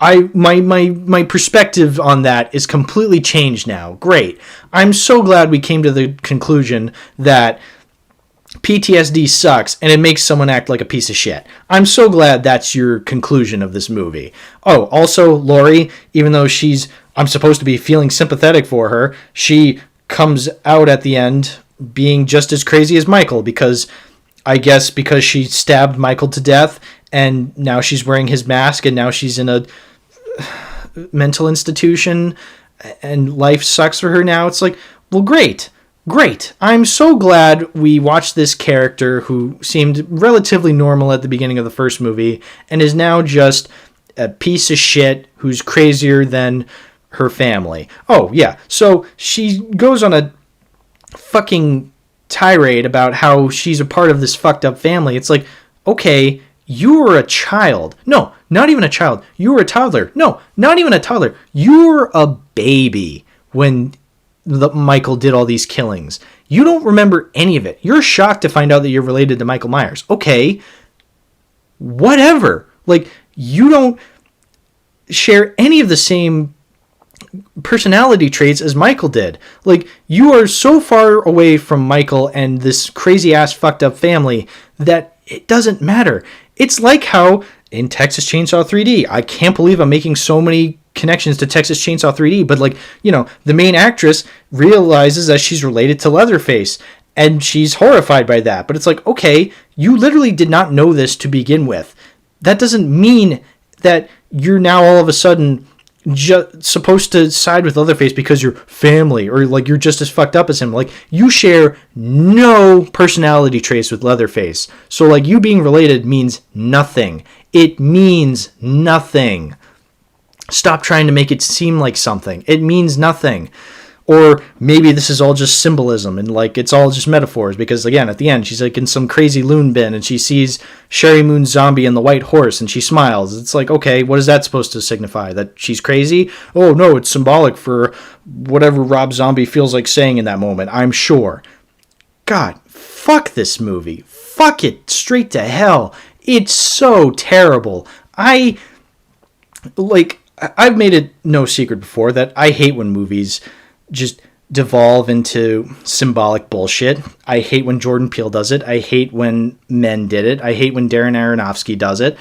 my perspective on that is completely changed now. Great. I'm so glad we came to the conclusion that PTSD sucks and it makes someone act like a piece of shit. I'm so glad that's your conclusion of this movie. Oh, also, Laurie, even though I'm supposed to be feeling sympathetic for her, she comes out at the end being just as crazy as Michael because she stabbed Michael to death and now she's wearing his mask and now she's in a mental institution and life sucks for her now. It's like, well, great. I'm so glad we watched this character who seemed relatively normal at the beginning of the first movie and is now just a piece of shit who's crazier than her family. Oh, yeah. So she goes on a fucking tirade about how she's a part of this fucked up family. It's like, okay, you were a child. No, not even a child. You were a toddler. No, not even a toddler. You were a baby when Michael did all these killings. You don't remember any of it. You're shocked to find out that you're related to Michael Myers. Okay, whatever. Like, you don't share any of the same personality traits as Michael did. Like, you are so far away from Michael and this crazy ass fucked up family that it doesn't matter. It's like how in Texas Chainsaw 3D, I can't believe I'm making so many connections to Texas Chainsaw 3D, but like, the main actress realizes that she's related to Leatherface and she's horrified by that. But it's like, okay, you literally did not know this to begin with. That doesn't mean that you're now all of a sudden supposed to side with Leatherface because you're family or like you're just as fucked up as him. Like, you share no personality traits with Leatherface. So like, you being related means nothing. It means nothing. Stop trying to make it seem like something. It means nothing. Or maybe this is all just symbolism and like it's all just metaphors because again, at the end, she's like in some crazy loon bin and she sees Sherry Moon's zombie and the white horse and she smiles. It's like, okay, what is that supposed to signify? That she's crazy? Oh no, it's symbolic for whatever Rob Zombie feels like saying in that moment, I'm sure. God, fuck this movie. Fuck it straight to hell. It's so terrible. I've made it no secret before that I hate when movies just devolve into symbolic bullshit. I hate when Jordan Peele does it. I hate when Men did it. I hate when Darren Aronofsky does it.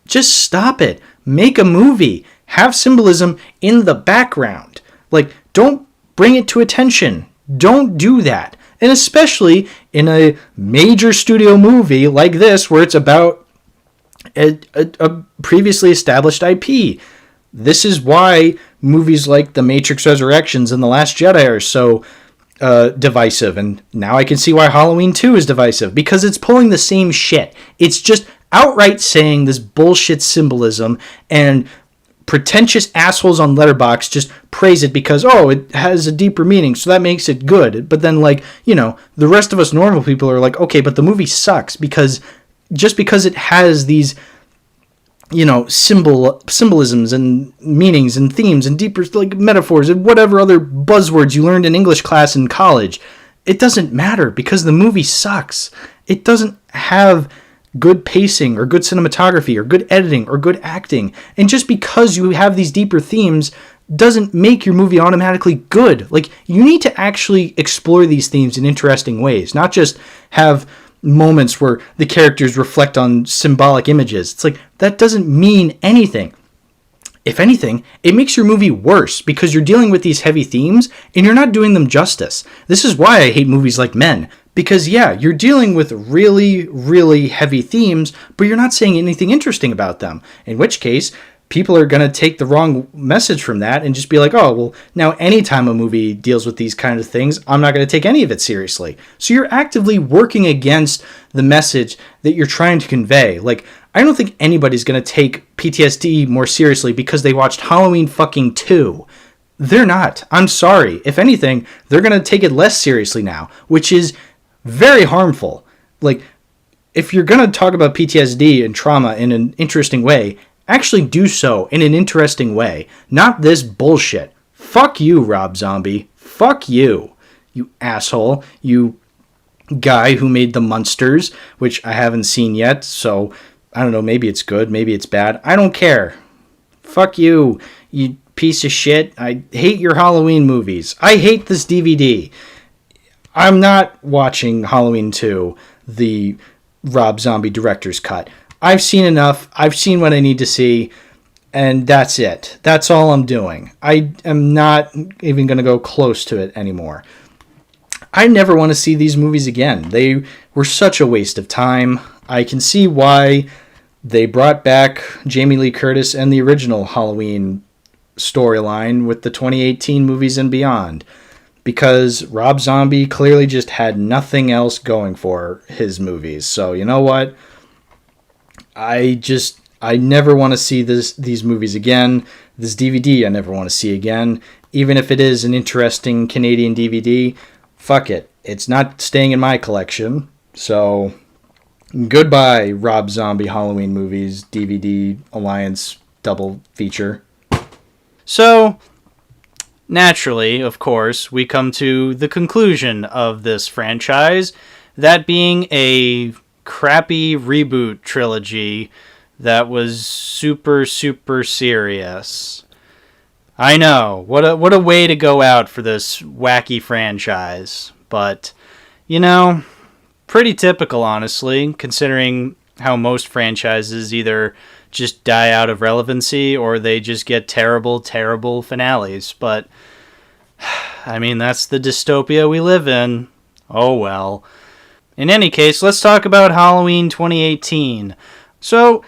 Just stop it. Make a movie. Have symbolism in the background. Like, don't bring it to attention. Don't do that. And especially in a major studio movie like this where it's about a previously established IP. This is why movies like The Matrix Resurrections and The Last Jedi are so divisive. And now I can see why Halloween 2 is divisive. Because it's pulling the same shit. It's just outright saying this bullshit symbolism and pretentious assholes on Letterboxd just praise it because, oh, it has a deeper meaning, so that makes it good. But then, like, the rest of us normal people are like, okay, but the movie sucks because it has these symbolisms and meanings and themes and deeper like metaphors and whatever other buzzwords you learned in English class in college. It doesn't matter because the movie sucks. It doesn't have good pacing or good cinematography or good editing or good acting. And just because you have these deeper themes doesn't make your movie automatically good. Like, you need to actually explore these themes in interesting ways, not just have moments where the characters reflect on symbolic images. It's like, that doesn't mean anything. If anything, it makes your movie worse because you're dealing with these heavy themes and you're not doing them justice. This is why I hate movies like Men. Because, yeah, you're dealing with really, really heavy themes, but you're not saying anything interesting about them. In which case, people are going to take the wrong message from that and just be like, oh, well, now anytime a movie deals with these kind of things, I'm not going to take any of it seriously. So you're actively working against the message that you're trying to convey. Like, I don't think anybody's going to take PTSD more seriously because they watched Halloween fucking 2. They're not. I'm sorry. If anything, they're going to take it less seriously now, which is very harmful. Like, if you're going to talk about PTSD and trauma in an interesting way, actually do so in an interesting way. Not this bullshit. Fuck you, Rob Zombie. Fuck you, you asshole. You guy who made The Munsters, which I haven't seen yet, so I don't know, maybe it's good, maybe it's bad. I don't care. Fuck you, you piece of shit. I hate your Halloween movies. I hate this DVD. I'm not watching Halloween 2. the Rob Zombie director's cut. I've seen enough. I've seen what I need to see, and that's it. That's all I'm doing. I am not even going to go close to it anymore. I never want to see these movies again. They were such a waste of time. I can see why they brought back Jamie Lee Curtis and the original Halloween storyline with the 2018 movies and beyond, because Rob Zombie clearly just had nothing else going for his movies. So you know what? I never want to see these movies again. This DVD I never want to see again. Even if it is an interesting Canadian DVD, fuck it. It's not staying in my collection. So goodbye, Rob Zombie Halloween movies, DVD Alliance double feature. So, naturally, of course, we come to the conclusion of this franchise, that being a crappy reboot trilogy that was super, super serious. I know, what a way to go out for this wacky franchise, but, you know, pretty typical, honestly, considering how most franchises either just die out of relevancy or they just get terrible, terrible finales. But, I mean, that's the dystopia we live in. Oh well. In any case, let's talk about Halloween 2018. So,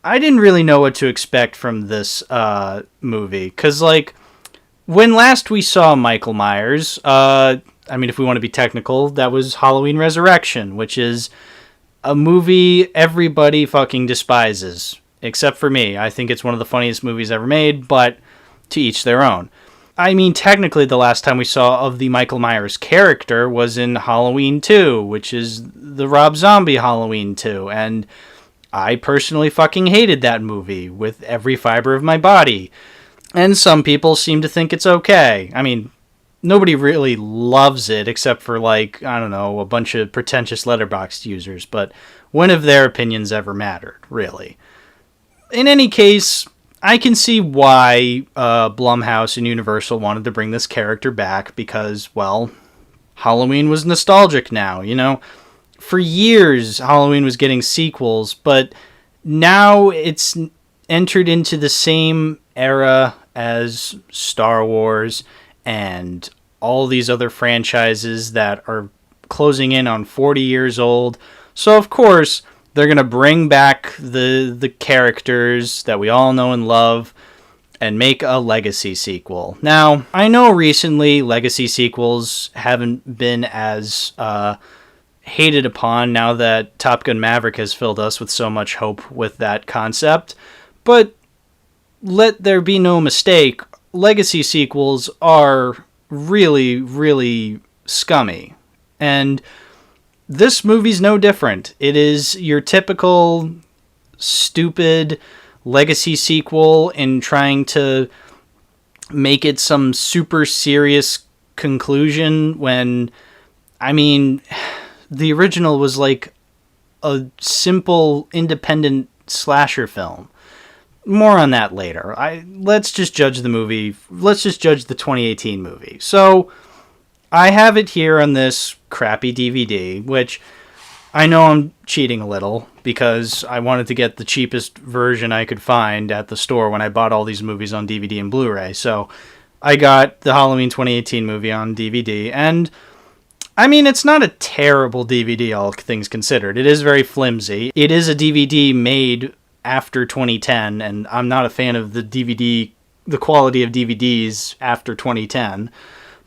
I didn't really know what to expect from this movie, because, like, when last we saw Michael Myers, I mean, if we want to be technical, that was Halloween Resurrection, which is a movie everybody fucking despises, except for me. I think it's one of the funniest movies ever made, but to each their own. I mean, technically, the last time we saw of the Michael Myers character was in Halloween 2, which is the Rob Zombie Halloween 2, and I personally fucking hated that movie with every fiber of my body. And some people seem to think it's okay. I mean, nobody really loves it except for, like, I don't know, a bunch of pretentious Letterboxd users, but when have their opinions ever mattered, really? In any case, I can see why Blumhouse and Universal wanted to bring this character back because, well, Halloween was nostalgic now, you know? For years, Halloween was getting sequels, but now it's entered into the same era as Star Wars and all these other franchises that are closing in on 40 years old. So, of course, they're going to bring back the characters that we all know and love and make a legacy sequel. Now, I know recently legacy sequels haven't been as hated upon now that Top Gun Maverick has filled us with so much hope with that concept, but let there be no mistake, legacy sequels are really, really scummy. And this movie's no different. It is your typical stupid legacy sequel in trying to make it some super serious conclusion when, I mean, the original was like a simple independent slasher film. More on that later. Let's just judge the movie. Let's just judge the 2018 movie. So, I have it here on this crappy DVD, which I know I'm cheating a little because I wanted to get the cheapest version I could find at the store when I bought all these movies on DVD and Blu-ray. So, I got the Halloween 2018 movie on DVD, and I mean, it's not a terrible DVD, all things considered. It is very flimsy. It is a DVD made after 2010, and I'm not a fan of the quality of DVDs after 2010,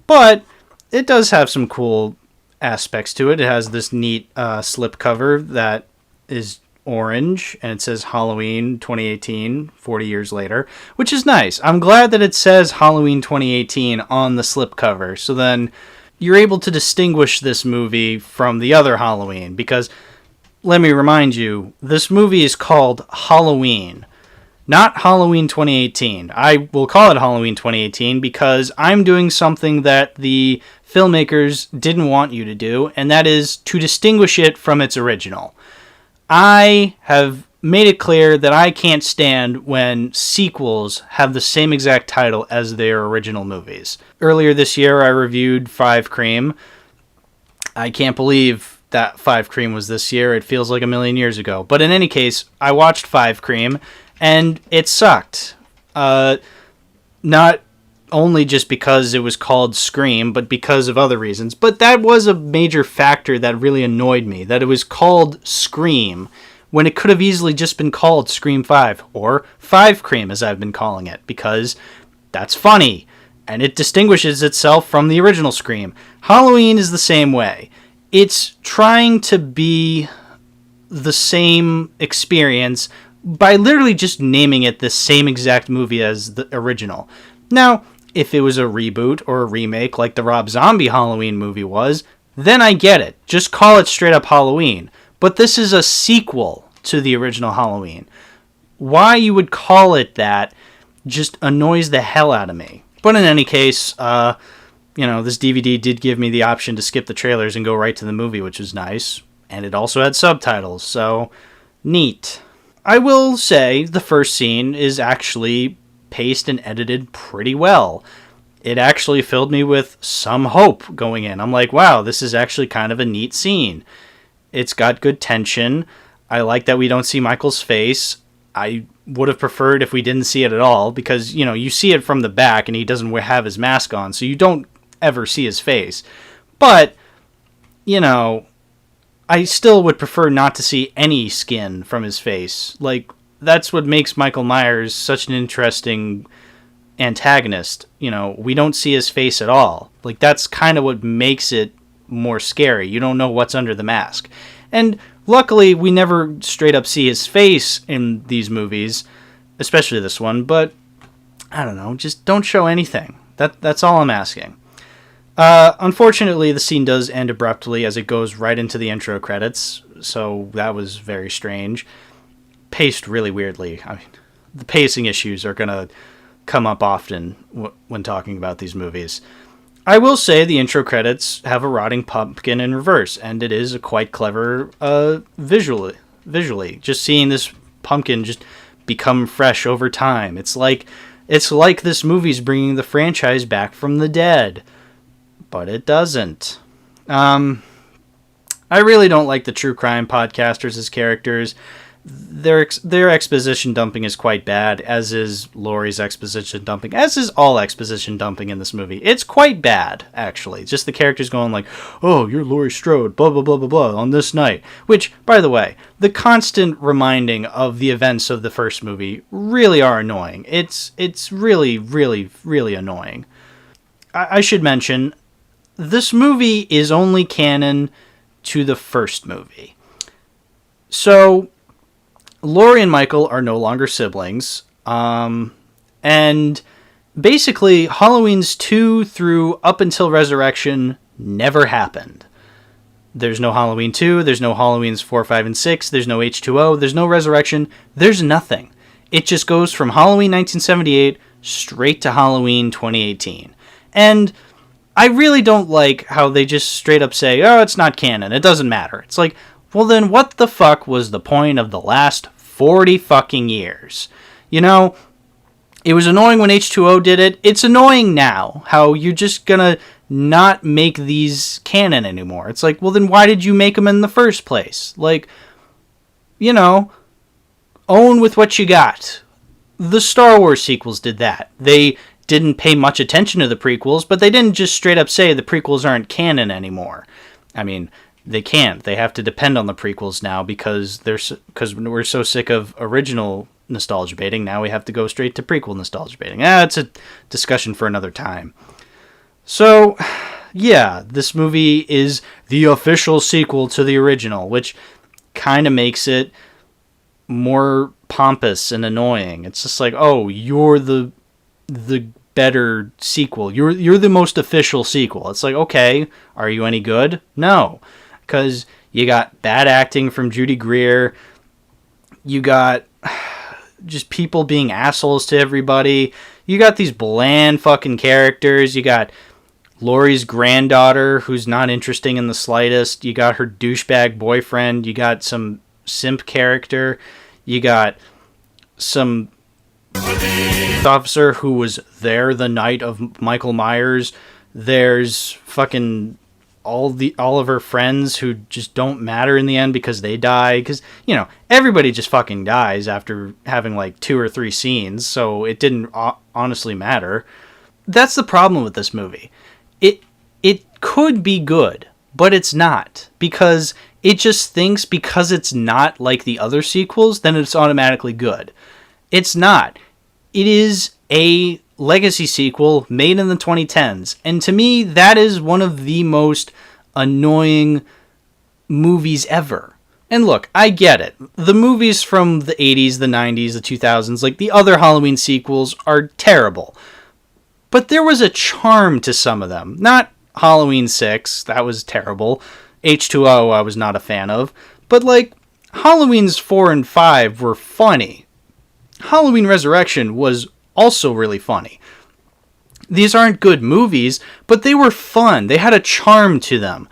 but it does have some cool aspects to it. It has this neat slipcover that is orange, and it says Halloween 2018, 40 years later, which is nice. I'm glad that it says Halloween 2018 on the slipcover, so then you're able to distinguish this movie from the other Halloween, because let me remind you, this movie is called Halloween, not Halloween 2018. I will call it Halloween 2018 because I'm doing something that the filmmakers didn't want you to do, and that is to distinguish it from its original. I have made it clear that I can't stand when sequels have the same exact title as their original movies. Earlier this year, I reviewed Five Cream. I can't believe that Five Cream was this year. It feels like a million years ago. But in any case, I watched Five Cream, and it sucked. Not only just because it was called Scream, but because of other reasons. But that was a major factor that really annoyed me, that it was called Scream when it could have easily just been called Scream 5, or Five Cream as I've been calling it, because that's funny, and it distinguishes itself from the original Scream. Halloween is the same way. It's trying to be the same experience by literally just naming it the same exact movie as the original. Now, if it was a reboot or a remake like the Rob Zombie Halloween movie was, then I get it. Just call it straight up Halloween. But this is a sequel to the original Halloween. Why you would call it that just annoys the hell out of me. But in any case, this DVD did give me the option to skip the trailers and go right to the movie, which was nice. And it also had subtitles, so neat. I will say the first scene is actually paced and edited pretty well. It actually filled me with some hope going in. I'm like, wow, this is actually kind of a neat scene. It's got good tension. I like that we don't see Michael's face. I would have preferred if we didn't see it at all, because, you see it from the back and he doesn't have his mask on, so you don't ever see his face. But, I still would prefer not to see any skin from his face. Like, that's what makes Michael Myers such an interesting antagonist. We don't see his face at all. Like, that's kind of what makes it more scary. You don't know what's under the mask. And luckily, we never straight up see his face in these movies, especially this one, but I don't know, just don't show anything. That's all I'm asking. Unfortunately, the scene does end abruptly as it goes right into the intro credits, so that was very strange. Paced really weirdly. I mean, the pacing issues are going to come up often when talking about these movies. I will say the intro credits have a rotting pumpkin in reverse, and it is a quite clever visually. Just seeing this pumpkin just become fresh over time. It's like this movie's bringing the franchise back from the dead. But it doesn't. I really don't like the true crime podcasters as characters. Their exposition dumping is quite bad, as is Laurie's exposition dumping, as is all exposition dumping in this movie. It's quite bad, actually. Just the characters going like, oh, you're Laurie Strode, blah, blah, blah, blah, blah, on this night. Which, by the way, the constant reminding of the events of the first movie really are annoying. It's really, really, really annoying. I should mention, this movie is only canon to the first movie. So Laurie and Michael are no longer siblings. And basically, Halloween's 2 through up until Resurrection never happened. There's no Halloween 2, there's no Halloween's 4, 5, and 6, there's no H2O, there's no Resurrection, there's nothing. It just goes from Halloween 1978 straight to Halloween 2018. And I really don't like how they just straight up say, oh, it's not canon, it doesn't matter. It's like, well then what the fuck was the point of the last 40 fucking years? It was annoying when H2O did it. It's annoying now how you're just gonna not make these canon anymore. It's like, well then why did you make them in the first place? Like, own with what you got. The Star Wars sequels did that. They didn't pay much attention to the prequels, but they didn't just straight up say the prequels aren't canon anymore. I mean, they can't. They have to depend on the prequels now because we're so sick of original nostalgia baiting. Now we have to go straight to prequel nostalgia baiting. It's a discussion for another time. So, yeah, this movie is the official sequel to the original, which kind of makes it more pompous and annoying. It's just like, oh, you're the better sequel. You're the most official sequel. It's like, okay, are you any good? No, because you got bad acting from Judy Greer. You got just people being assholes to everybody. You got these bland fucking characters. You got Laurie's granddaughter, who's not interesting in the slightest. You got her douchebag boyfriend. You got some simp character. You got some officer who was there the night of Michael Myers. There's fucking all of her friends who just don't matter in the end because they die, because everybody just fucking dies after having like 2 or 3 scenes, so it didn't honestly matter. That's the problem with this movie. It could be good, but it's not, because it just thinks because it's not like the other sequels, then it's automatically good. It's not. It is a legacy sequel made in the 2010s, and to me, that is one of the most annoying movies ever. And look, I get it. The movies from the 80s, the 90s, the 2000s, like the other Halloween sequels, are terrible. But there was a charm to some of them. Not Halloween 6, that was terrible. H2O I was not a fan of. But like, Halloween's 4 and 5 were funny. Halloween Resurrection was also really funny. These aren't good movies, but they were fun. They had a charm to them.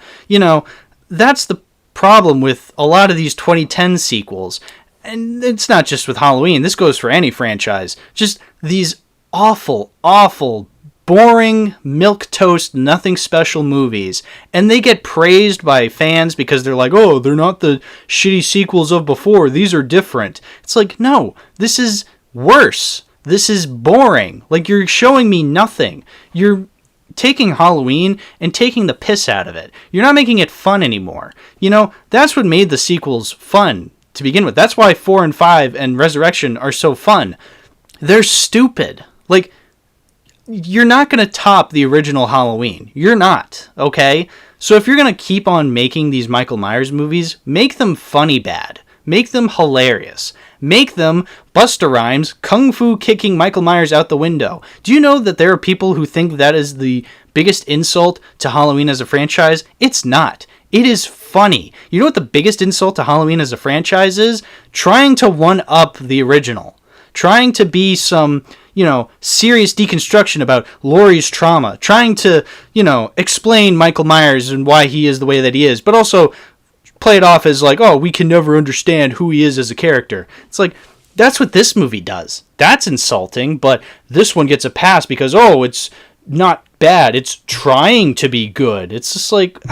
That's the problem with a lot of these 2010 sequels. And it's not just with Halloween. This goes for any franchise. Just these awful, awful, boring, milquetoast, nothing special movies, and they get praised by fans because they're like, oh, they're not the shitty sequels of before, these are different. It's like, no, this is worse. This is boring. Like, you're showing me nothing. You're taking Halloween and taking the piss out of it. You're not making it fun anymore. That's what made the sequels fun to begin with. That's why 4 and 5 and Resurrection are so fun. They're stupid. Like, you're not going to top the original Halloween. You're not, okay? So if you're going to keep on making these Michael Myers movies, make them funny bad. Make them hilarious. Make them Busta Rhymes kung fu kicking Michael Myers out the window. Do you know that there are people who think that is the biggest insult to Halloween as a franchise? It's not. It is funny. You know what the biggest insult to Halloween as a franchise is? Trying to one-up the original. Trying to be some, serious deconstruction about Laurie's trauma. Trying to, explain Michael Myers and why he is the way that he is. But also play it off as like, oh, we can never understand who he is as a character. It's like, that's what this movie does. That's insulting, but this one gets a pass because, oh, it's not bad. It's trying to be good. It's just like,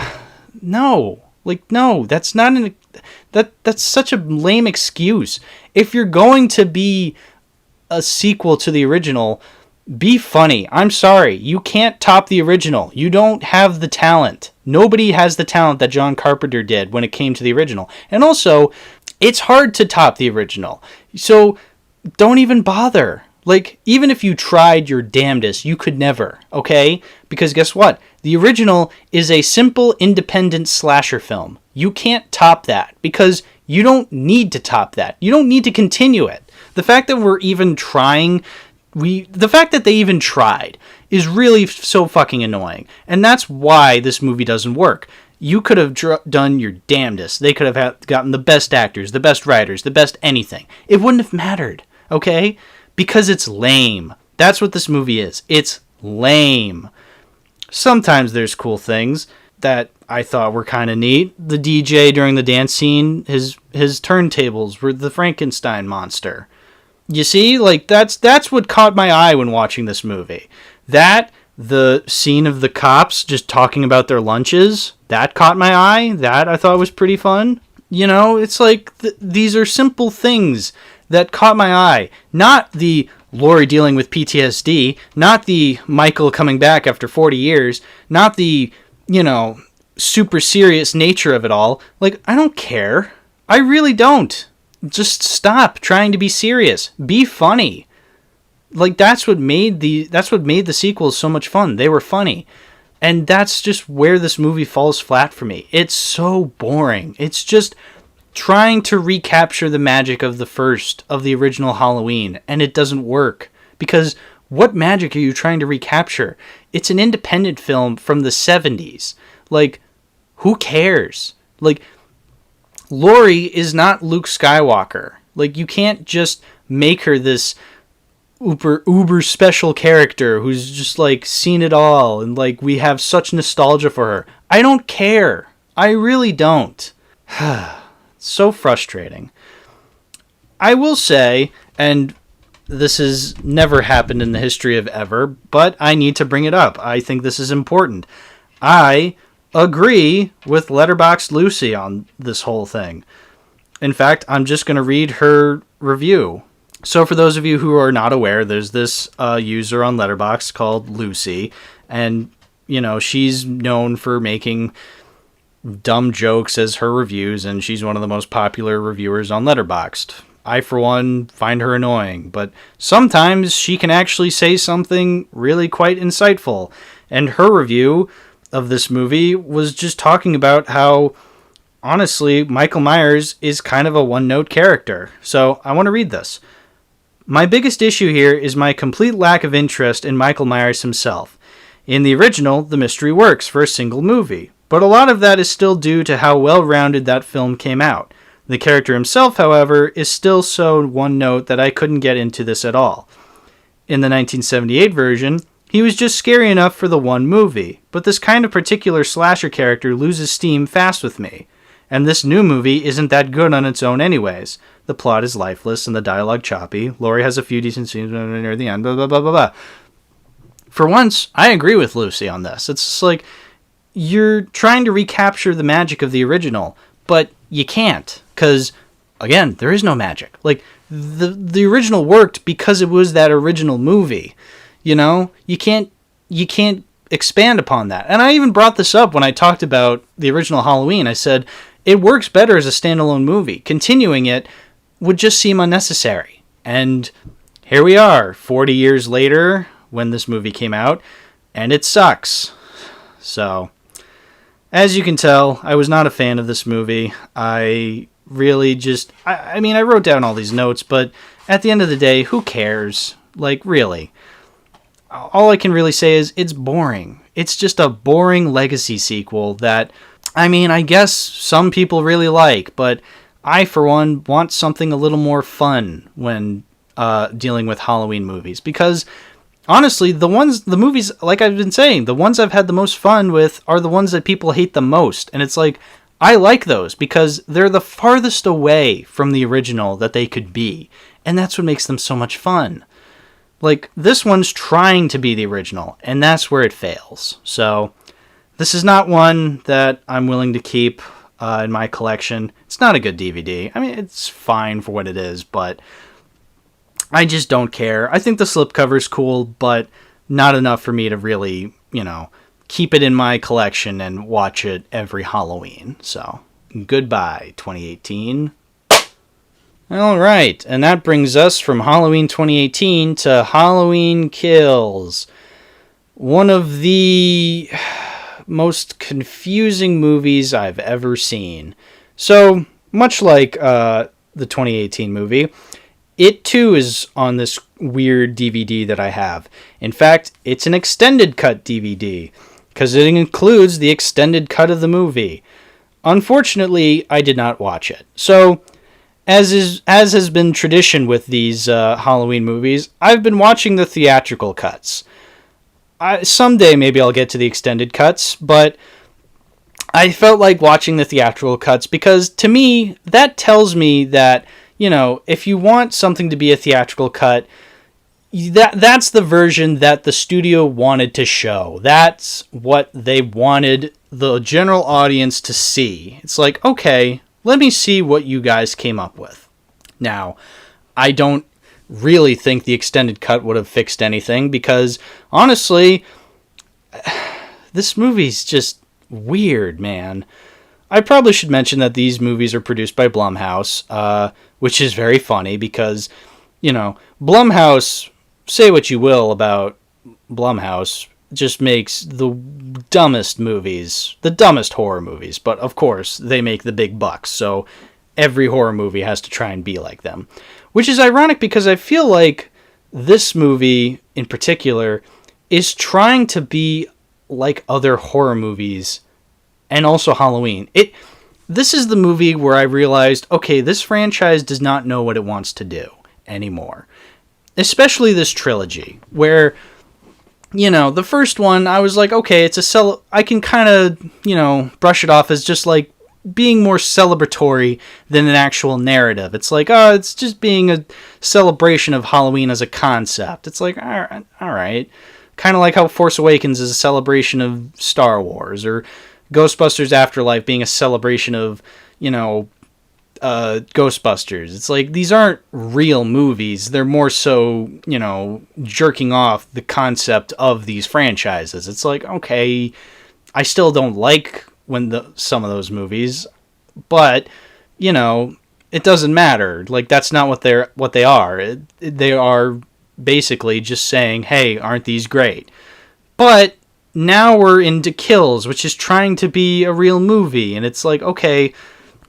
no. Like, no, that's not that's such a lame excuse. If you're going to be a sequel to the original, be funny. I'm sorry. You can't top the original. You don't have the talent. Nobody has the talent that John Carpenter did when it came to the original. And also, it's hard to top the original. So don't even bother. Like, even if you tried your damnedest, you could never, okay? Because guess what? The original is a simple independent slasher film. You can't top that because you don't need to top that. You don't need to continue it. The fact that we're even trying, the fact that they even tried is really so fucking annoying. And that's why this movie doesn't work. You could have done your damnedest. They could have gotten the best actors, the best writers, the best anything. It wouldn't have mattered, okay? Because it's lame. That's what this movie is. It's lame. Sometimes there's cool things that I thought were kind of neat. The DJ during the dance scene, his turntables were the Frankenstein monster. You see, like, that's what caught my eye when watching this movie. The scene of the cops just talking about their lunches, that caught my eye. That I thought was pretty fun. It's like, these are simple things that caught my eye. Not the Laurie dealing with PTSD, not the Michael coming back after 40 years, not the, super serious nature of it all. Like, I don't care. I really don't. Just stop trying to be serious. Be funny. Like, that's what made the sequels so much fun. They were funny. And that's just where this movie falls flat for me. It's so boring. It's just trying to recapture the magic of the original Halloween, and it doesn't work. Because what magic are you trying to recapture? It's an independent film from the 70s. Like, who cares? Like, Laurie is not Luke Skywalker. Like, you can't just make her this uber special character who's just, like, seen it all, and, like, we have such nostalgia for her. I don't care. I really don't. So frustrating. I will say, and this has never happened in the history of ever, but I need to bring it up. I think this is important. I agree with Letterboxd Lucy on this whole thing. In fact, I'm just going to read her review. So for those of you who are not aware, there's this user on Letterboxd called Lucy, and, you know, she's known for making dumb jokes as her reviews, and she's one of the most popular reviewers on Letterboxd. I, for one, find her annoying, but sometimes she can actually say something really quite insightful. And her review of this movie was just talking about how, honestly, Michael Myers is kind of a one-note character. So I want to read this. My biggest issue here is my complete lack of interest in Michael Myers himself. In the original, the mystery works for a single movie, but a lot of that is still due to how well-rounded that film came out. The character himself, however, is still so one-note that I couldn't get into this at all. In the 1978 version, he was just scary enough for the one movie, but this kind of particular slasher character loses steam fast with me. And this new movie isn't that good on its own anyways. The plot is lifeless and the dialogue choppy. Laurie has a few decent scenes near the end, blah, blah, blah, blah, blah. For once, I agree with Lucy on this. It's just like, you're trying to recapture the magic of the original, but you can't, because, again, there is no magic. Like, the original worked because it was that original movie. You know? You can't expand upon that. And I even brought this up when I talked about the original Halloween. I said, it works better as a standalone movie. Continuing it would just seem unnecessary. And here we are, 40 years later, when this movie came out, and it sucks. So, as you can tell, I was not a fan of this movie. I really just... I mean, I wrote down all these notes, but at the end of the day, who cares? Like, really. All I can really say is it's boring. It's just a boring legacy sequel that, I mean, I guess some people really like, but I, for one, want something a little more fun when dealing with Halloween movies. Because, honestly, the movies, like I've been saying, the ones I've had the most fun with are the ones that people hate the most. And it's like, I like those because they're the farthest away from the original that they could be. And that's what makes them so much fun. Like, this one's trying to be the original, and that's where it fails. So, this is not one that I'm willing to keep in my collection. It's not a good DVD. I mean, it's fine for what it is, but I just don't care. I think the slipcover's cool, but not enough for me to really, you know, keep it in my collection and watch it every Halloween. So, goodbye, 2018. All right, and that brings us from Halloween 2018 to Halloween Kills. One of the most confusing movies I've ever seen. So, much like the 2018 movie, it too is on this weird DVD that I have. In fact, it's an extended cut DVD, because it includes the extended cut of the movie. Unfortunately, I did not watch it. So, as has been tradition with these Halloween movies, I've been watching the theatrical cuts. Someday maybe I'll get to the extended cuts, but I felt like watching the theatrical cuts because, to me, that tells me that, you know, if you want something to be a theatrical cut, that's the version that the studio wanted to show. That's what they wanted the general audience to see. It's like, okay, let me see what you guys came up with. Now, I don't really think the extended cut would have fixed anything because, honestly, this movie's just weird, man. I probably should mention that these movies are produced by Blumhouse, which is very funny because, you know, Blumhouse, say what you will about Blumhouse, just makes the dumbest movies, the dumbest horror movies, but of course they make the big bucks, so every horror movie has to try and be like them. Which is ironic because I feel like this movie in particular is trying to be like other horror movies and also Halloween. This is the movie where I realized, okay, this franchise does not know what it wants to do anymore. Especially this trilogy, where, you know, the first one, I was like, okay, I can kind of, you know, brush it off as just like being more celebratory than an actual narrative. It's like, oh, it's just being a celebration of Halloween as a concept. It's like, all right. Kind of like how Force Awakens is a celebration of Star Wars, or Ghostbusters Afterlife being a celebration of, Ghostbusters. It's like, these aren't real movies. They're more so, jerking off the concept of these franchises. It's like, okay, I still don't like some of those movies, but, it doesn't matter. Like, that's not what they are. They are basically just saying, hey, aren't these great? But now we're into Kills, which is trying to be a real movie, and it's like, okay,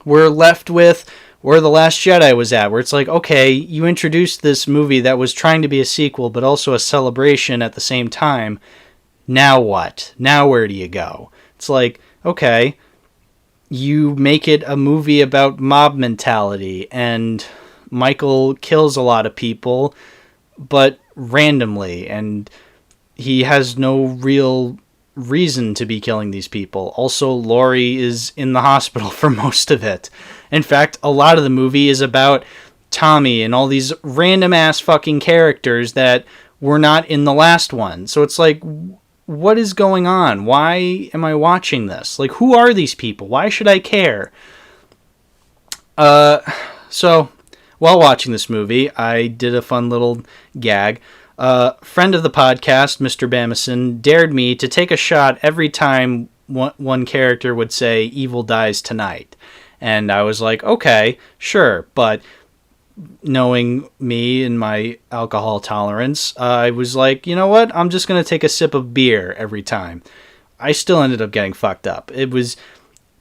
we're left with where The Last Jedi was at, where it's like, okay, you introduced this movie that was trying to be a sequel, but also a celebration at the same time. Now what? Now where do you go? It's like, okay, you make it a movie about mob mentality, and Michael kills a lot of people, but randomly, and he has no real reason to be killing these people. Also, Laurie is in the hospital for most of it. In fact, a lot of the movie is about Tommy and all these random ass fucking characters that were not in the last one. So it's like, what is going on? Why am I watching this? Like, who are these people? Why should I care? So, while watching this movie, I did a fun little gag. Friend of the podcast, Mr. Bamison, dared me to take a shot every time one character would say, "Evil dies tonight." And I was like, okay, sure. But knowing me and my alcohol tolerance, I was like, you know what? I'm just going to take a sip of beer every time. I still ended up getting fucked up. It was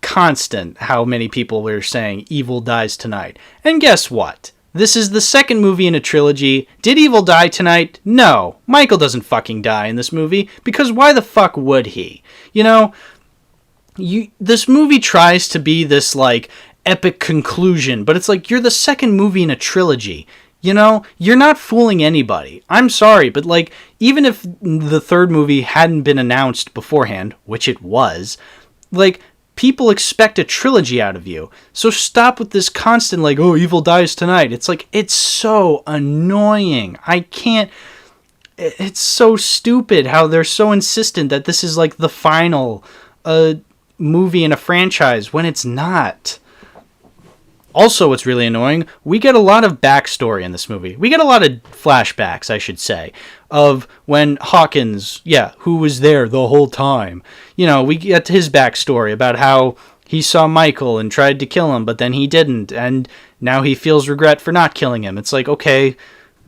constant how many people were saying, "Evil dies tonight." And guess what? This is the second movie in a trilogy. Did Evil die tonight? No. Michael doesn't fucking die in this movie, because why the fuck would he? This movie tries to be this, like, epic conclusion, but it's like, you're the second movie in a trilogy. You're not fooling anybody. I'm sorry, but, like, even if the third movie hadn't been announced beforehand, which it was, like, people expect a trilogy out of you. So stop with this constant, like, oh, evil dies tonight. It's like, it's so annoying. It's so stupid how they're so insistent that this is, like, the final movie in a franchise when it's not. Also, what's really annoying, we get a lot of backstory in this movie. We get a lot of flashbacks, I should say, of when Hawkins, who was there the whole time. We get his backstory about how he saw Michael and tried to kill him, but then he didn't, and now he feels regret for not killing him. It's like, okay,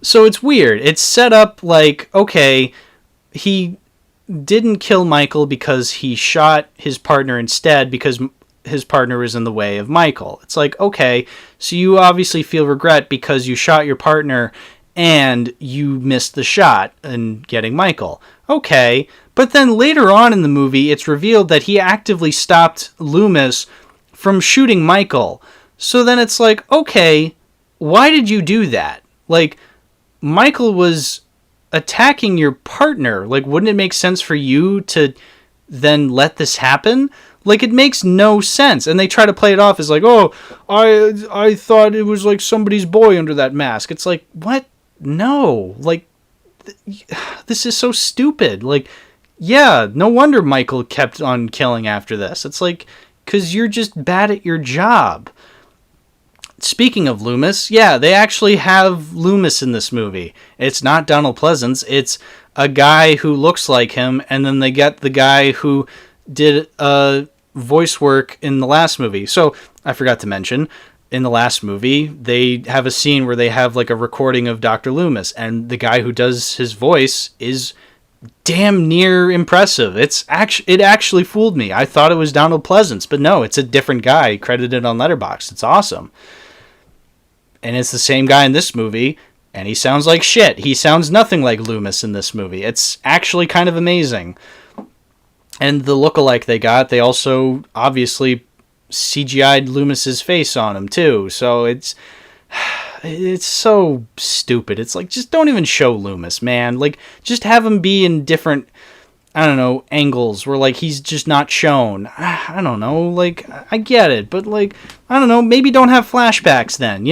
so it's weird. It's set up like, okay, he didn't kill Michael because he shot his partner instead because his partner was in the way of Michael. It's like, okay, so you obviously feel regret because you shot your partner and you missed the shot in getting Michael. Okay, but then later on in the movie, it's revealed that he actively stopped Loomis from shooting Michael. So then it's like, okay, why did you do that? Like, Michael was attacking your partner. Like, wouldn't it make sense for you to then let this happen? Like, it makes no sense. And they try to play it off as like, oh, I thought it was like somebody's boy under that mask. It's like, what? No. Like, this is so stupid. Like, yeah, no wonder Michael kept on killing after this. It's like, because you're just bad at your job. Speaking of Loomis, they actually have Loomis in this movie. It's not Donald Pleasance. It's a guy who looks like him, and then they get the guy who did voice work in the last movie. So, I forgot to mention, in the last movie, they have a scene where they have like a recording of Dr. Loomis, and the guy who does his voice is damn near impressive. It actually fooled me. I thought it was Donald Pleasance, but no, it's a different guy credited on Letterboxd. It's awesome. And it's the same guy in this movie, and he sounds like shit. He sounds nothing like Loomis in this movie. It's actually kind of amazing. And the lookalike they got, they also obviously CGI'd Loomis's face on him too. So it's so stupid. It's like, just don't even show Loomis, man. Like, just have him be in different, I don't know, angles where, like, he's just not shown. I don't know, like, I get it, but, like, I don't know, maybe don't have flashbacks then,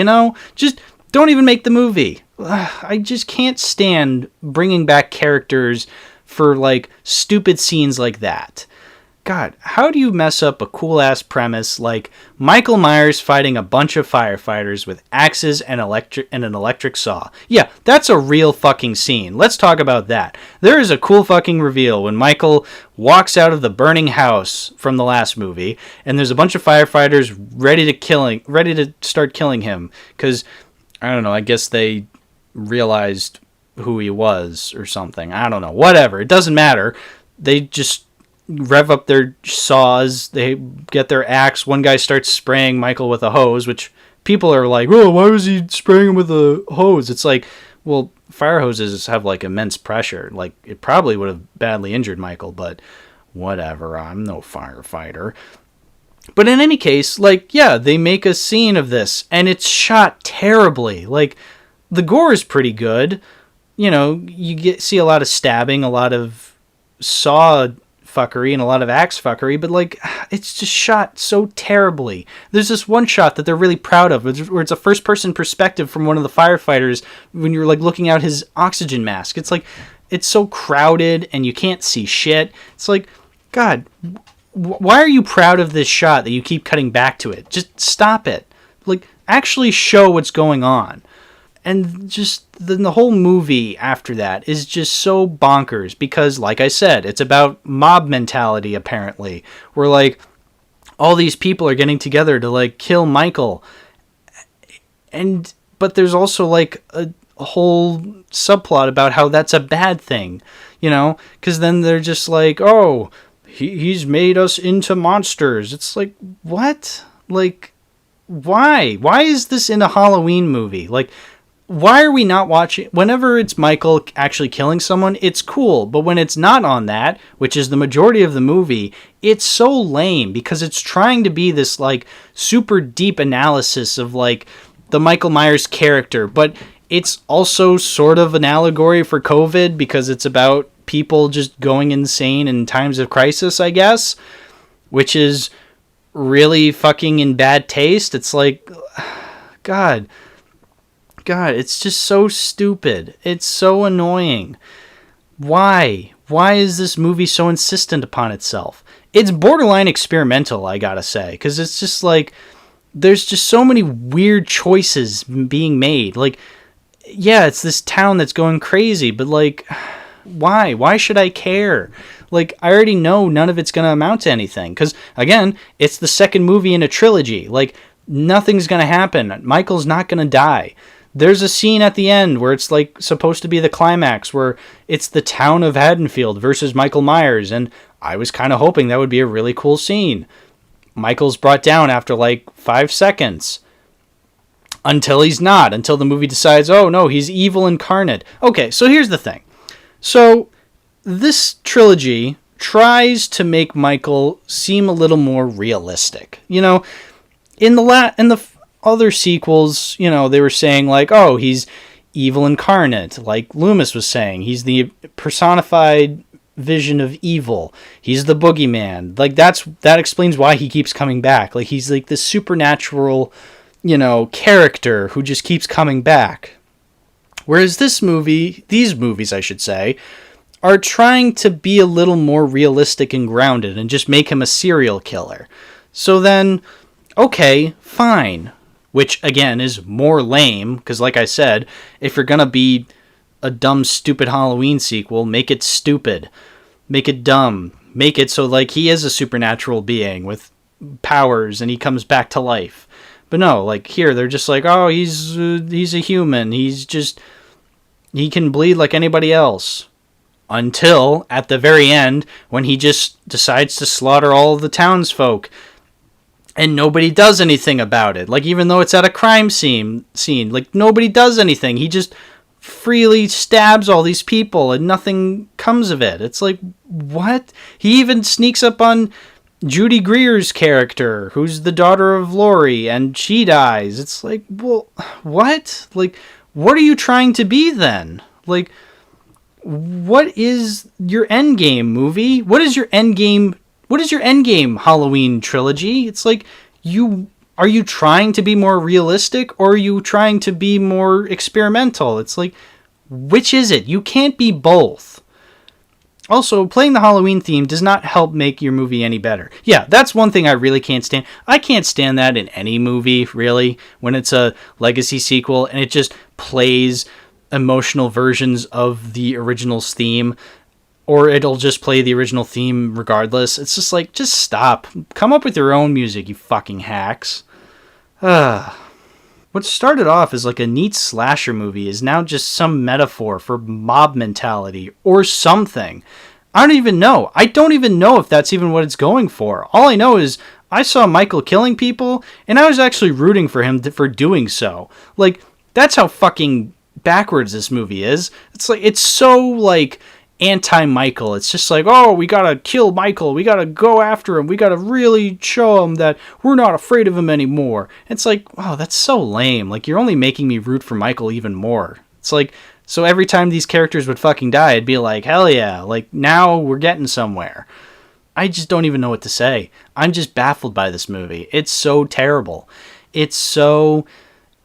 Just don't even make the movie. I just can't stand bringing back characters for, like, stupid scenes like that. God, how do you mess up a cool-ass premise like Michael Myers fighting a bunch of firefighters with axes and an electric saw? Yeah, that's a real fucking scene. Let's talk about that. There is a cool fucking reveal when Michael walks out of the burning house from the last movie, and there's a bunch of firefighters ready to start killing him, because, I don't know, I guess they realized who he was or something. I don't know. Whatever. It doesn't matter. They just rev up their saws, they get their axe, one guy starts spraying Michael with a hose, which people are like, oh, why was he spraying him with a hose? It's like, well, fire hoses have like immense pressure, like it probably would have badly injured Michael, but whatever, I'm no firefighter. But in any case, like, yeah, they make a scene of this and it's shot terribly. Like, the gore is pretty good, you know, you see a lot of stabbing, a lot of saw fuckery and a lot of axe fuckery, but like, it's just shot so terribly. There's this one shot that they're really proud of where it's a first person perspective from one of the firefighters when you're like looking out his oxygen mask. It's like, it's so crowded and you can't see shit. It's like, God, why are you proud of this shot that you keep cutting back to it? Just stop it. Like, actually show what's going on. And just the whole movie after that is just so bonkers because, like I said, it's about mob mentality, apparently. Where, like, all these people are getting together to, like, kill Michael. But there's also, like, a whole subplot about how that's a bad thing, you know? Because then they're just like, oh, he's made us into monsters. It's like, what? Like, why? Why is this in a Halloween movie? Like, why are we not watching? Whenever it's Michael actually killing someone, it's cool. But when it's not on that, which is the majority of the movie, it's so lame because it's trying to be this like super deep analysis of like the Michael Myers character. But it's also sort of an allegory for COVID because it's about people just going insane in times of crisis, I guess, which is really fucking in bad taste. It's like, God, it's just so stupid. It's so annoying. Why? Why is this movie so insistent upon itself? It's borderline experimental, I gotta say, because it's just like, there's just so many weird choices being made. Like, yeah, it's this town that's going crazy, but like, why? Why should I care? Like, I already know none of it's gonna amount to anything, because, again, it's the second movie in a trilogy. Like, nothing's gonna happen. Michael's not gonna die. There's a scene at the end where it's like supposed to be the climax where it's the town of Haddonfield versus Michael Myers, and I was kind of hoping that would be a really cool scene. Michael's brought down after like 5 seconds. Until he's not. Until the movie decides, oh no, he's evil incarnate. Okay, so here's the thing. So this trilogy tries to make Michael seem a little more realistic. You know, in the other sequels, you know, they were saying like, oh, he's evil incarnate, like Loomis was saying. He's the personified vision of evil. He's the boogeyman. Like, that explains why he keeps coming back. Like, he's like this supernatural, you know, character who just keeps coming back. Whereas these movies, I should say, are trying to be a little more realistic and grounded and just make him a serial killer. So then, okay, fine. Which, again, is more lame, because like I said, if you're gonna be a dumb, stupid Halloween sequel, make it stupid. Make it dumb. Make it so, like, he is a supernatural being with powers, and he comes back to life. But no, like, here, they're just like, oh, he's a human. He can bleed like anybody else. Until, at the very end, when he just decides to slaughter all of the townsfolk. And nobody does anything about it. Like, even though it's at a crime scene, like, nobody does anything. He just freely stabs all these people and nothing comes of it. It's like, what? He even sneaks up on Judy Greer's character, who's the daughter of Laurie, and she dies. It's like, well, what? Like, what are you trying to be then? Like, what is your endgame, movie? What is your endgame Halloween trilogy? It's like, are you trying to be more realistic or are you trying to be more experimental? It's like, which is it? You can't be both. Also, playing the Halloween theme does not help make your movie any better. Yeah, that's one thing I really can't stand. I can't stand that in any movie, really, when it's a legacy sequel and it just plays emotional versions of the original's theme, or it'll just play the original theme regardless. It's just like, just stop. Come up with your own music, you fucking hacks. What started off as like a neat slasher movie is now just some metaphor for mob mentality or something. I don't even know. I don't even know if that's even what it's going for. All I know is I saw Michael killing people, and I was actually rooting for him for doing so. Like, that's how fucking backwards this movie is. It's like, it's so like anti-Michael. It's just like, oh, we gotta kill Michael, we gotta go after him, we gotta really show him that we're not afraid of him anymore. It's like, oh, that's so lame. Like, you're only making me root for Michael even more. It's like, so every time these characters would fucking die, I'd be like, hell yeah, like, now we're getting somewhere. I just don't even know what to say. I'm just baffled by this movie. It's so terrible. It's so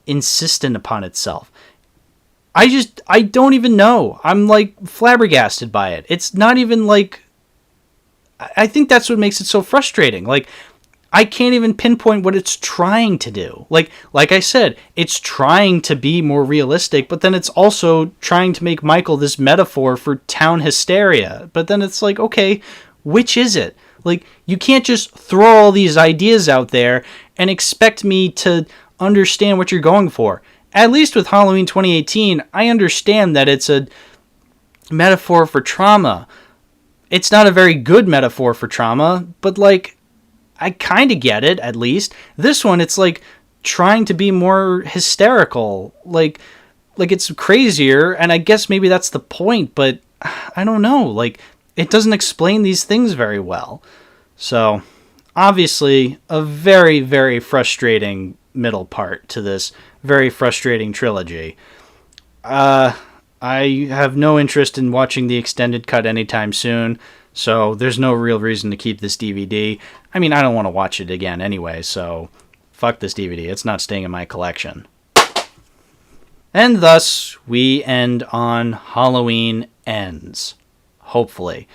insistent upon itself. I don't even know. I'm like flabbergasted by it. It's not even like, I think that's what makes it so frustrating. Like, I can't even pinpoint what it's trying to do. Like I said, it's trying to be more realistic, but then it's also trying to make Michael this metaphor for town hysteria. But then it's like, okay, which is it? Like, you can't just throw all these ideas out there and expect me to understand what you're going for. At least with Halloween 2018, I understand that it's a metaphor for trauma. It's not a very good metaphor for trauma, but like, I kind of get it, at least. This one, it's like trying to be more hysterical. Like it's crazier, and I guess maybe that's the point, but I don't know. Like, it doesn't explain these things very well. So, obviously, a very, very frustrating middle part to this very frustrating trilogy. I have no interest in watching the extended cut anytime soon, so there's no real reason to keep this DVD. I mean, I don't want to watch it again anyway, so fuck this DVD. It's not staying in my collection. And thus, we end on Halloween Ends. Hopefully.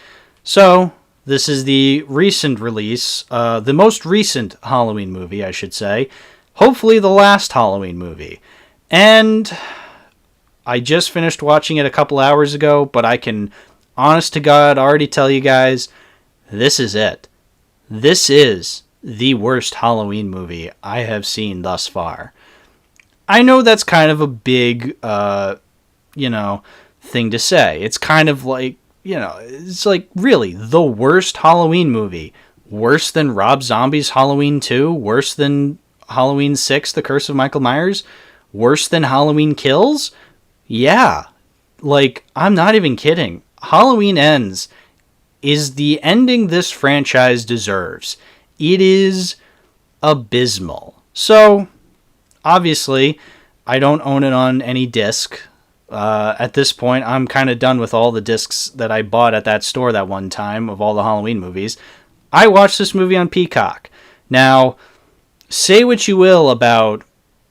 So, this is the recent release, the most recent Halloween movie, I should say. Hopefully the last Halloween movie. And I just finished watching it a couple hours ago, but I can, honest to God, already tell you guys, this is it. This is the worst Halloween movie I have seen thus far. I know that's kind of a big, thing to say. It's kind of like, it's like, really, the worst Halloween movie. Worse than Rob Zombie's Halloween 2? Worse than Halloween 6, The Curse of Michael Myers? Worse than Halloween Kills? Yeah. Like, I'm not even kidding. Halloween Ends is the ending this franchise deserves. It is abysmal. So, obviously, I don't own it on any disc. At this point, I'm kind of done with all the discs that I bought at that store that one time of all the Halloween movies. I watched this movie on Peacock. Now, say what you will about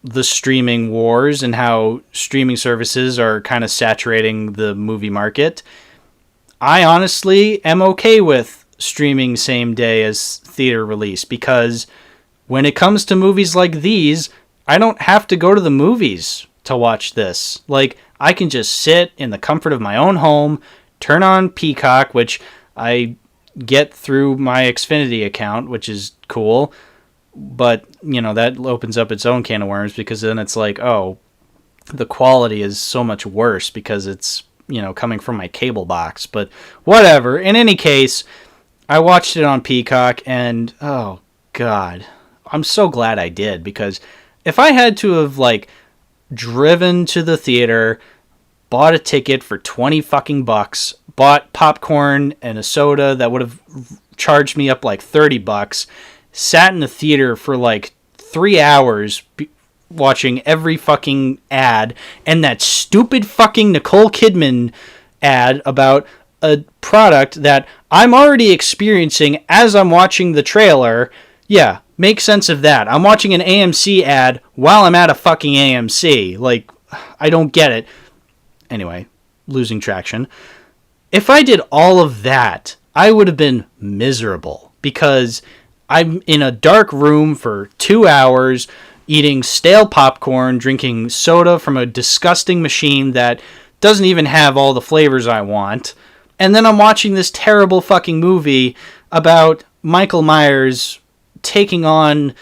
the streaming wars and how streaming services are kind of saturating the movie market. I honestly am okay with streaming same day as theater release, because when it comes to movies like these, I don't have to go to the movies to watch this. Like, I can just sit in the comfort of my own home, turn on Peacock, which I get through my Xfinity account, which is cool. But, that opens up its own can of worms, because then it's like, oh, the quality is so much worse because it's, coming from my cable box. But whatever. In any case, I watched it on Peacock, and, oh, God. I'm so glad I did, because if I had to have, driven to the theater, bought a ticket for 20 fucking bucks, bought popcorn and a soda that would have charged me up like $30, sat in the theater for 3 hours watching every fucking ad, and that stupid fucking Nicole Kidman ad about a product that I'm already experiencing as I'm watching the trailer. Yeah, make sense of that. I'm watching an AMC ad while I'm at a fucking AMC. I don't get it. Anyway, losing traction. if I did all of that, I would have been miserable because I'm in a dark room for 2 hours eating stale popcorn, drinking soda from a disgusting machine that doesn't even have all the flavors I want. And then I'm watching this terrible fucking movie about Michael Myers taking on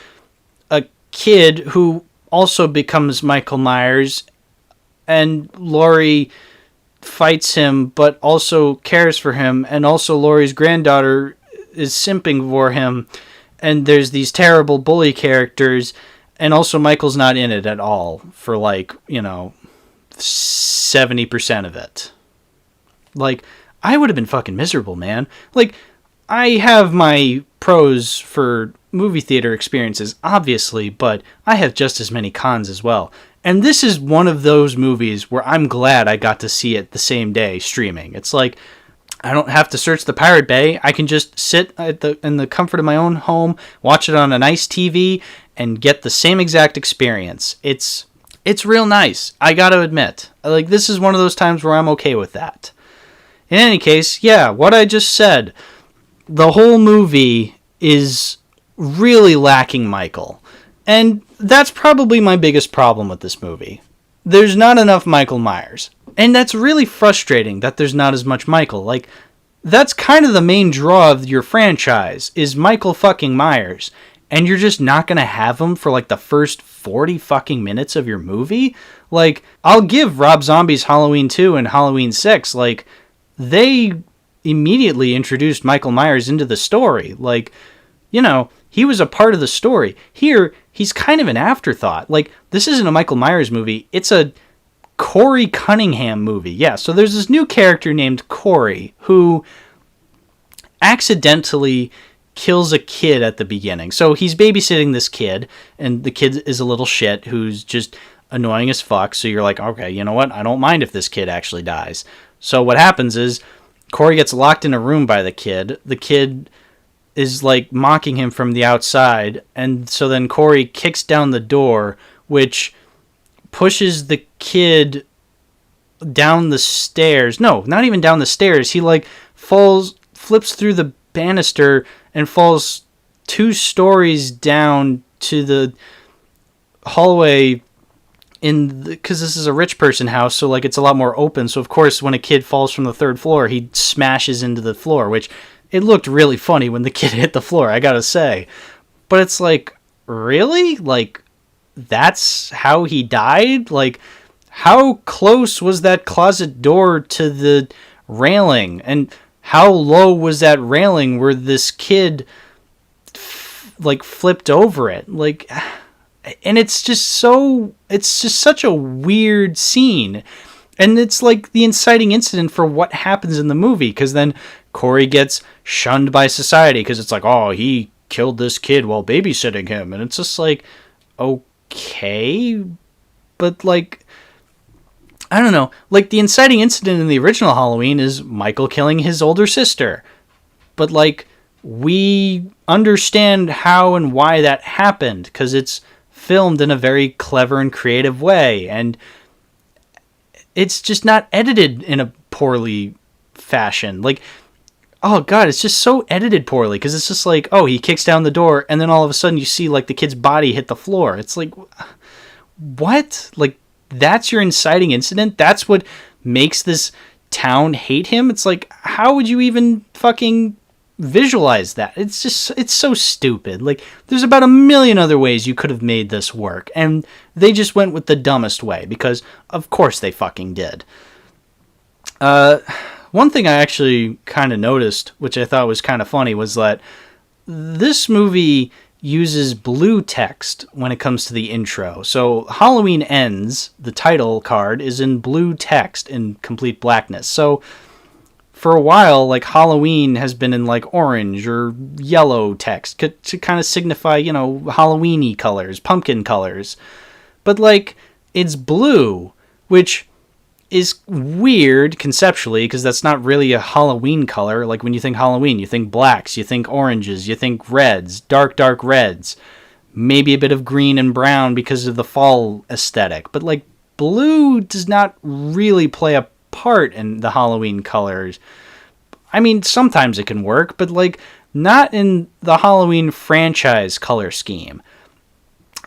a kid who also becomes Michael Myers, and Laurie fights him but also cares for him, and also Laurie's granddaughter is simping for him, and there's these terrible bully characters, and also Michael's not in it at all for 70% of it. Like, I would have been fucking miserable, man. Like, I have my pros for movie theater experiences, obviously, but I have just as many cons as well. And this is one of those movies where I'm glad I got to see it the same day streaming. It's like, I don't have to search the Pirate Bay. I can just sit in the comfort of my own home, watch it on a nice TV, and get the same exact experience. It's real nice, I gotta admit. Like, this is one of those times where I'm okay with that. In any case, yeah, what I just said, the whole movie is really lacking Michael. And that's probably my biggest problem with this movie. There's not enough Michael Myers. And that's really frustrating that there's not as much Michael. Like, that's kind of the main draw of your franchise, is Michael fucking Myers. And you're just not going to have him for like the first 40 fucking minutes of your movie? Like, I'll give Rob Zombie's Halloween 2 and Halloween 6, like, they immediately introduced Michael Myers into the story. Like, he was a part of the story. Here, he's kind of an afterthought. Like, this isn't a Michael Myers movie. It's a Corey Cunningham movie. Yeah, so there's this new character named Corey who accidentally kills a kid at the beginning. So he's babysitting this kid, and the kid is a little shit who's just annoying as fuck. So you're like, okay, you know what? I don't mind if this kid actually dies. So what happens is Corey gets locked in a room by the kid. The kid is like mocking him from the outside, and so then Corey kicks down the door, which pushes the kid down the stairs. No, not even down the stairs. He like flips through the banister and falls 2 stories down to the hallway because this is a rich person house, so like it's a lot more open. So of course when a kid falls from the 3rd floor, he smashes into the floor, which it looked really funny when the kid hit the floor, I gotta say. But it's like, really? Like, that's how he died? Like, how close was that closet door to the railing? And how low was that railing where this kid flipped over it? Like, and it's just such a weird scene. And it's like the inciting incident for what happens in the movie, because then Corey gets shunned by society because it's like, oh, he killed this kid while babysitting him. And it's just like, okay, but like, I don't know. Like, the inciting incident in the original Halloween is Michael killing his older sister. But like, we understand how and why that happened because it's filmed in a very clever and creative way. And it's just not edited in a poorly fashion. Like, oh god, it's just so edited poorly because it's just like, oh, he kicks down the door and then all of a sudden you see like the kid's body hit the floor. It's like, what? Like, that's your inciting incident? That's what makes this town hate him? It's like, how would you even fucking visualize that? It's so stupid. Like, there's about a million other ways you could have made this work, and they just went with the dumbest way because of course they fucking did. One thing I actually kind of noticed, which I thought was kind of funny, was that this movie uses blue text when it comes to the intro. So Halloween Ends, the title card, is in blue text in complete blackness. So for a while, like, Halloween has been in like orange or yellow text to kind of signify, Halloween-y colors, pumpkin colors. But like, it's blue, which is weird conceptually because that's not really a Halloween color. Like, when you think Halloween, you think blacks, you think oranges, you think reds, dark reds, maybe a bit of green and brown because of the fall aesthetic. But like, blue does not really play a part in the Halloween colors. I mean, sometimes it can work, but like not in the Halloween franchise color scheme.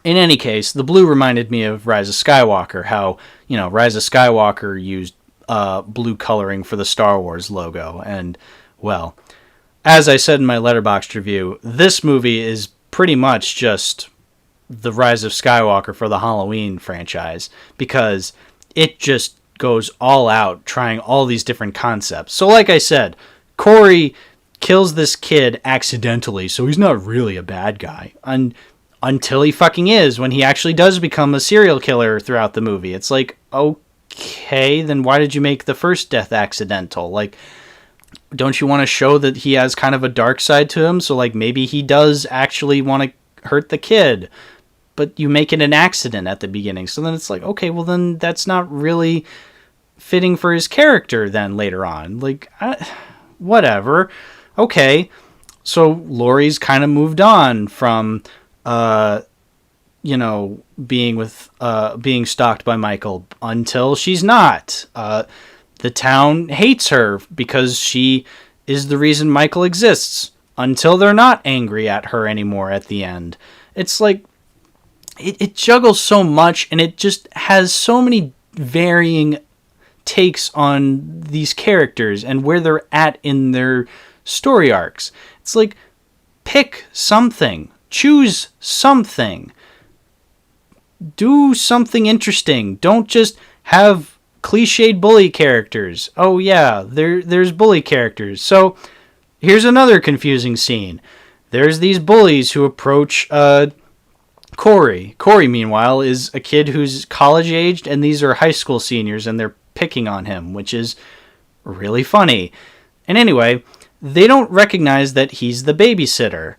In any case, the blue reminded me of Rise of Skywalker, how, Rise of Skywalker used blue coloring for the Star Wars logo. And, well, as I said in my Letterboxd review, this movie is pretty much just the Rise of Skywalker for the Halloween franchise, because it just goes all out trying all these different concepts. So like I said, Corey kills this kid accidentally, so he's not really a bad guy. Until he fucking is, when he actually does become a serial killer throughout the movie. It's like, okay, then why did you make the first death accidental? Like, don't you want to show that he has kind of a dark side to him? So, like, maybe he does actually want to hurt the kid, but you make it an accident at the beginning. So then it's like, okay, well then that's not really fitting for his character then later on. Like, whatever. Okay, so Laurie's kind of moved on from being stalked by Michael until she's not. The town hates her because she is the reason Michael exists until they're not angry at her anymore at the end. It's like, it juggles so much, and it just has so many varying takes on these characters and where they're at in their story arcs. It's like, pick something. Choose something. Do something interesting. Don't just have cliched bully characters. Oh yeah, there's bully characters. So here's another confusing scene. There's these bullies who approach Corey. Corey, meanwhile, is a kid who's college-aged, and these are high school seniors, and they're picking on him, which is really funny. And anyway, they don't recognize that he's the babysitter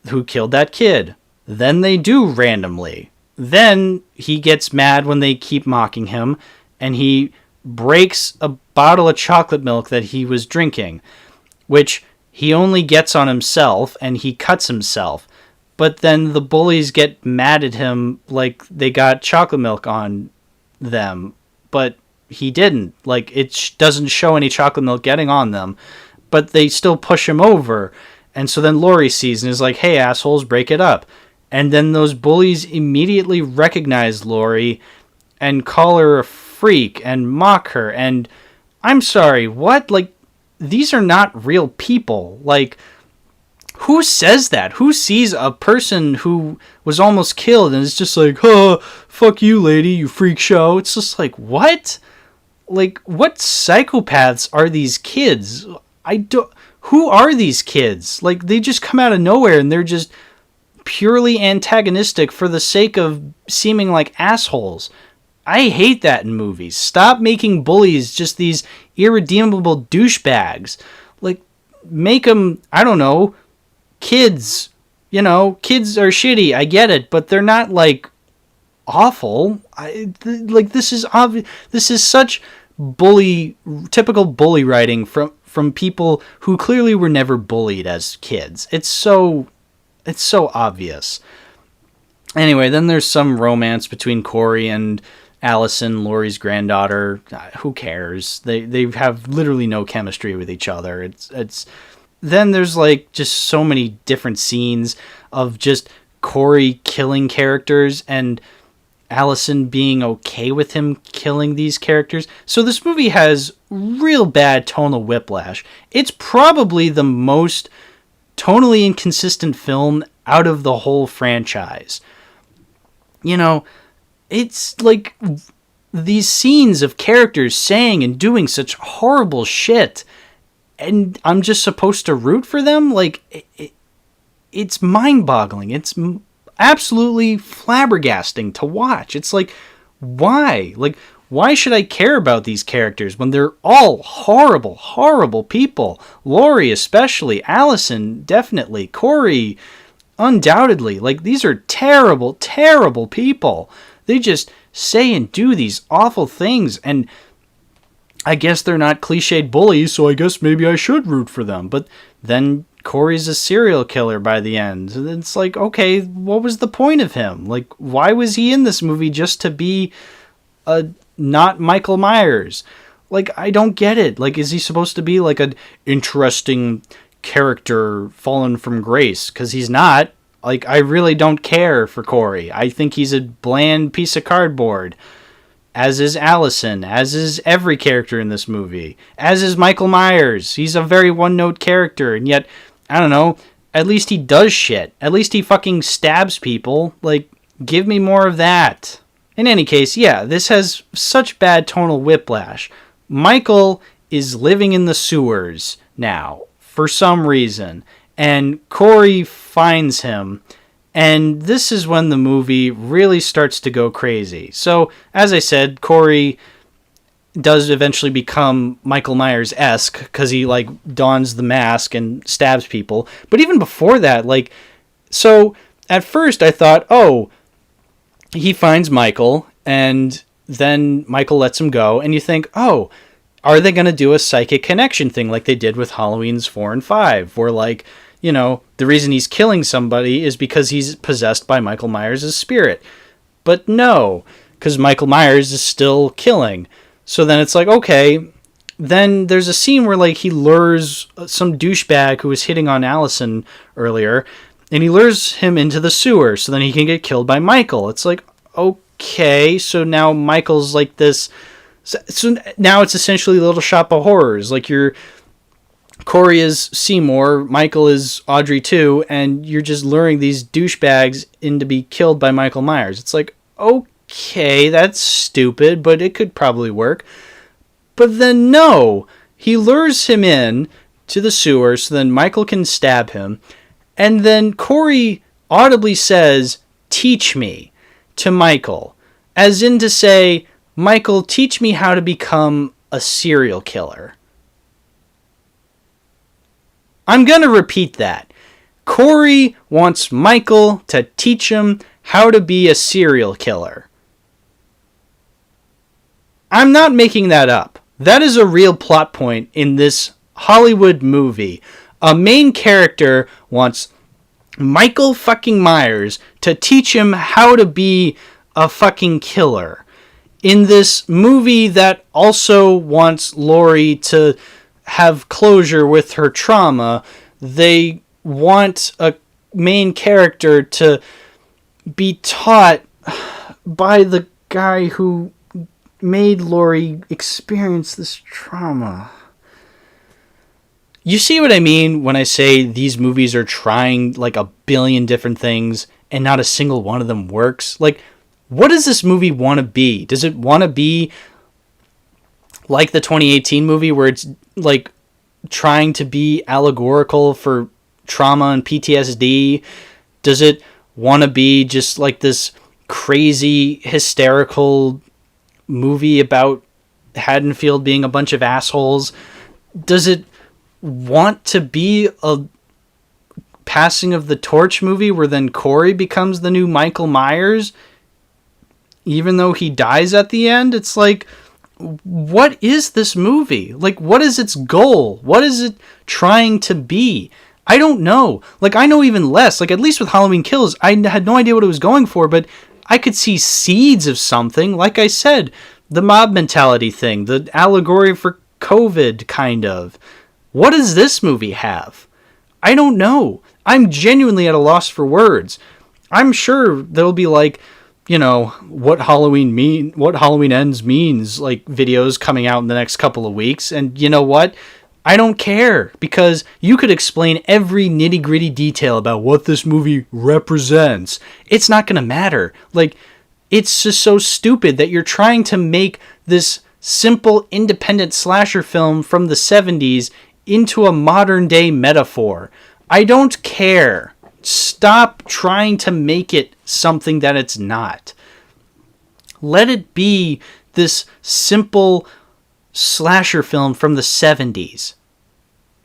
who killed that kid. Then they do randomly. Then he gets mad when they keep mocking him, and he breaks a bottle of chocolate milk that he was drinking, which he only gets on himself, and he cuts himself. But then the bullies get mad at him like they got chocolate milk on them, but he didn't. Like, it doesn't show any chocolate milk getting on them, but they still push him over. And so then Laurie sees and is like, hey, assholes, break it up. And then those bullies immediately recognize Laurie and call her a freak and mock her. And I'm sorry, what? Like, these are not real people. Like, who says that? Who sees a person who was almost killed and is just like, oh, fuck you, lady, you freak show? It's just like, what? Like, what psychopaths are these kids? Who are these kids? Like, they just come out of nowhere and they're just purely antagonistic for the sake of seeming like assholes. I hate that in movies. Stop making bullies just these irredeemable douchebags. Like, make them, I don't know, kids. Kids are shitty, I get it, but they're not, like, awful. This is obvious. This is such typical bully writing from people who clearly were never bullied as kids. It's so obvious. Anyway, then there's some romance between Corey and Allison, Laurie's granddaughter. Who cares? They have literally no chemistry with each other. It's then there's like just so many different scenes of just Corey killing characters and Allison being okay with him killing these characters. So this movie has real bad tonal whiplash. It's probably the most tonally inconsistent film out of the whole franchise. It's like these scenes of characters saying and doing such horrible shit, and I'm just supposed to root for them? Like, it's mind-boggling. It's absolutely flabbergasting to watch. It's like, why? Like, why should I care about these characters when they're all horrible, horrible people? Laurie especially, Allison definitely, Corey undoubtedly. Like, these are terrible, terrible people. They just say and do these awful things, and I guess they're not cliched bullies, so I guess maybe I should root for them. But then Corey's a serial killer by the end. It's like, okay, what was the point of him? Like, why was he in this movie just to be not Michael Myers? Like, I don't get it. Like, is he supposed to be like an interesting character fallen from grace? Because he's not. Like, I really don't care for Corey. I think he's a bland piece of cardboard. As is Allison. As is every character in this movie. As is Michael Myers. He's a very one-note character. And yet, I don't know, at least he does shit. At least he fucking stabs people. Like, give me more of that. In any case, yeah, this has such bad tonal whiplash. Michael is living in the sewers now, for some reason. And Corey finds him. And this is when the movie really starts to go crazy. So, as I said, Corey does eventually become Michael Myers-esque because he, like, dons the mask and stabs people. But even before that, like, so at first I thought, oh, he finds Michael and then Michael lets him go. And you think, oh, are they going to do a psychic connection thing like they did with Halloween's 4 and 5? Where, like, you know, the reason he's killing somebody is because he's possessed by Michael Myers' spirit. But no, because Michael Myers is still killing. So then it's like, okay, then there's a scene where, like, he lures some douchebag who was hitting on Allison earlier, and he lures him into the sewer so then he can get killed by Michael. It's like, okay, so now Michael's like this. So now it's essentially Little Shop of Horrors. Like, Corey is Seymour, Michael is Audrey 2, and you're just luring these douchebags in to be killed by Michael Myers. It's like, okay, that's stupid, but it could probably work. But then no, he lures him in to the sewer so then Michael can stab him, and then Corey audibly says, "Teach me," to Michael, as in to say, Michael, teach me how to become a serial killer. I'm going to repeat that. Corey wants Michael to teach him how to be a serial killer. I'm not making that up. That is a real plot point in this Hollywood movie. A main character wants Michael fucking Myers to teach him how to be a fucking killer. In this movie that also wants Laurie to have closure with her trauma, they want a main character to be taught by the guy who made Laurie experience this trauma. You see what I mean when I say these movies are trying like a billion different things and not a single one of them works? Like, what does this movie want to be? Does it want to be like the 2018 movie where it's like trying to be allegorical for trauma and PTSD? Does it want to be just like this crazy hysterical movie about Haddonfield being a bunch of assholes? Does it want to be a passing of the torch movie where then Corey becomes the new Michael Myers even though he dies at the end? It's like, what is this movie? Like, what is its goal? What is it trying to be? I don't know. Like, I know even less. Like, at least with Halloween Kills, I had no idea what it was going for, but I could see seeds of something. Like I said, the mob mentality thing, the allegory for COVID, kind of. What does this movie have? I don't know. I'm genuinely at a loss for words. I'm sure there'll be like, you know, what Halloween Ends means, like, videos coming out in the next couple of weeks. And you know what? I don't care, because you could explain every nitty-gritty detail about what this movie represents. It's not going to matter. Like, it's just so stupid that you're trying to make this simple independent slasher film from the 70s into a modern-day metaphor. I don't care. Stop trying to make it something that it's not. Let it be this simple slasher film from the 70s.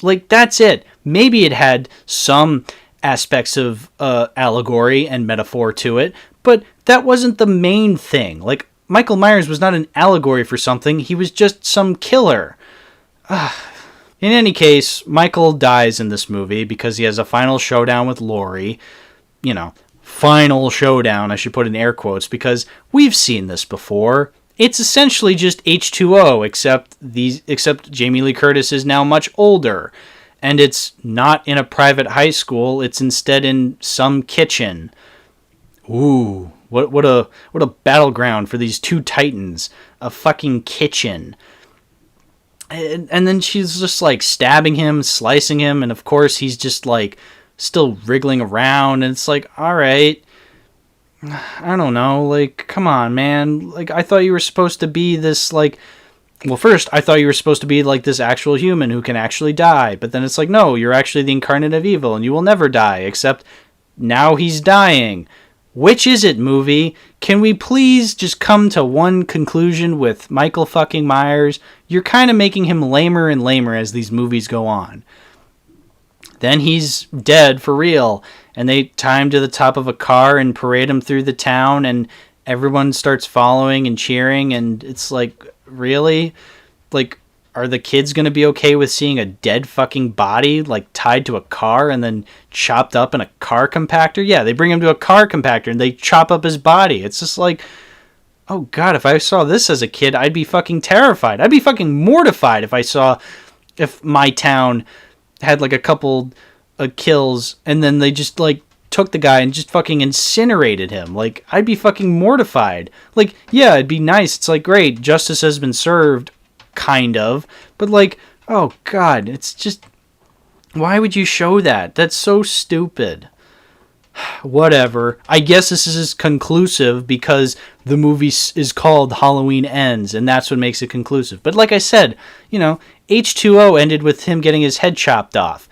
Like, that's it. Maybe it had some aspects of allegory and metaphor to it, but that wasn't the main thing. Like, Michael Myers was not an allegory for something. He was just some killer. In any case, Michael dies in this movie because he has a final showdown with Laurie. You know, final showdown, I should put in air quotes, because we've seen this before. It's essentially just H2O, except Jamie Lee Curtis is now much older. And it's not in a private high school, it's instead in some kitchen. Ooh, what a battleground for these two titans. A fucking kitchen. And then she's just like stabbing him, slicing him, and of course he's just like still wriggling around, and it's like, alright, I don't know, like, come on, man. Like, I thought you were supposed to be this, like, well, first, I thought you were supposed to be, like, this actual human who can actually die, but then it's like, no, you're actually the incarnate of evil, and you will never die, except now he's dying. Which is it, movie? Can we please just come to one conclusion with Michael fucking Myers? You're kind of making him lamer and lamer as these movies go on. Then he's dead for real, and they tie him to the top of a car and parade him through the town, and everyone starts following and cheering, and it's like, really? Like, are the kids going to be okay with seeing a dead fucking body, like, tied to a car and then chopped up in a car compactor? Yeah, they bring him to a car compactor and they chop up his body. It's just like, oh god, if I saw this as a kid, I'd be fucking terrified. I'd be fucking mortified if my town had like a couple kills and then they just like took the guy and just fucking incinerated him. Like, I'd be fucking mortified. Like, yeah, it'd be nice. It's like, great, justice has been served, kind of. But like, oh god, it's just, why would you show that? That's so stupid. Whatever. I guess this is conclusive because the movie is called Halloween Ends, and that's what makes it conclusive. But like I said, you know, H2O ended with him getting his head chopped off.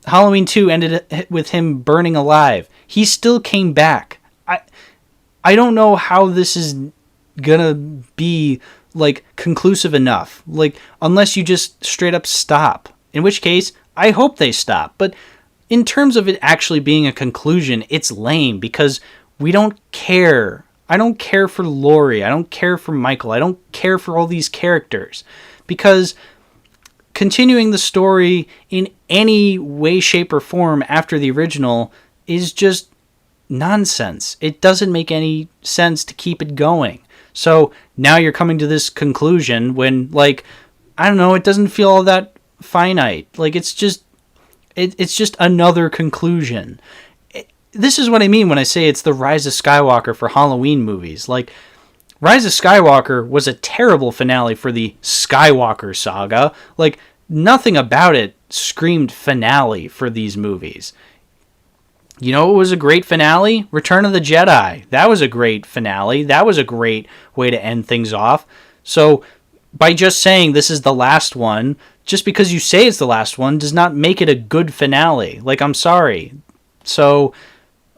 Halloween 2 ended with him burning alive. He still came back. I don't know how this is gonna be, like, conclusive enough. Like, unless you just straight up stop. In which case, I hope they stop. But in terms of it actually being a conclusion, it's lame because we don't care. I don't care for Laurie. I don't care for Michael. I don't care for all these characters. Because continuing the story in any way, shape, or form after the original is just nonsense. It doesn't make any sense to keep it going. So now you're coming to this conclusion when, like, I don't know, it doesn't feel all that finite. Like, it's just another conclusion. This is what I mean when I say it's the Rise of Skywalker for Halloween movies. Like, Rise of Skywalker was a terrible finale for the Skywalker saga. Like, nothing about it screamed finale for these movies. You know what was a great finale? Return of the Jedi. That was a great finale. That was a great way to end things off. So, by just saying this is the last one, just because you say it's the last one does not make it a good finale. Like, I'm sorry. So,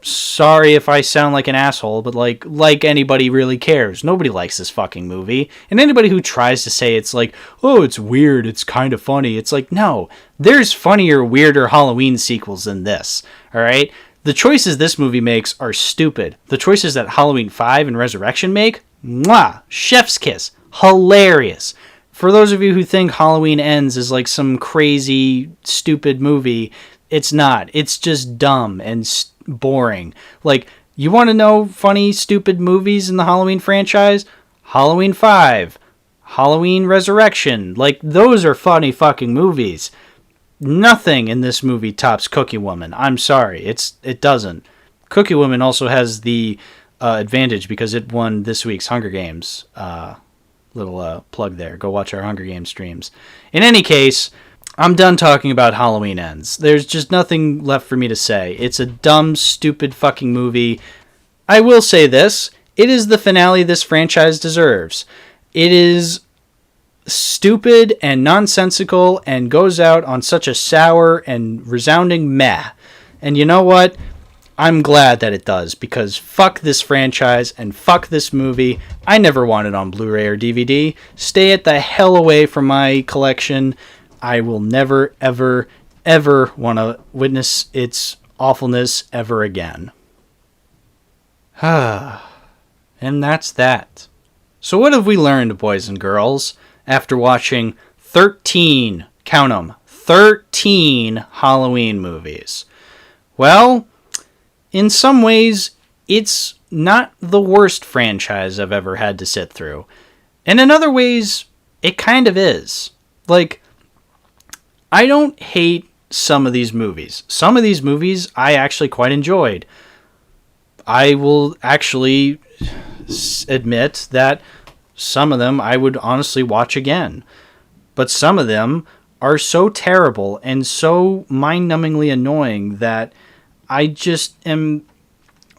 sorry if I sound like an asshole, but like anybody really cares. Nobody likes this fucking movie. And anybody who tries to say it's like, oh, it's weird, it's kind of funny, it's like, no, there's funnier, weirder Halloween sequels than this. Alright? The choices this movie makes are stupid. The choices that Halloween 5 and Resurrection make, mwah, chef's kiss. Hilarious. For those of you who think Halloween Ends is like some crazy, stupid movie, it's not. It's just dumb and boring. Like, you want to know funny, stupid movies in the Halloween franchise? Halloween 5, Halloween Resurrection. Like, those are funny fucking movies. Nothing in this movie tops Cookie Woman. I'm sorry. It doesn't. Cookie Woman also has the advantage because it won this week's Hunger Games. Little plug there. Go watch our Hunger Games streams. In any case, I'm done talking about Halloween Ends. There's just nothing left for me to say. It's a dumb, stupid fucking movie. I will say this. It is the finale this franchise deserves. It is stupid and nonsensical and goes out on such a sour and resounding meh. And you know what? I'm glad that it does, because fuck this franchise and fuck this movie. I never want it on Blu-ray or DVD. Stay it the hell away from my collection. I will never, ever, ever want to witness its awfulness ever again. And that's that. So what have we learned, boys and girls, after watching 13, count 'em, 13 Halloween movies? Well, in some ways, it's not the worst franchise I've ever had to sit through. And in other ways, it kind of is. Like, I don't hate some of these movies. Some of these movies I actually quite enjoyed. I will actually admit that some of them I would honestly watch again. But some of them are so terrible and so mind-numbingly annoying that I just am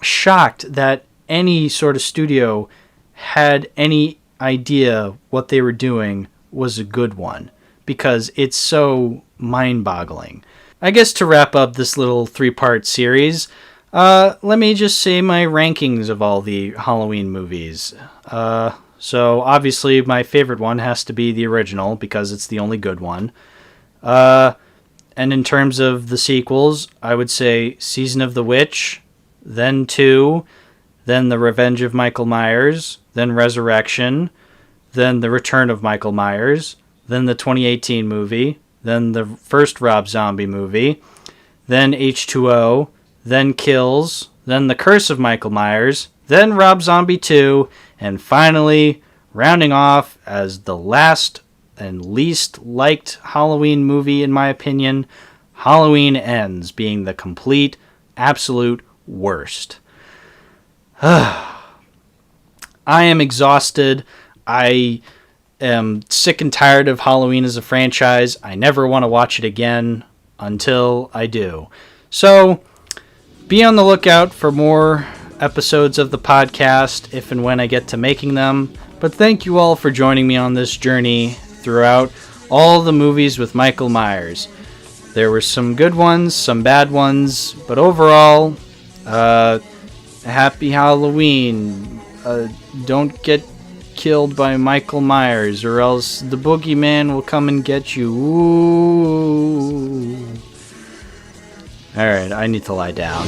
shocked that any sort of studio had any idea what they were doing was a good one, because it's so mind-boggling. I guess to wrap up this little 3-part series, let me just say my rankings of all the Halloween movies. So obviously my favorite one has to be the original because it's the only good one. And in terms of the sequels, I would say Season of the Witch, then 2, then The Revenge of Michael Myers, then Resurrection, then The Return of Michael Myers, then the 2018 movie, then the first Rob Zombie movie, then H2O, then Kills, then The Curse of Michael Myers, then Rob Zombie 2, and finally, rounding off as the last and least liked Halloween movie, in my opinion, Halloween Ends, being the complete, absolute worst. I am exhausted. I am sick and tired of Halloween as a franchise. I never want to watch it again until I do. So, be on the lookout for more episodes of the podcast if and when I get to making them. But thank you all for joining me on this journey throughout all the movies with Michael Myers. There were some good ones, some bad ones, but overall, happy Halloween. Don't get killed by Michael Myers, or else the boogeyman will come and get you. Ooh. Alright, I need to lie down.